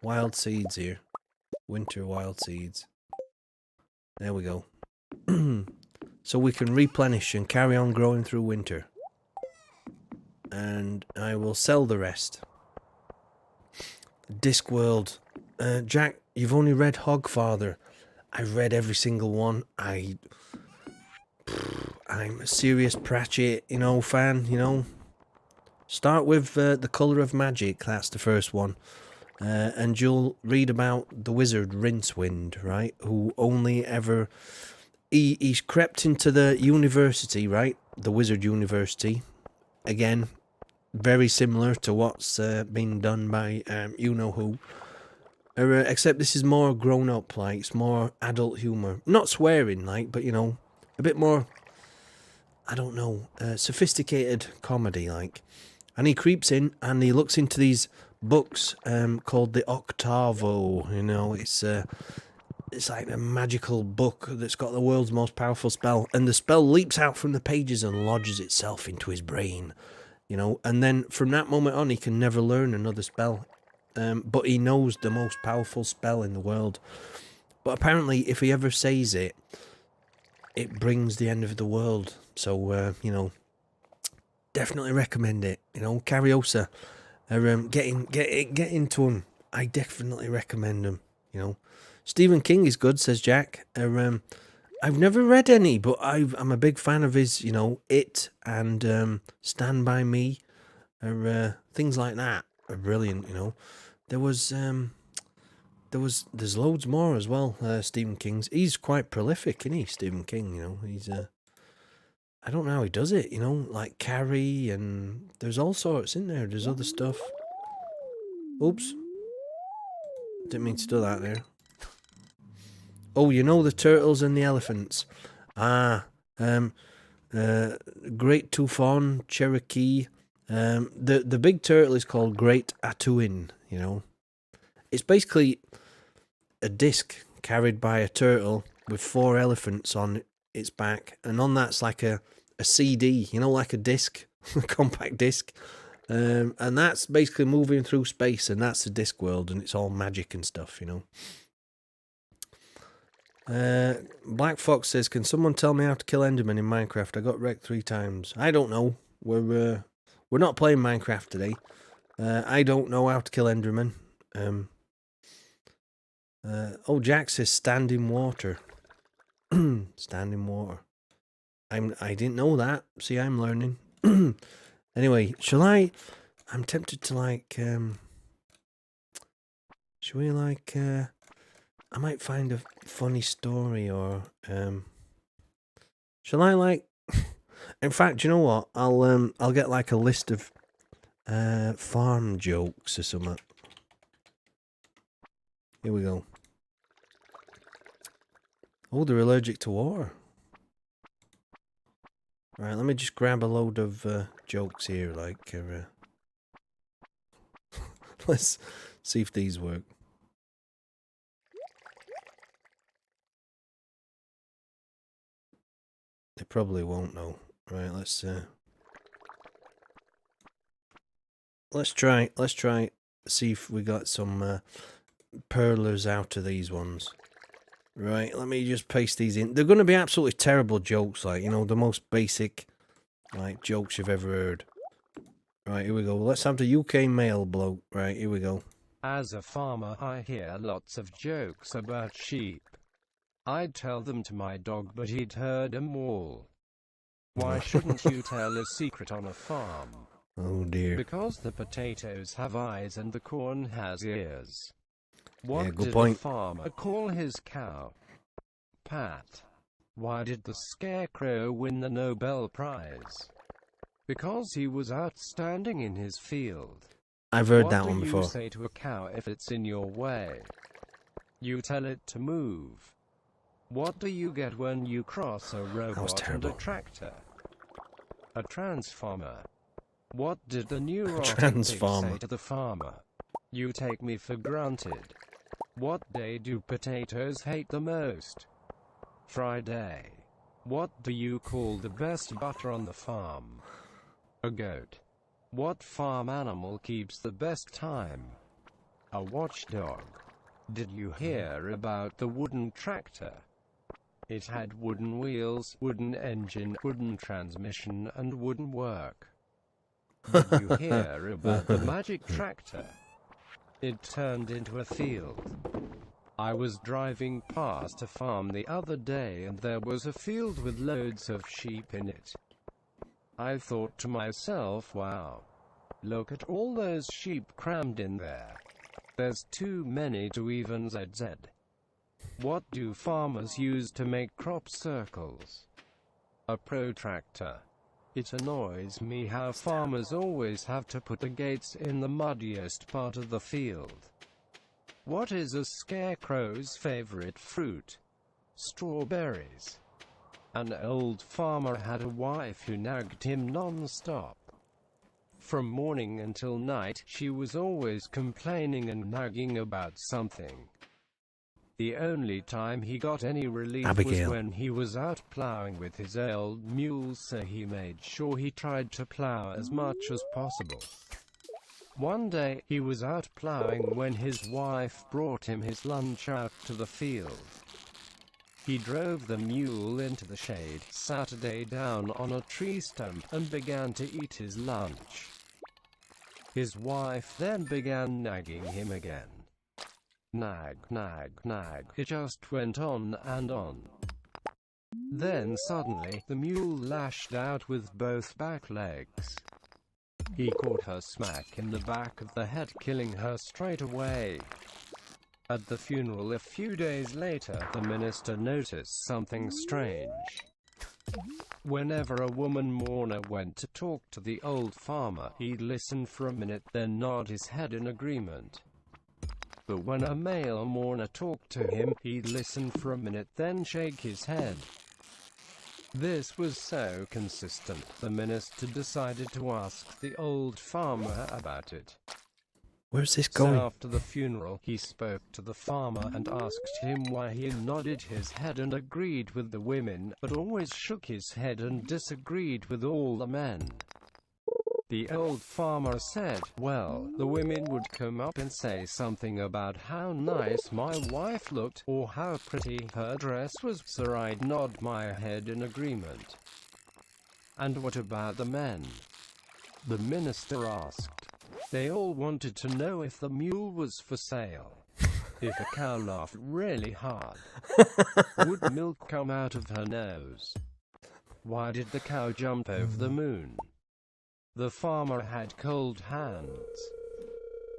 wild seeds here. Winter wild seeds. There we go. So we can replenish and carry on growing through winter. And I will sell the rest. Discworld. Jack, you've only read Hogfather. I've read every single one. I'm a serious Pratchett, you know, fan, you know. Start with The Colour of Magic, that's the first one. And you'll read about the wizard Rincewind, right? Who only ever... He's crept into the university, right? The wizard university. Again, very similar to what's been done by you-know-who. Except this is more grown up, like, it's more adult humour. Not swearing, like, but, you know, a bit more, I don't know, sophisticated comedy, like. And he creeps in and he looks into these books called the Octavo, you know, it's like a magical book that's got the world's most powerful spell. And the spell leaps out from the pages and lodges itself into his brain, you know. And then from that moment on, he can never learn another spell. But he knows the most powerful spell in the world. But apparently, if he ever says it, it brings the end of the world. So, you know, definitely recommend it. You know, Cariosa, get into him. I definitely recommend him. You know, Stephen King is good, says Jack. I've never read any, but I'm a big fan of his. You know, It and Stand By Me, or things like that are brilliant. You know. There's loads more as well, Stephen King's. He's quite prolific, isn't he, Stephen King, you know. He's, I don't know how he does it, you know, like Carrie, and there's all sorts in there. There's other stuff. Oops. Didn't mean to do that there. Oh, you know the turtles and the elephants. Great Tufon, Cherokee. The big turtle is called Great Atuin, you know. It's basically a disc carried by a turtle with 4 elephants on its back, and on that's like a CD, you know, like a disc, a compact disc, and that's basically moving through space, and that's the disc world, and it's all magic and stuff, you know. Black Fox says, can someone tell me how to kill Enderman in Minecraft? I got wrecked 3 times. I don't know. We're not playing Minecraft today. I don't know how to kill Enderman. Oh, Jack says stand in water. Stand in water. I didn't know that. See, I'm learning. Anyway, I'm tempted to like, should we like, I might find a funny story or, shall I like, in fact, you know what? I'll get like a list of, farm jokes or something. Here we go. Oh, they're allergic to water. Right, let me just grab a load of jokes here, like... let's see if these work. They probably won't, though. Right, let's try, see if we got some perlers out of these ones. Right, let me just paste these in. They're going to be absolutely terrible jokes, like, you know, the most basic, like, jokes you've ever heard. Right, here we go. Let's have the UK mail bloke. Right, here we go. As a farmer, I hear lots of jokes about sheep. I'd tell them to my dog, but he'd herd them all. Why shouldn't you tell a secret on a farm? Oh, dear. Because the potatoes have eyes and the corn has ears. What good did point. the farmer call his cow? Pat. Why did the scarecrow win the Nobel Prize? Because he was outstanding in his field. I've heard that one before. What do you say to a cow if it's in your way? You tell it to move. What do you get when you cross a robot and a tractor? A transformer. What did the neurotic pig say to the farmer? You take me for granted. What day do potatoes hate the most? Friday. What do you call the best butter on the farm? A goat. What farm animal keeps the best time? A watchdog. Did you hear about the wooden tractor? It had wooden wheels, wooden engine, wooden transmission, and wooden work. Did you hear about the magic tractor? It turned into a field. I was driving past a farm the other day and there was a field with loads of sheep in it. I thought to myself, wow, look at all those sheep crammed in there. There's too many to even ZZ. What do farmers use to make crop circles? A protractor. It annoys me how farmers always have to put the gates in the muddiest part of the field. What is a scarecrow's favorite fruit? Strawberries. An old farmer had a wife who nagged him non-stop. From morning until night, she was always complaining and nagging about something. The only time he got any relief was when he was out plowing with his old mule, so he made sure he tried to plow as much as possible. One day, he was out plowing when his wife brought him his lunch out to the field. He drove the mule into the shade, sat down on a tree stump, and began to eat his lunch. His wife then began nagging him again. Nag, nag, nag. It just went on and on. Then suddenly, the mule lashed out with both back legs. He caught her smack in the back of the head, killing her straight away. At the funeral a few days later, the minister noticed something strange. Whenever a woman mourner went to talk to the old farmer, he'd listen for a minute, then nod his head in agreement. But when a male mourner talked to him, he'd listen for a minute, then shake his head. This was so consistent, the minister decided to ask the old farmer about it. Where's this going? So after the funeral, he spoke to the farmer and asked him why he nodded his head and agreed with the women, but always shook his head and disagreed with all the men. The old farmer said, well, the women would come up and say something about how nice my wife looked, or how pretty her dress was, so I'd nod my head in agreement. And what about the men? The minister asked. They all wanted to know if the mule was for sale. If a cow laughed really hard, would milk come out of her nose? Why did the cow jump over the moon? The farmer had cold hands.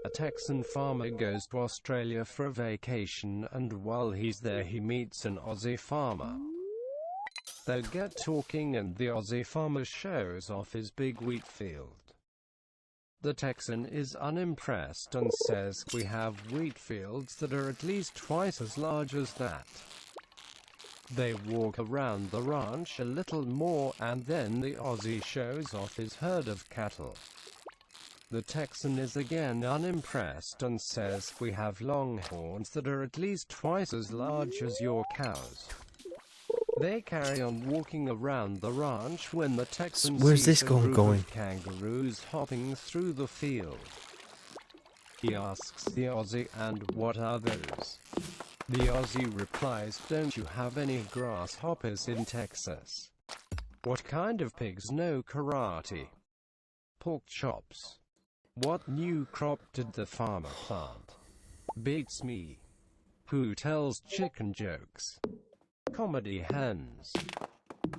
A Texan farmer goes to Australia for a vacation, and while he's there he meets an Aussie farmer. They get talking and the Aussie farmer shows off his big wheat field. The Texan is unimpressed and says, we have wheat fields that are at least twice as large as that. They walk around the ranch a little more, and then the Aussie shows off his herd of cattle. The Texan is again unimpressed and says, we have longhorns that are at least twice as large as your cows. They carry on walking around the ranch when the Texan sees a group of kangaroos hopping through the field. He asks the Aussie, and what are those? The Aussie replies, don't you have any grasshoppers in Texas? What kind of pigs know karate? Pork chops. What new crop did the farmer plant? Beats me. Who tells chicken jokes? Comedy hens.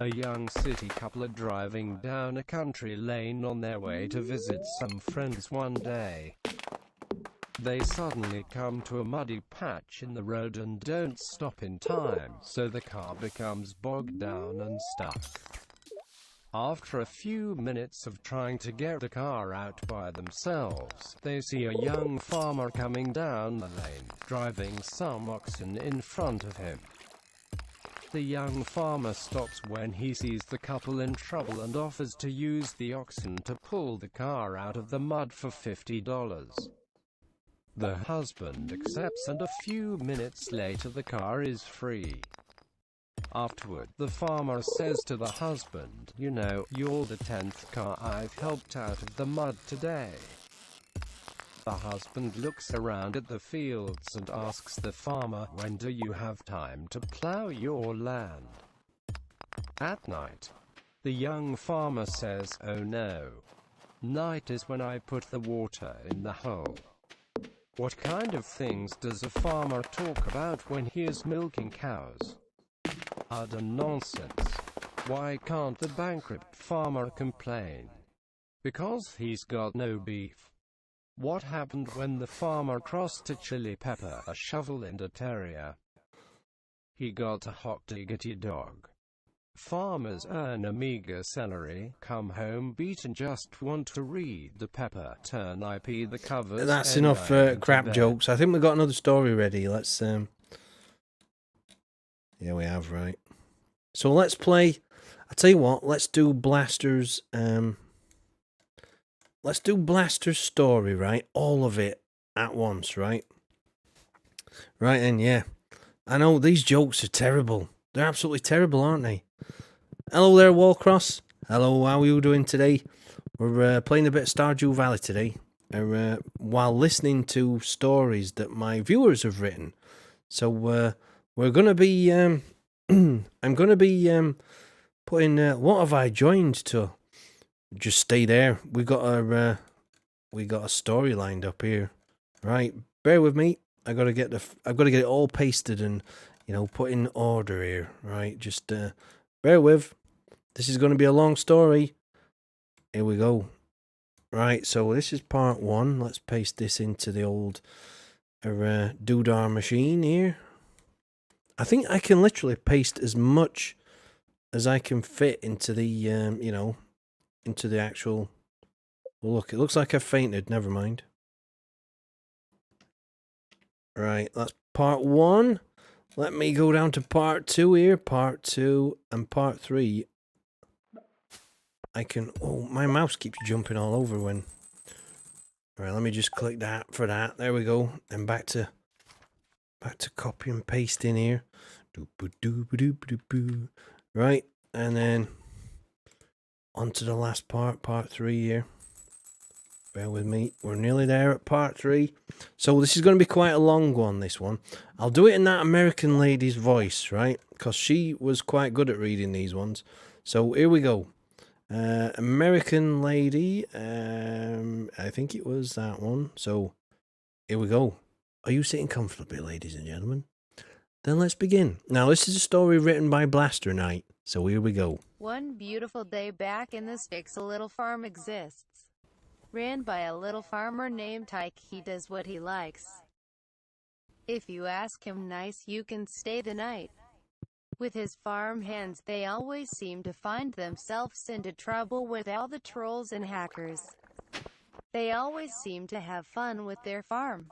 A young city couple are driving down a country lane on their way to visit some friends one day. They suddenly come to a muddy patch in the road and don't stop in time, so the car becomes bogged down and stuck. After a few minutes of trying to get the car out by themselves, they see a young farmer coming down the lane, driving some oxen in front of him. The young farmer stops when he sees the couple in trouble and offers to use the oxen to pull the car out of the mud for $50. The husband accepts, and a few minutes later the car is free. Afterward, the farmer says to the husband, "You know, you're the 10th car I've helped out of the mud today." The husband looks around at the fields and asks the farmer, "When do you have time to plow your land?" At night, the young farmer says, "Oh no. Night is when I put the water in the hole." What kind of things does a farmer talk about when he is milking cows? Utter nonsense. Why can't the bankrupt farmer complain? Because he's got no beef. What happened when the farmer crossed a chili pepper, a shovel and a terrier? He got a hot diggity dog. Farmers earn a meager salary, come home beaten, just want to read the pepper, turn IP the covers. That's enough crap jokes. I think we've got another story ready. Let's yeah, we have, right. So let's play. I tell you what, let's do Blaster's let's do Blaster's story, right? All of it at once, right? Right, and yeah. I know these jokes are terrible. They're absolutely terrible, aren't they? Hello there, Wallcross. Hello, how are you doing today? We're playing a bit of Stardew Valley today, while listening to stories that my viewers have written. So we're gonna be I'm gonna be putting what have I joined to? Just stay there. We got a story lined up here, right? Bear with me. I've got to get it all pasted and put in order here, right? Just bear with. This is going to be a long story. Here we go. Right, so this is part 1. Let's paste this into the old doodar machine here. I think I can literally paste as much as I can fit into the into the actual. Well, look, it looks like I've fainted. Never mind. Right, that's part 1. Let me go down to part 2 here. Part 2 and part 3. I can. Oh, my mouse keeps jumping all over when. Right, let me just click that for that. There we go. And back to copy and paste in here. Right, and then on to the last part, part 3 here. Bear with me. We're nearly there at part 3. So this is going to be quite a long one, this one. I'll do it in that American lady's voice, right? Because she was quite good at reading these ones. So here we go. American lady. I think it was that one. So here we go. Are you sitting comfortably, ladies and gentlemen? Then let's begin. Now, this is a story written by Blaster Knight. So here we go. One beautiful day back in the sticks, a little farm exists. Ran by a little farmer named Tyke. He does what he likes. If you ask him nice, you can stay the night. With his farm hands, they always seem to find themselves into trouble with all the trolls and hackers. They always seem to have fun with their farm.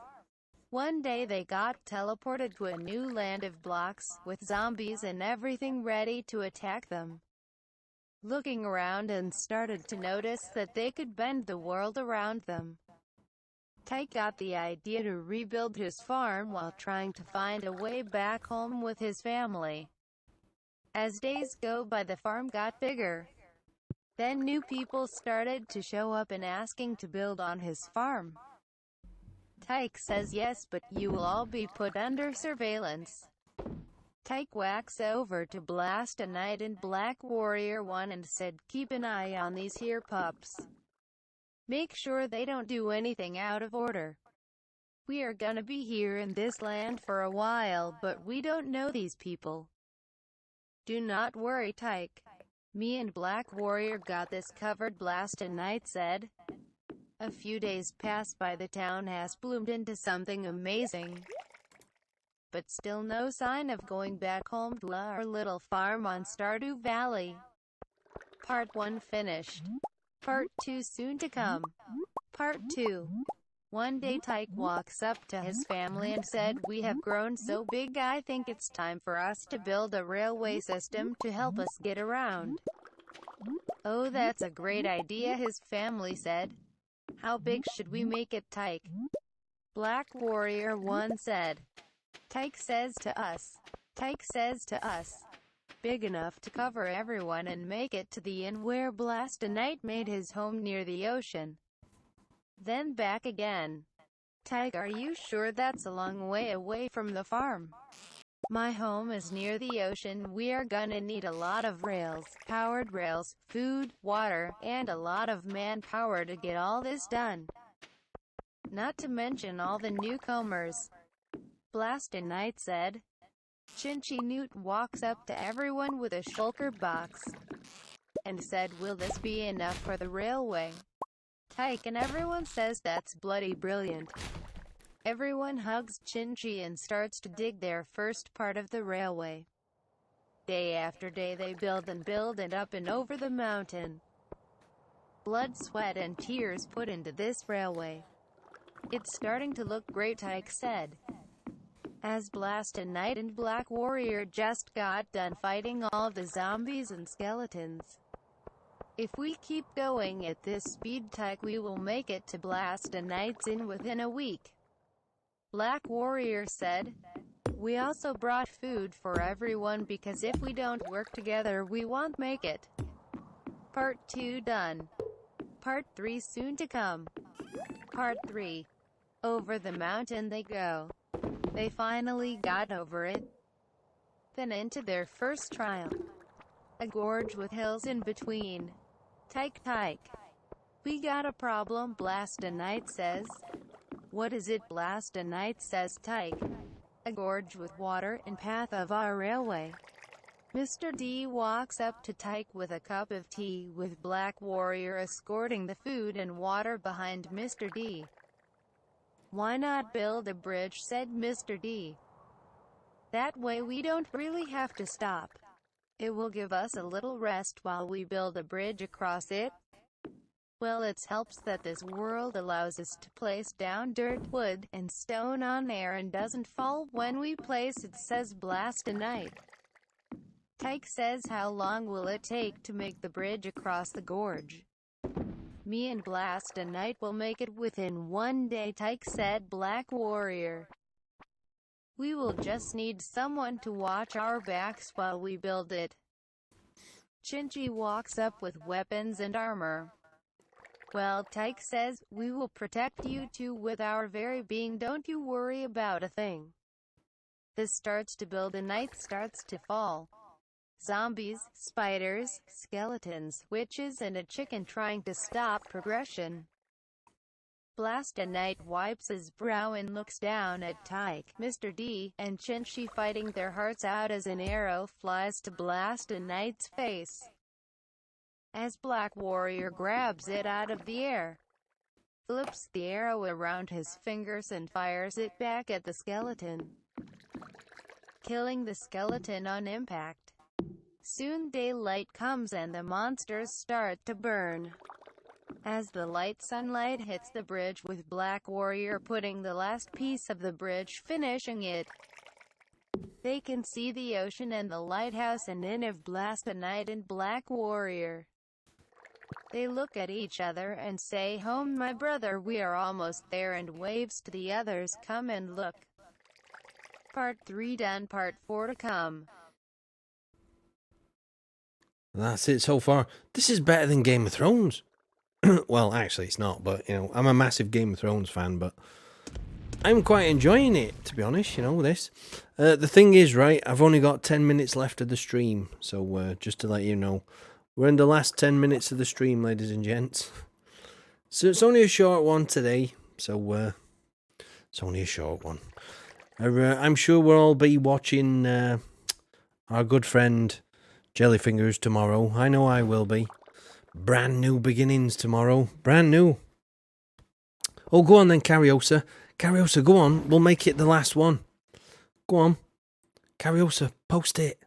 One day they got teleported to a new land of blocks, with zombies and everything ready to attack them. Looking around and started to notice that they could bend the world around them. Tyke got the idea to rebuild his farm while trying to find a way back home with his family. As days go by, the farm got bigger. Then new people started to show up and asking to build on his farm. Tyke says yes, but you will all be put under surveillance. Tyke walks over to Blaster Knight and Black Warrior 1 and said, "Keep an eye on these here pups. Make sure they don't do anything out of order. We are gonna be here in this land for a while, but we don't know these people." "Do not worry, Tyke. Me and Black Warrior got this covered," Blaster Knight said. A few days passed by. The town has bloomed into something amazing. But still no sign of going back home to our little farm on Stardew Valley. Part 1 finished. Part 2 soon to come. Part 2. One day Tyke walks up to his family and said, "We have grown so big, I think it's time for us to build a railway system to help us get around." "Oh, that's a great idea," his family said. "How big should we make it, Tyke?" Black Warrior 1 said. Tyke says to us. big enough to cover everyone and make it to the inn where Blastonite made his home near the ocean. Then back again. Tyke, are you sure that's a long way away from the farm? My home is near the ocean. We are gonna need a lot of rails, powered rails, food, water, and a lot of manpower to get all this done. Not to mention all the newcomers. Blastonite said. Chinchy Newt walks up to everyone with a shulker box and said, will this be enough for the railway? Tyke, and everyone says that's bloody brilliant. Everyone hugs Chinchy and starts to dig their first part of the railway. Day after day they build and up and over the mountain. Blood, sweat and tears put into this railway. It's starting to look great, Tyke said. As Blastonite and Black Warrior just got done fighting all the zombies and skeletons. If we keep going at this speed, Tyke, we will make it to Blastonite's inn within a week. Black Warrior said. We also brought food for everyone because if we don't work together we won't make it. Part 2 done. Part 3 soon to come. Part 3. Over the mountain they go. They finally got over it. Then into their first trial. A gorge with hills in between. Tyke, Tyke. We got a problem, Blastonite says. What is it, Blastonite says Tyke. A gorge with water in path of our railway. Mr. D walks up to Tyke with a cup of tea with Black Warrior escorting the food and water behind Mr. D. Why not build a bridge, said Mr. D. That way we don't really have to stop. It will give us a little rest while we build a bridge across it. Well, it helps that this world allows us to place down dirt, wood, and stone on air and doesn't fall when we place it, says Blastonite. Tyke says, how long will it take to make the bridge across the gorge? Me and Blastonite will make it within 1 day, Tyke said. Black Warrior. We will just need someone to watch our backs while we build it. Chinchy walks up with weapons and armor. Well, Tyke says, we will protect you two with our very being, don't you worry about a thing. This starts to build and night starts to fall. Zombies, spiders, skeletons, witches and a chicken trying to stop progression. Blastonite wipes his brow and looks down at Tyke, Mr. D, and Chinchy fighting their hearts out as an arrow flies to Blastonite's face. As Black Warrior grabs it out of the air, flips the arrow around his fingers and fires it back at the skeleton, killing the skeleton on impact. Soon daylight comes and the monsters start to burn. As the light sunlight hits the bridge with Black Warrior putting the last piece of the bridge finishing it, they can see the ocean and the lighthouse and inn of Blastonite and Black Warrior. They look at each other and say, home my brother, we are almost there, and waves to the others, come and look. Part 3 done, part 4 to come. That's it so far. This is better than Game of Thrones. Well, actually it's not, but, you know, I'm a massive Game of Thrones fan, but I'm quite enjoying it, to be honest, you know, this. The thing is, right, I've only got 10 minutes left of the stream, so just to let you know. We're in the last 10 minutes of the stream, ladies and gents. So it's only a short one today, so it's only a short one. I'm sure we'll all be watching our good friend Jellyfingers tomorrow. I know I will be. Brand new beginnings tomorrow. Brand new. Oh, go on then, Cariosa. Cariosa, go on. We'll make it the last one. Go on. Cariosa, post it.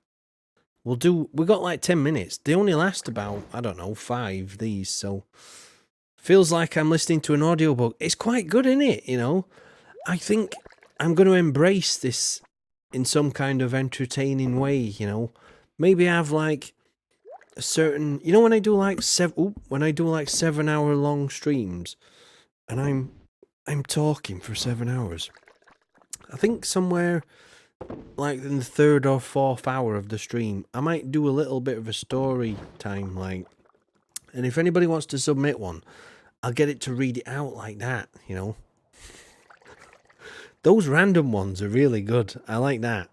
We got like 10 minutes. They only last about, I don't know, 5, these, so feels like I'm listening to an audiobook. It's quite good, isn't it? You know, I think I'm going to embrace this in some kind of entertaining way, you know. Maybe have like a certain, you know, when I do like 7-hour long streams and I'm talking for 7 hours. I think somewhere like in the 3rd or 4th hour of the stream, I might do a little bit of a story time, like, and if anybody wants to submit one, I'll get it to read it out like that, you know. Those random ones are really good. I like that.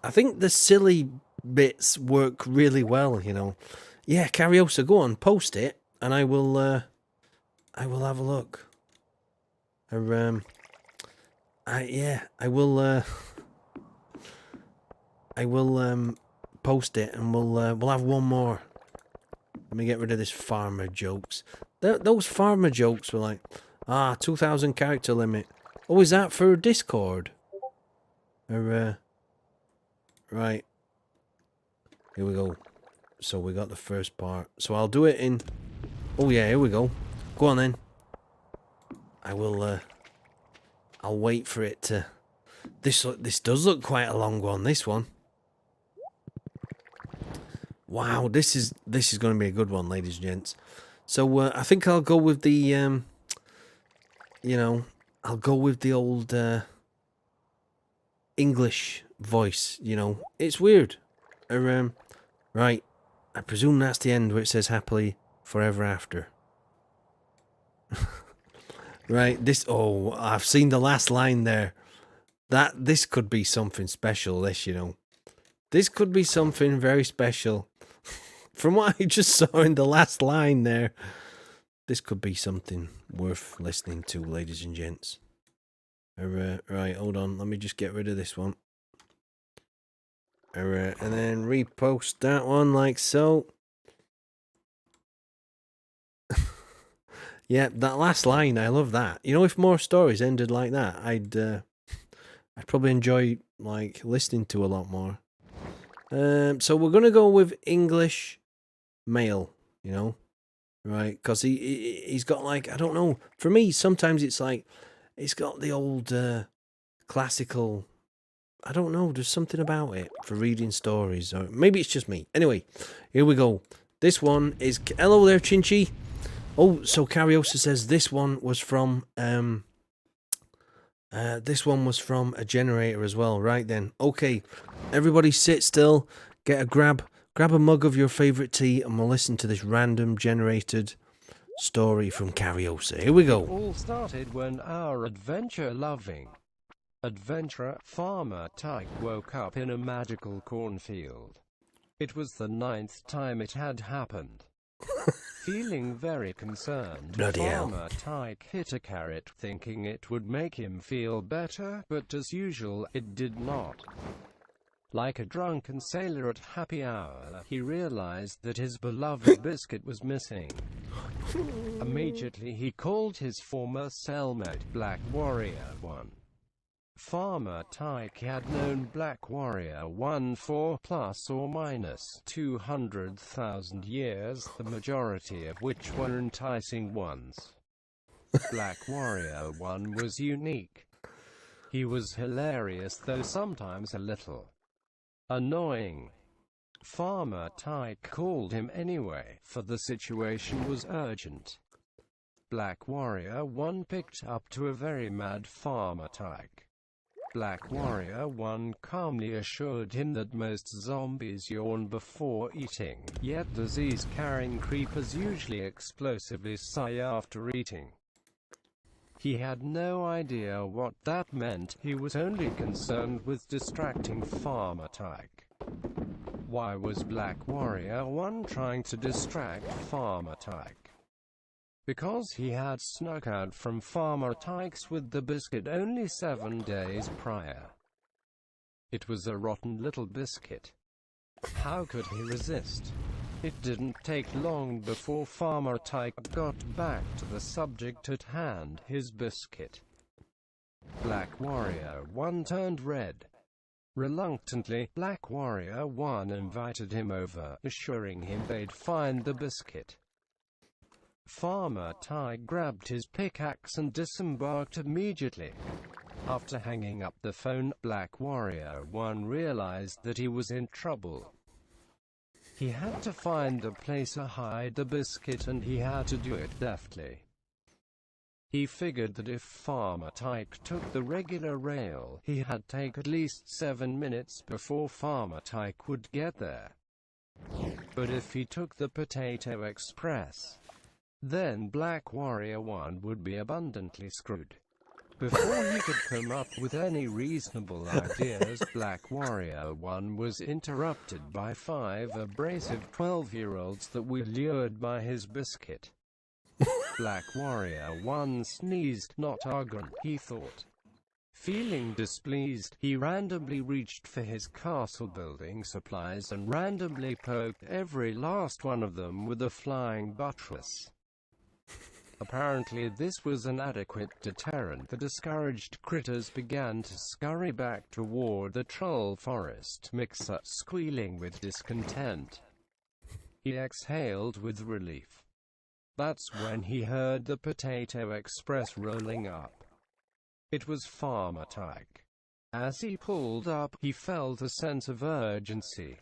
I think the silly bits work really well, you know. Yeah, Cariosa, go on, post it, and I will have a look. I will post it, and we'll have one more. Let me get rid of this farmer jokes. Those farmer jokes were like, 2,000 character limit. Oh, is that for Discord? Or, right. Here we go. So we got the first part. So I'll do it in... Oh yeah, here we go. Go on then. I will, I'll wait for it to... This does look quite a long one, this one. Wow, this is going to be a good one, ladies and gents. So I think I'll go with the, you know, I'll go with the old English voice, you know. It's weird. Right, I presume that's the end where it says happily forever after. Right, oh, I've seen the last line there. This could be something special, this, you know. This could be something very special. From what I just saw in the last line there, this could be something worth listening to, ladies and gents. Right, hold on. Let me just get rid of this one. And then repost that one like so. Yeah, that last line, I love that. You know, if more stories ended like that, I'd probably enjoy, like, listening to a lot more. So we're going to go with English male, you know, right? Because he's got, like, I don't know. For me, sometimes it's like, it's got the old classical, I don't know, there's something about it for reading stories. Or maybe it's just me. Anyway, here we go. This one is, hello there, Chinchy. Oh, so Cariosa says this one was from, this one was from a generator as well. Right then. Okay, everybody sit still, grab a mug of your favourite tea, and we'll listen to this random generated story from Cariosa. Here we go. It all started when our adventure-loving adventurer farmer Tyke woke up in a magical cornfield. It was the 9th time it had happened. Feeling very concerned, Bloody hell. Farmer Tyke hit a carrot thinking it would make him feel better, but as usual, it did not. Like a drunken sailor at happy hour, he realized that his beloved biscuit was missing. Immediately he called his former cellmate Black Warrior 1. Farmer Tyke had known Black Warrior 1 for plus or minus 200,000 years, the majority of which were enticing ones. Black Warrior 1 was unique. He was hilarious, though sometimes a little annoying. Farmer Tyke called him anyway, for the situation was urgent. Black Warrior 1 picked up to a very mad Farmer Tyke. Black Warrior 1 calmly assured him that most zombies yawn before eating, yet disease-carrying creepers usually explosively sigh after eating. He had no idea what that meant, he was only concerned with distracting Farmer Tyke. Why was Black Warrior 1 trying to distract Farmer Tyke? Because he had snuck out from Farmer Tyke's with the biscuit only 7 days prior. It was a rotten little biscuit. How could he resist? It didn't take long before Farmer Tyke got back to the subject at hand, his biscuit. Black Warrior 1 turned red. Reluctantly, Black Warrior 1 invited him over, assuring him they'd find the biscuit. Farmer Tyke grabbed his pickaxe and disembarked immediately. After hanging up the phone, Black Warrior 1 realized that he was in trouble. He had to find a place to hide the biscuit, and he had to do it deftly. He figured that if Farmer Tyke took the regular rail, he had to take at least 7 minutes before Farmer Tyke would get there. But if he took the Potato Express, then Black Warrior 1 would be abundantly screwed. Before he could come up with any reasonable ideas, Black Warrior 1 was interrupted by 5 abrasive 12-year-olds that were lured by his biscuit. Black Warrior 1 sneezed, "Not Argon," he thought. Feeling displeased, he randomly reached for his castle-building supplies and randomly poked every last one of them with a flying buttress. Apparently this was an adequate deterrent. The discouraged critters began to scurry back toward the troll forest mixer, squealing with discontent. He exhaled with relief. That's when he heard the Potato Express rolling up. It was Farmer Tyke. As he pulled up, he felt a sense of urgency.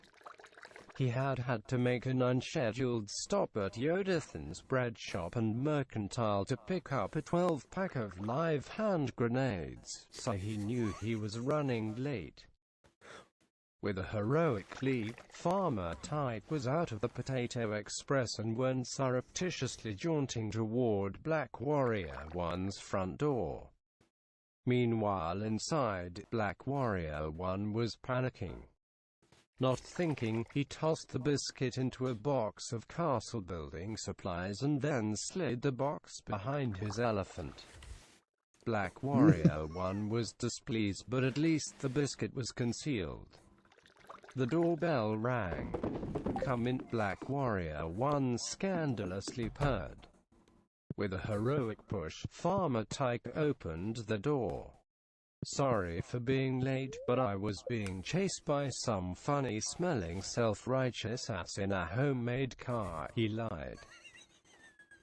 He had to make an unscheduled stop at Yodithan's bread shop and mercantile to pick up a 12-pack of live hand grenades, so he knew he was running late. With a heroic leap, Farmer Tyke was out of the Potato Express and went surreptitiously jaunting toward Black Warrior 1's front door. Meanwhile inside, Black Warrior 1 was panicking. Not thinking, he tossed the biscuit into a box of castle-building supplies and then slid the box behind his elephant. Black Warrior 1 was displeased, but at least the biscuit was concealed. The doorbell rang. "Come in," Black Warrior 1 scandalously purred. With a heroic push, Farmer Tyke opened the door. "Sorry for being late, but I was being chased by some funny-smelling self-righteous ass in a homemade car," he lied.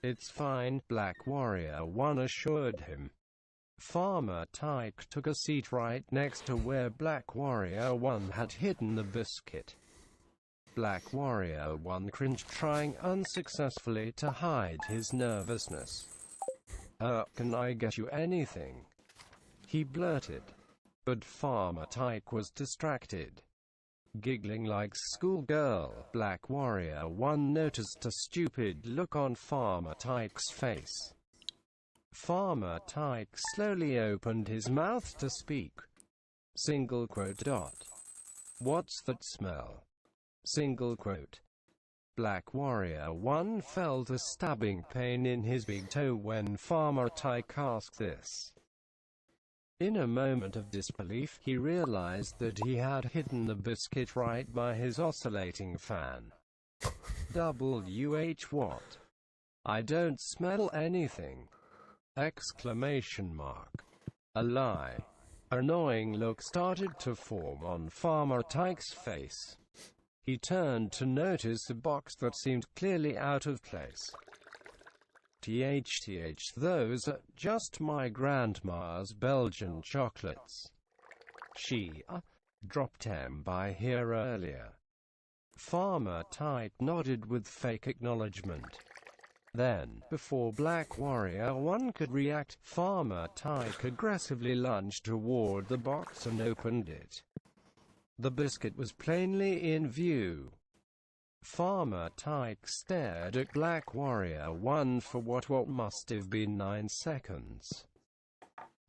"It's fine," Black Warrior 1 assured him. Farmer Tyke took a seat right next to where Black Warrior 1 had hidden the biscuit. Black Warrior 1 cringed, trying unsuccessfully to hide his nervousness. Can I get you anything?" he blurted. But Farmer Tyke was distracted. Giggling like schoolgirl, Black Warrior 1 noticed a stupid look on Farmer Tyke's face. Farmer Tyke slowly opened his mouth to speak. Single quote dot. "What's that smell?" Single quote. Black Warrior 1 felt a stabbing pain in his big toe when Farmer Tyke asked this. In a moment of disbelief, he realized that he had hidden the biscuit right by his oscillating fan. WH what? "I don't smell anything!" Exclamation mark. A lie. Annoying look started to form on Farmer Tyke's face. He turned to notice a box that seemed clearly out of place. THTH, those are just my grandma's Belgian chocolates. She dropped them by here earlier. Farmer Tyke nodded with fake acknowledgement. Then, before Black Warrior 1 could react, Farmer Tyke aggressively lunged toward the box and opened it. The biscuit was plainly in view. Farmer Tyke stared at Black Warrior 1 for what must have been 9 seconds.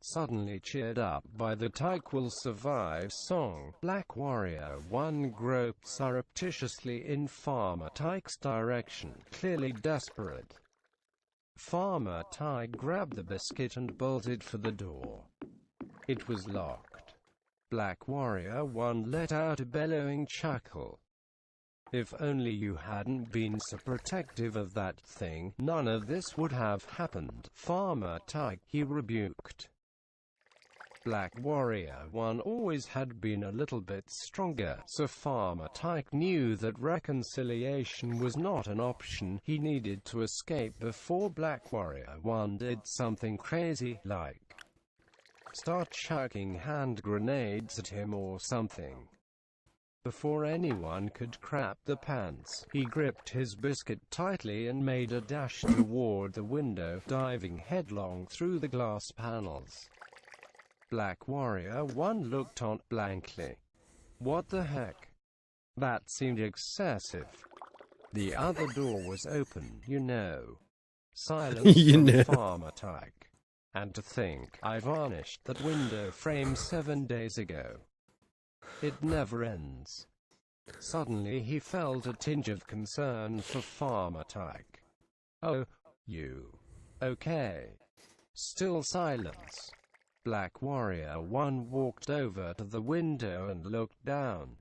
Suddenly cheered up by the "Tyke Will Survive" song, Black Warrior 1 groped surreptitiously in Farmer Tyke's direction, clearly desperate. Farmer Tyke grabbed the biscuit and bolted for the door. It was locked. Black Warrior 1 let out a bellowing chuckle. "If only you hadn't been so protective of that thing, none of this would have happened, Farmer Tyke," he rebuked. Black Warrior 1 always had been a little bit stronger, so Farmer Tyke knew that reconciliation was not an option. He needed to escape before Black Warrior 1 did something crazy, like start chucking hand grenades at him or something. Before anyone could crap the pants, he gripped his biscuit tightly and made a dash toward the window, diving headlong through the glass panels. Black Warrior 1 looked on blankly. What the heck? That seemed excessive. The other door was open, you know. Silence from Farmer Tyke. And to think, I varnished that window frame 7 days ago. It never ends. Suddenly he felt a tinge of concern for Farmer Tyke. Oh, you. Okay. Still silence. Black Warrior 1 walked over to the window and looked down.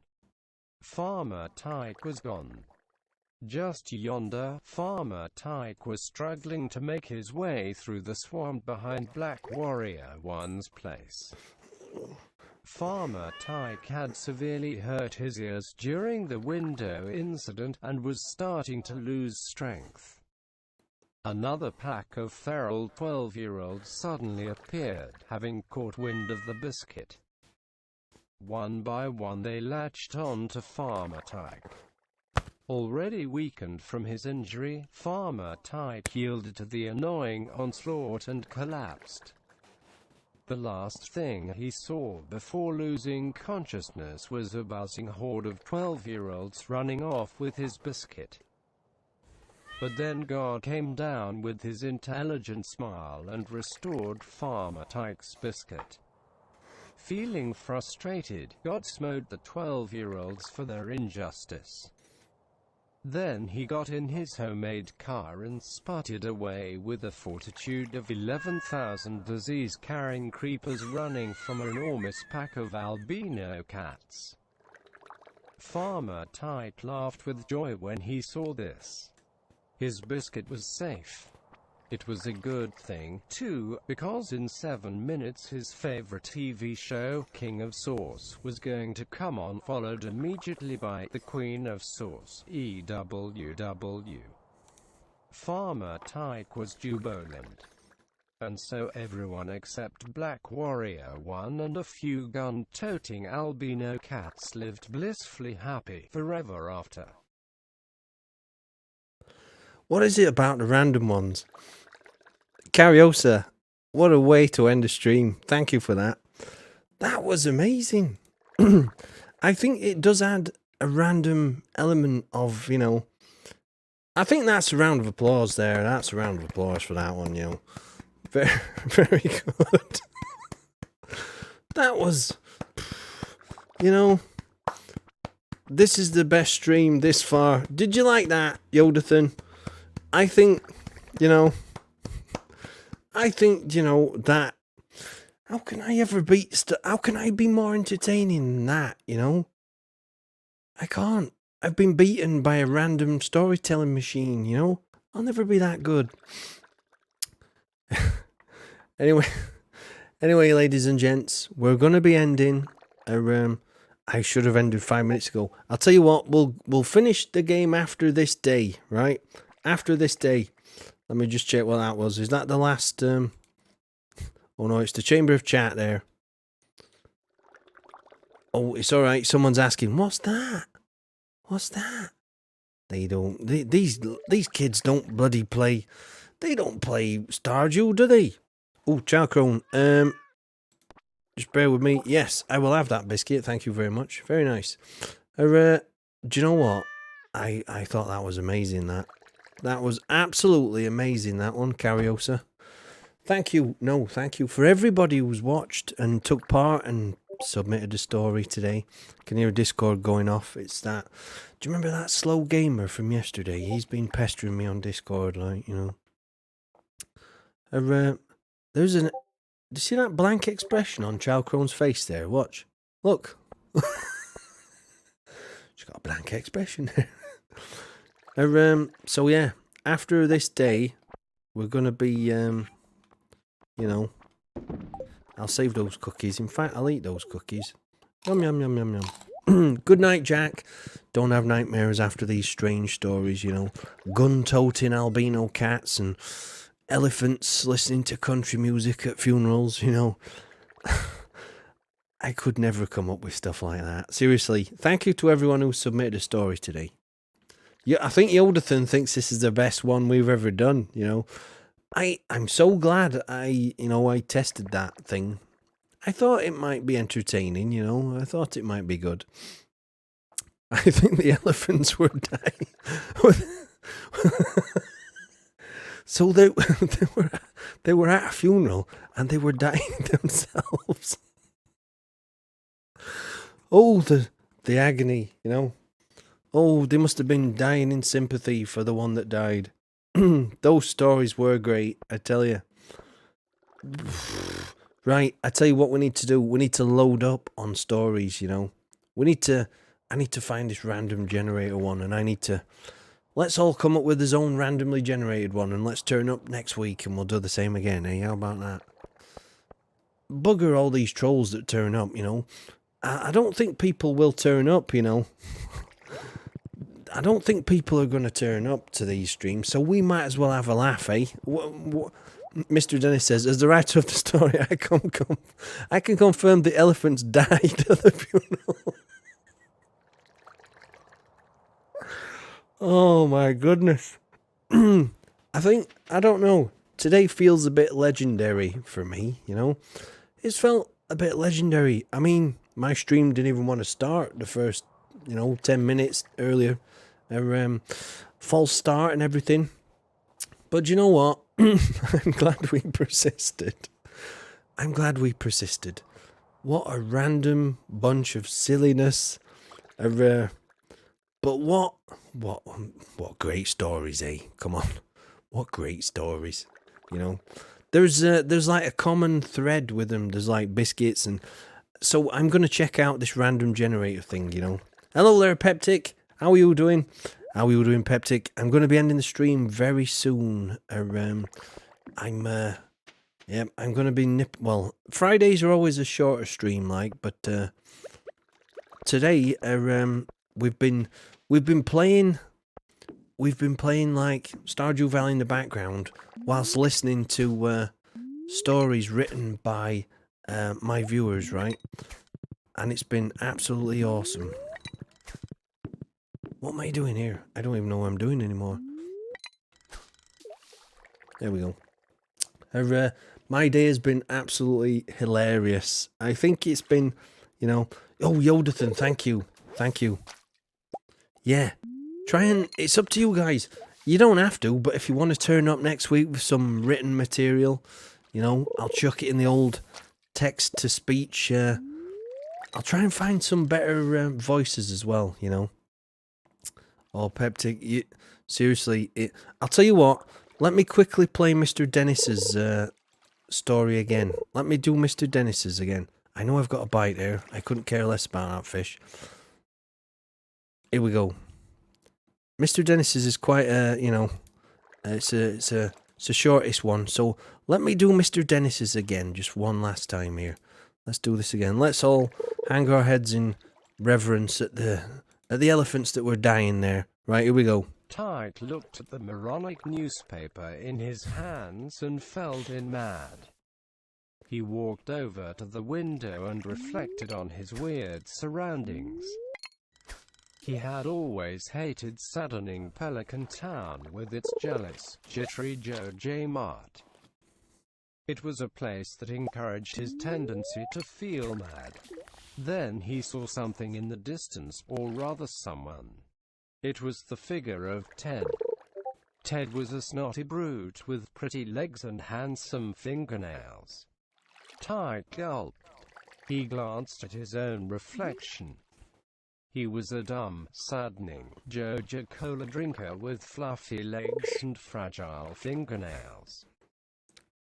Farmer Tyke was gone. Just yonder, Farmer Tyke was struggling to make his way through the swamp behind Black Warrior 1's place. Farmer Tyke had severely hurt his ears during the window incident and was starting to lose strength. Another pack of feral 12-year-olds suddenly appeared, having caught wind of the biscuit. One by one they latched on to Farmer Tyke. Already weakened from his injury, Farmer Tyke yielded to the annoying onslaught and collapsed. The last thing he saw before losing consciousness was a buzzing horde of 12-year-olds running off with his biscuit. But then God came down with his intelligent smile and restored Farmer Tyke's biscuit. Feeling frustrated, God smote the 12-year-olds for their injustice. Then he got in his homemade car and sputtered away with the fortitude of 11,000 disease-carrying creepers running from an enormous pack of albino cats. Farmer Tyke laughed with joy when he saw this. His biscuit was safe. It was a good thing, too, because in 7 minutes his favorite TV show, King of Sauce, was going to come on, followed immediately by The Queen of Sauce, EWW. Farmer Tyke was jubilant. And so everyone except Black Warrior 1 and a few gun-toting albino cats lived blissfully happy forever after. What is it about the random ones? Cariosa, what a way to end the stream. Thank you for that. That was amazing. I think it does add a random element of, you know, I think that's a round of applause there. That's a round of applause for that one, you know. Very, very good. That was, you know, this is the best stream this far. Did you like that, Yodathan? I think, you know, that, how can I ever beat, how can I be more entertaining than that, you know? I can't. I've been beaten by a random storytelling machine, you know? I'll never be that good. Anyway, ladies and gents, we're going to be ending. I should have ended 5 minutes ago. I'll tell you what, we'll finish the game after this day, right? After this day. Let me just check what that was. Is that the last... Oh no, it's the Chamber of Chat there. Oh, it's alright. Someone's asking, what's that? What's that? They don't... These kids don't bloody play... They don't play Stardew, do they? Oh, Chalcrone. Just bear with me. Yes, I will have that biscuit. Thank you very much. Very nice. Do you know what? I thought that was amazing, that. That was absolutely amazing, that one, Cariosa. Thank you. No, thank you for everybody who's watched and took part and submitted a story today. I can hear Discord going off. It's that. Do you remember that slow gamer from yesterday? He's been pestering me on Discord, like, you know. There's an... Do you see that blank expression on Chalcrone's face there? Watch. Look. She's got a blank expression there. So yeah, after this day, we're going to be, you know, I'll save those cookies. In fact, I'll eat those cookies. Yum, yum, yum, yum, yum. Good night, Jack. Don't have nightmares after these strange stories, you know. Gun-toting albino cats and... elephants listening to country music at funerals, you know. I could never come up with stuff like that. Seriously, thank you to everyone who submitted a story today. Yeah, I think Yodathan thinks this is the best one we've ever done, you know. I'm so glad I tested that thing. I thought it might be entertaining, you know. I thought it might be good. I think the elephants were dying. So they were at a funeral and they were dying themselves. Oh, the agony, you know. Oh, they must have been dying in sympathy for the one that died. Those stories were great, I tell you. Right, I tell you what we need to do. We need to load up on stories, you know. I need to find this random generator one, and let's all come up with his own randomly generated one, and let's turn up next week and we'll do the same again, eh? How about that? Bugger all these trolls that turn up, you know. I don't think people will turn up, you know. I don't think people are going to turn up to these streams, so we might as well have a laugh, eh? Mr. Dennis says, as the writer of the story, I can confirm the elephants died at the funeral. Oh my goodness. I don't know. Today feels a bit legendary for me, you know. It's felt a bit legendary. I mean, my stream didn't even want to start the first, 10 minutes earlier. False start and everything. But you know what? I'm glad we persisted. What a random bunch of silliness. But what great stories, eh? Come on. What great stories, you know. There's like a common thread with them. There's like biscuits, and so I'm going to check out this random generator thing, you know. Hello there, Peptic. How are you doing? Peptic? I'm going to be ending the stream very soon. I'm going to be Fridays are always a shorter stream, but today we've been playing like Stardew Valley in the background whilst listening to stories written by my viewers, right? And it's been absolutely awesome. What am I doing here? I don't even know what I'm doing anymore. There we go. My day has been absolutely hilarious. I think it's been, oh, Yodathan, thank you. Yeah, it's up to you guys. You don't have to, but if you want to turn up next week with some written material, I'll chuck it in the old text-to-speech. I'll try and find some better voices as well, Oh, Peptic, seriously, I'll tell you what, let me quickly play Mr. Dennis's story again. Let me do Mr. Dennis's again. I know I've got a bite there. I couldn't care less about that fish. Here we go. Mr. Dennis's is quite it's a shortest one. So let me do Mr. Dennis's again, just one last time here. Let's do this again. Let's all hang our heads in reverence at the elephants that were dying there. Right, here we go. Tyke looked at the moronic newspaper in his hands and felt mad. He walked over to the window and reflected on his weird surroundings. He had always hated saddening Pelican Town with its jealous, jittery J Mart. It was a place that encouraged his tendency to feel mad. Then he saw something in the distance, or rather someone. It was the figure of Ted. Ted was a snotty brute with pretty legs and handsome fingernails. Tyke gulped. He glanced at his own reflection. He was a dumb, saddening Coca-Cola drinker with fluffy legs and fragile fingernails.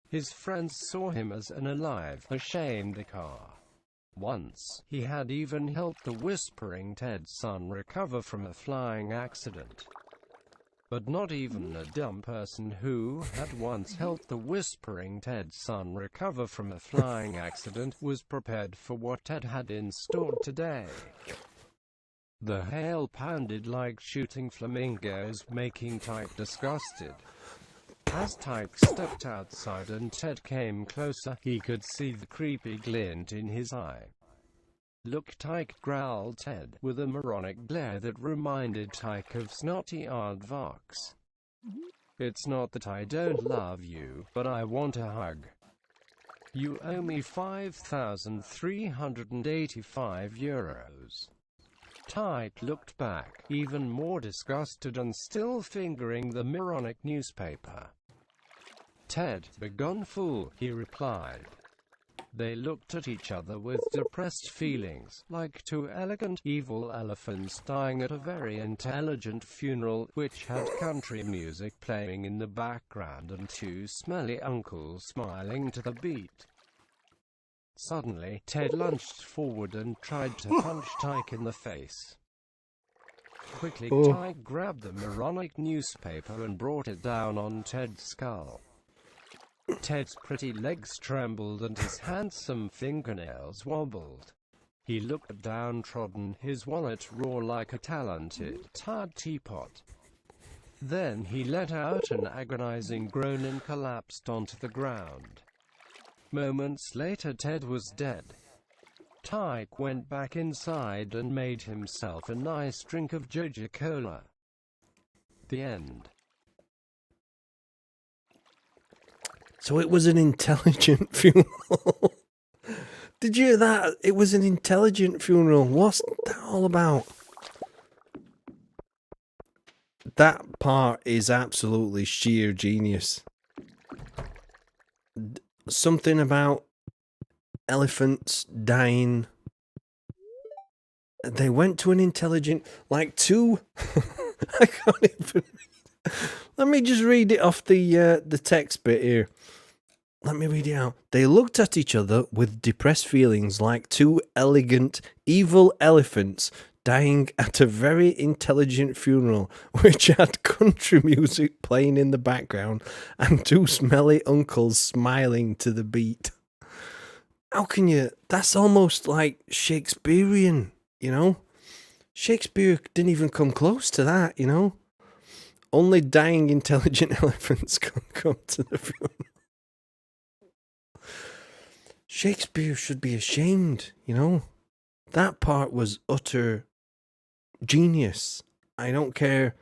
His friends saw him as an alive, ashamed car. Once, he had even helped the Whispering Ted's son recover from a flying accident. But not even a dumb person who had once helped the Whispering Ted's son recover from a flying accident was prepared for what Ted had in store today. The hail pounded like shooting flamingos, making Tyke disgusted. As Tyke stepped outside and Ted came closer, he could see the creepy glint in his eye. Look, Tyke, growled Ted, with a moronic glare that reminded Tyke of snotty Aardvarks. It's not that I don't love you, but I want a hug. You owe me 5,385 euros. Tyke looked back, even more disgusted and still fingering the moronic newspaper. Ted, begone fool, he replied. They looked at each other with depressed feelings, like two elegant, evil elephants dying at a very intelligent funeral, which had country music playing in the background and two smelly uncles smiling to the beat. Suddenly, Ted lunged forward and tried to punch Tyke in the face. Quickly, Tyke grabbed the moronic newspaper and brought it down on Ted's skull. Ted's pretty legs trembled and his handsome fingernails wobbled. He looked downtrodden, his wallet raw like a talented, tarred teapot. Then he let out an agonizing groan and collapsed onto the ground. Moments later, Ted was dead. Tyke went back inside and made himself a nice drink of Joja Cola. The end. So it was an intelligent funeral. Did you hear that? It was an intelligent funeral. What's that all about? That part is absolutely sheer genius. Something about elephants dying. They went to an intelligent, like two. I can't even. Let me just read it off the text bit here. Let me read it out. They looked at each other with depressed feelings like two elegant, evil elephants dying at a very intelligent funeral, which had country music playing in the background and two smelly uncles smiling to the beat. How can you? That's almost like Shakespearean, you know? Shakespeare didn't even come close to that, you know? Only dying intelligent elephants can come to the funeral. Shakespeare should be ashamed, you know? That part was utter genius. I don't care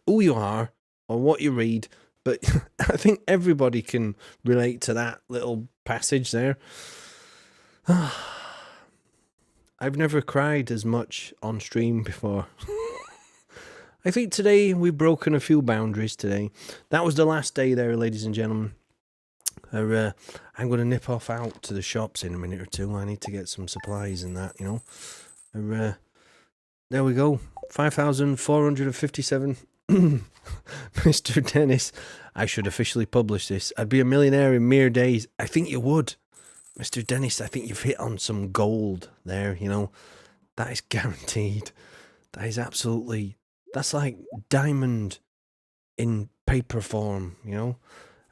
who you are or what you read, but I think everybody can relate to that little passage there. I've never cried as much on stream before. I think today we've broken a few boundaries today. That was the last day there, ladies and gentlemen. I'm going to nip off out to the shops in a minute or two. I need to get some supplies and that, you know. There we go. 5,457. Mr. Dennis, I should officially publish this. I'd be a millionaire in mere days. I think you would. Mr. Dennis, I think you've hit on some gold there, you know. That is guaranteed. That is absolutely... That's like diamond in paper form, you know.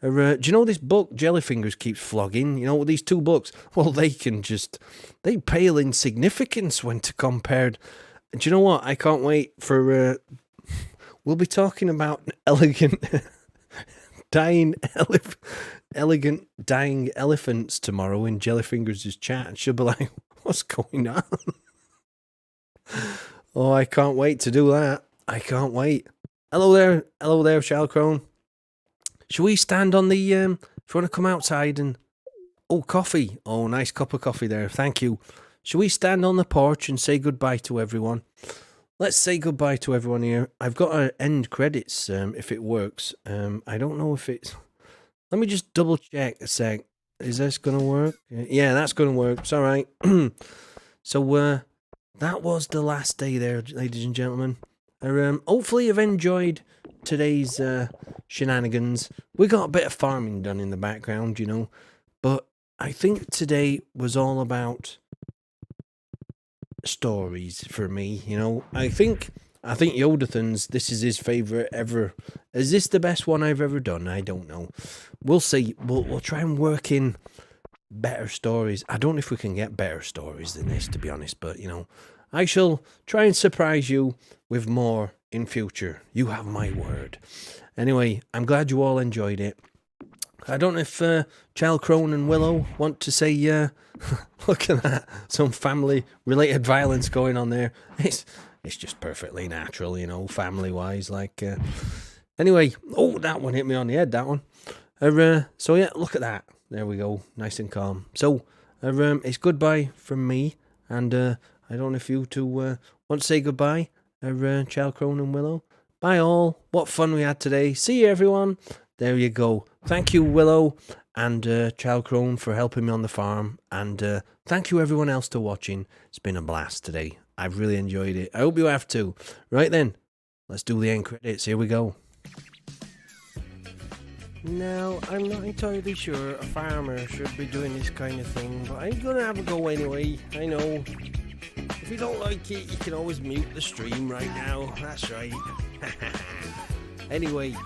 Do you know this book Jellyfingers keeps flogging? You know, these two books, well, they pale in significance when compared. Do you know what? I can't wait for, we'll be talking about elegant dying elephants tomorrow in Jellyfingers' chat. And she'll be like, what's going on? Oh, I can't wait to do that. I can't wait. Hello there, Shalcrone. Shall we stand on the, if you want to come outside and... Oh, coffee. Oh, nice cup of coffee there. Thank you. Shall we stand on the porch and say goodbye to everyone? Let's say goodbye to everyone here. I've got to end credits, if it works. I don't know if it's... Let me just double check a sec. Is this going to work? Yeah, that's going to work. It's all right. So, that was the last day there, ladies and gentlemen. Hopefully you've enjoyed today's shenanigans. We got a bit of farming done in the background, you know, but I think today was all about stories for me, you know. I think Yodathan's, this is his favourite ever. Is this the best one I've ever done? I don't know. We'll see. We'll try and work in better stories. I don't know if we can get better stories than this, to be honest, but, you know, I shall try and surprise you with more in future. You have my word. Anyway, I'm glad you all enjoyed it. I don't know if Chalcrone and Willow want to say, look at that, some family-related violence going on there. It's just perfectly natural, you know, family-wise. Like, anyway, oh, that one hit me on the head, that one. So yeah, look at that. There we go, nice and calm. So, it's goodbye from me, and I don't know if you two want to say goodbye, Chalcrone and Willow. Bye all, what fun we had today. See you everyone. There you go. Thank you, Willow and Chalcrone, for helping me on the farm. And thank you, everyone else, for watching. It's been a blast today. I've really enjoyed it. I hope you have too. Right then, let's do the end credits. Here we go. Now, I'm not entirely sure a farmer should be doing this kind of thing, but I'm going to have a go anyway. I know. If you don't like it, you can always mute the stream right now. That's right. Anyway.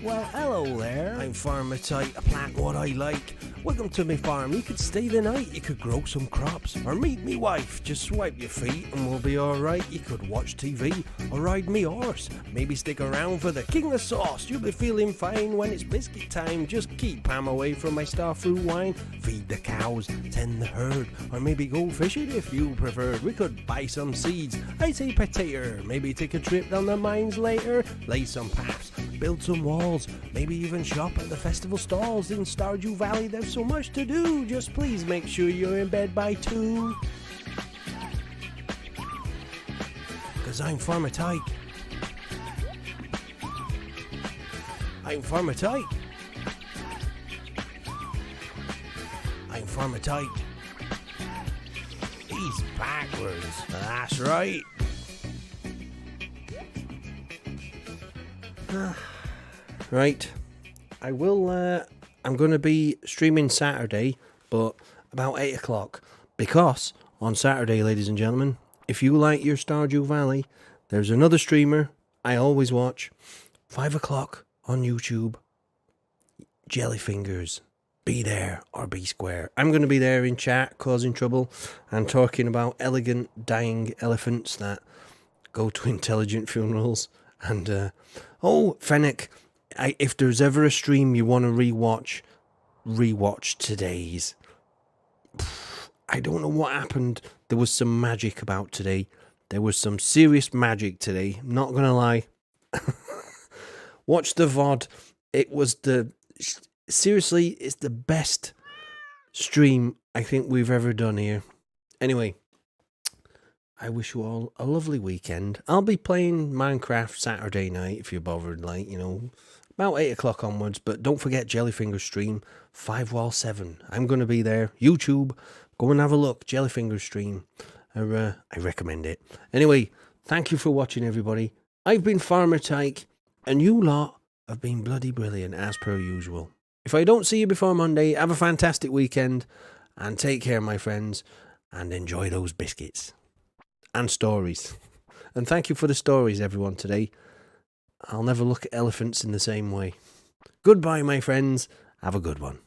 Well, hello there. I'm Farmer Tight, I plant what I like. Welcome to my farm. You could stay the night, you could grow some crops, or meet me wife. Just swipe your feet and we'll be alright. You could watch TV or ride me horse. Maybe stick around for the king of sauce. You'll be feeling fine when it's biscuit time. Just keep Pam away from my starfruit wine. Feed the cows, tend the herd, or maybe go fishing if you preferred. We could buy some seeds, I say potato. Maybe take a trip down the mines later. Lay some paths, build some walls, maybe even shop at the festival stalls. In Stardew Valley there's so much to do. Just please make sure you're in bed by 2. 'Cause I'm Farmer Tyke. I'm Farmer Tyke. I'm Farmer Tyke. He's backwards. That's right. Right. I will, I'm going to be streaming Saturday, but about 8 o'clock. Because on Saturday, ladies and gentlemen, if you like your Stardew Valley, there's another streamer I always watch. 5 o'clock on YouTube. Jellyfingers. Be there or be square. I'm going to be there in chat, causing trouble, and talking about elegant dying elephants that go to intelligent funerals. And, oh, Fennec, if there's ever a stream you want to rewatch today's. I don't know what happened. There was some magic about today. There was some serious magic today. Not going to lie. Watch the VOD. It was seriously, it's the best stream I think we've ever done here. Anyway, I wish you all a lovely weekend. I'll be playing Minecraft Saturday night if you're bothered, like, you know, about 8 o'clock onwards. But don't forget Jellyfinger's stream, 5 Wall 7. I'm going to be there. YouTube, go and have a look. Jellyfinger's stream. I recommend it. Anyway, thank you for watching, everybody. I've been Farmer Tyke, and you lot have been bloody brilliant, as per usual. If I don't see you before Monday, have a fantastic weekend, and take care, my friends, and enjoy those biscuits. And stories. And thank you for the stories, everyone, today. I'll never look at elephants in the same way. Goodbye, my friends. Have a good one.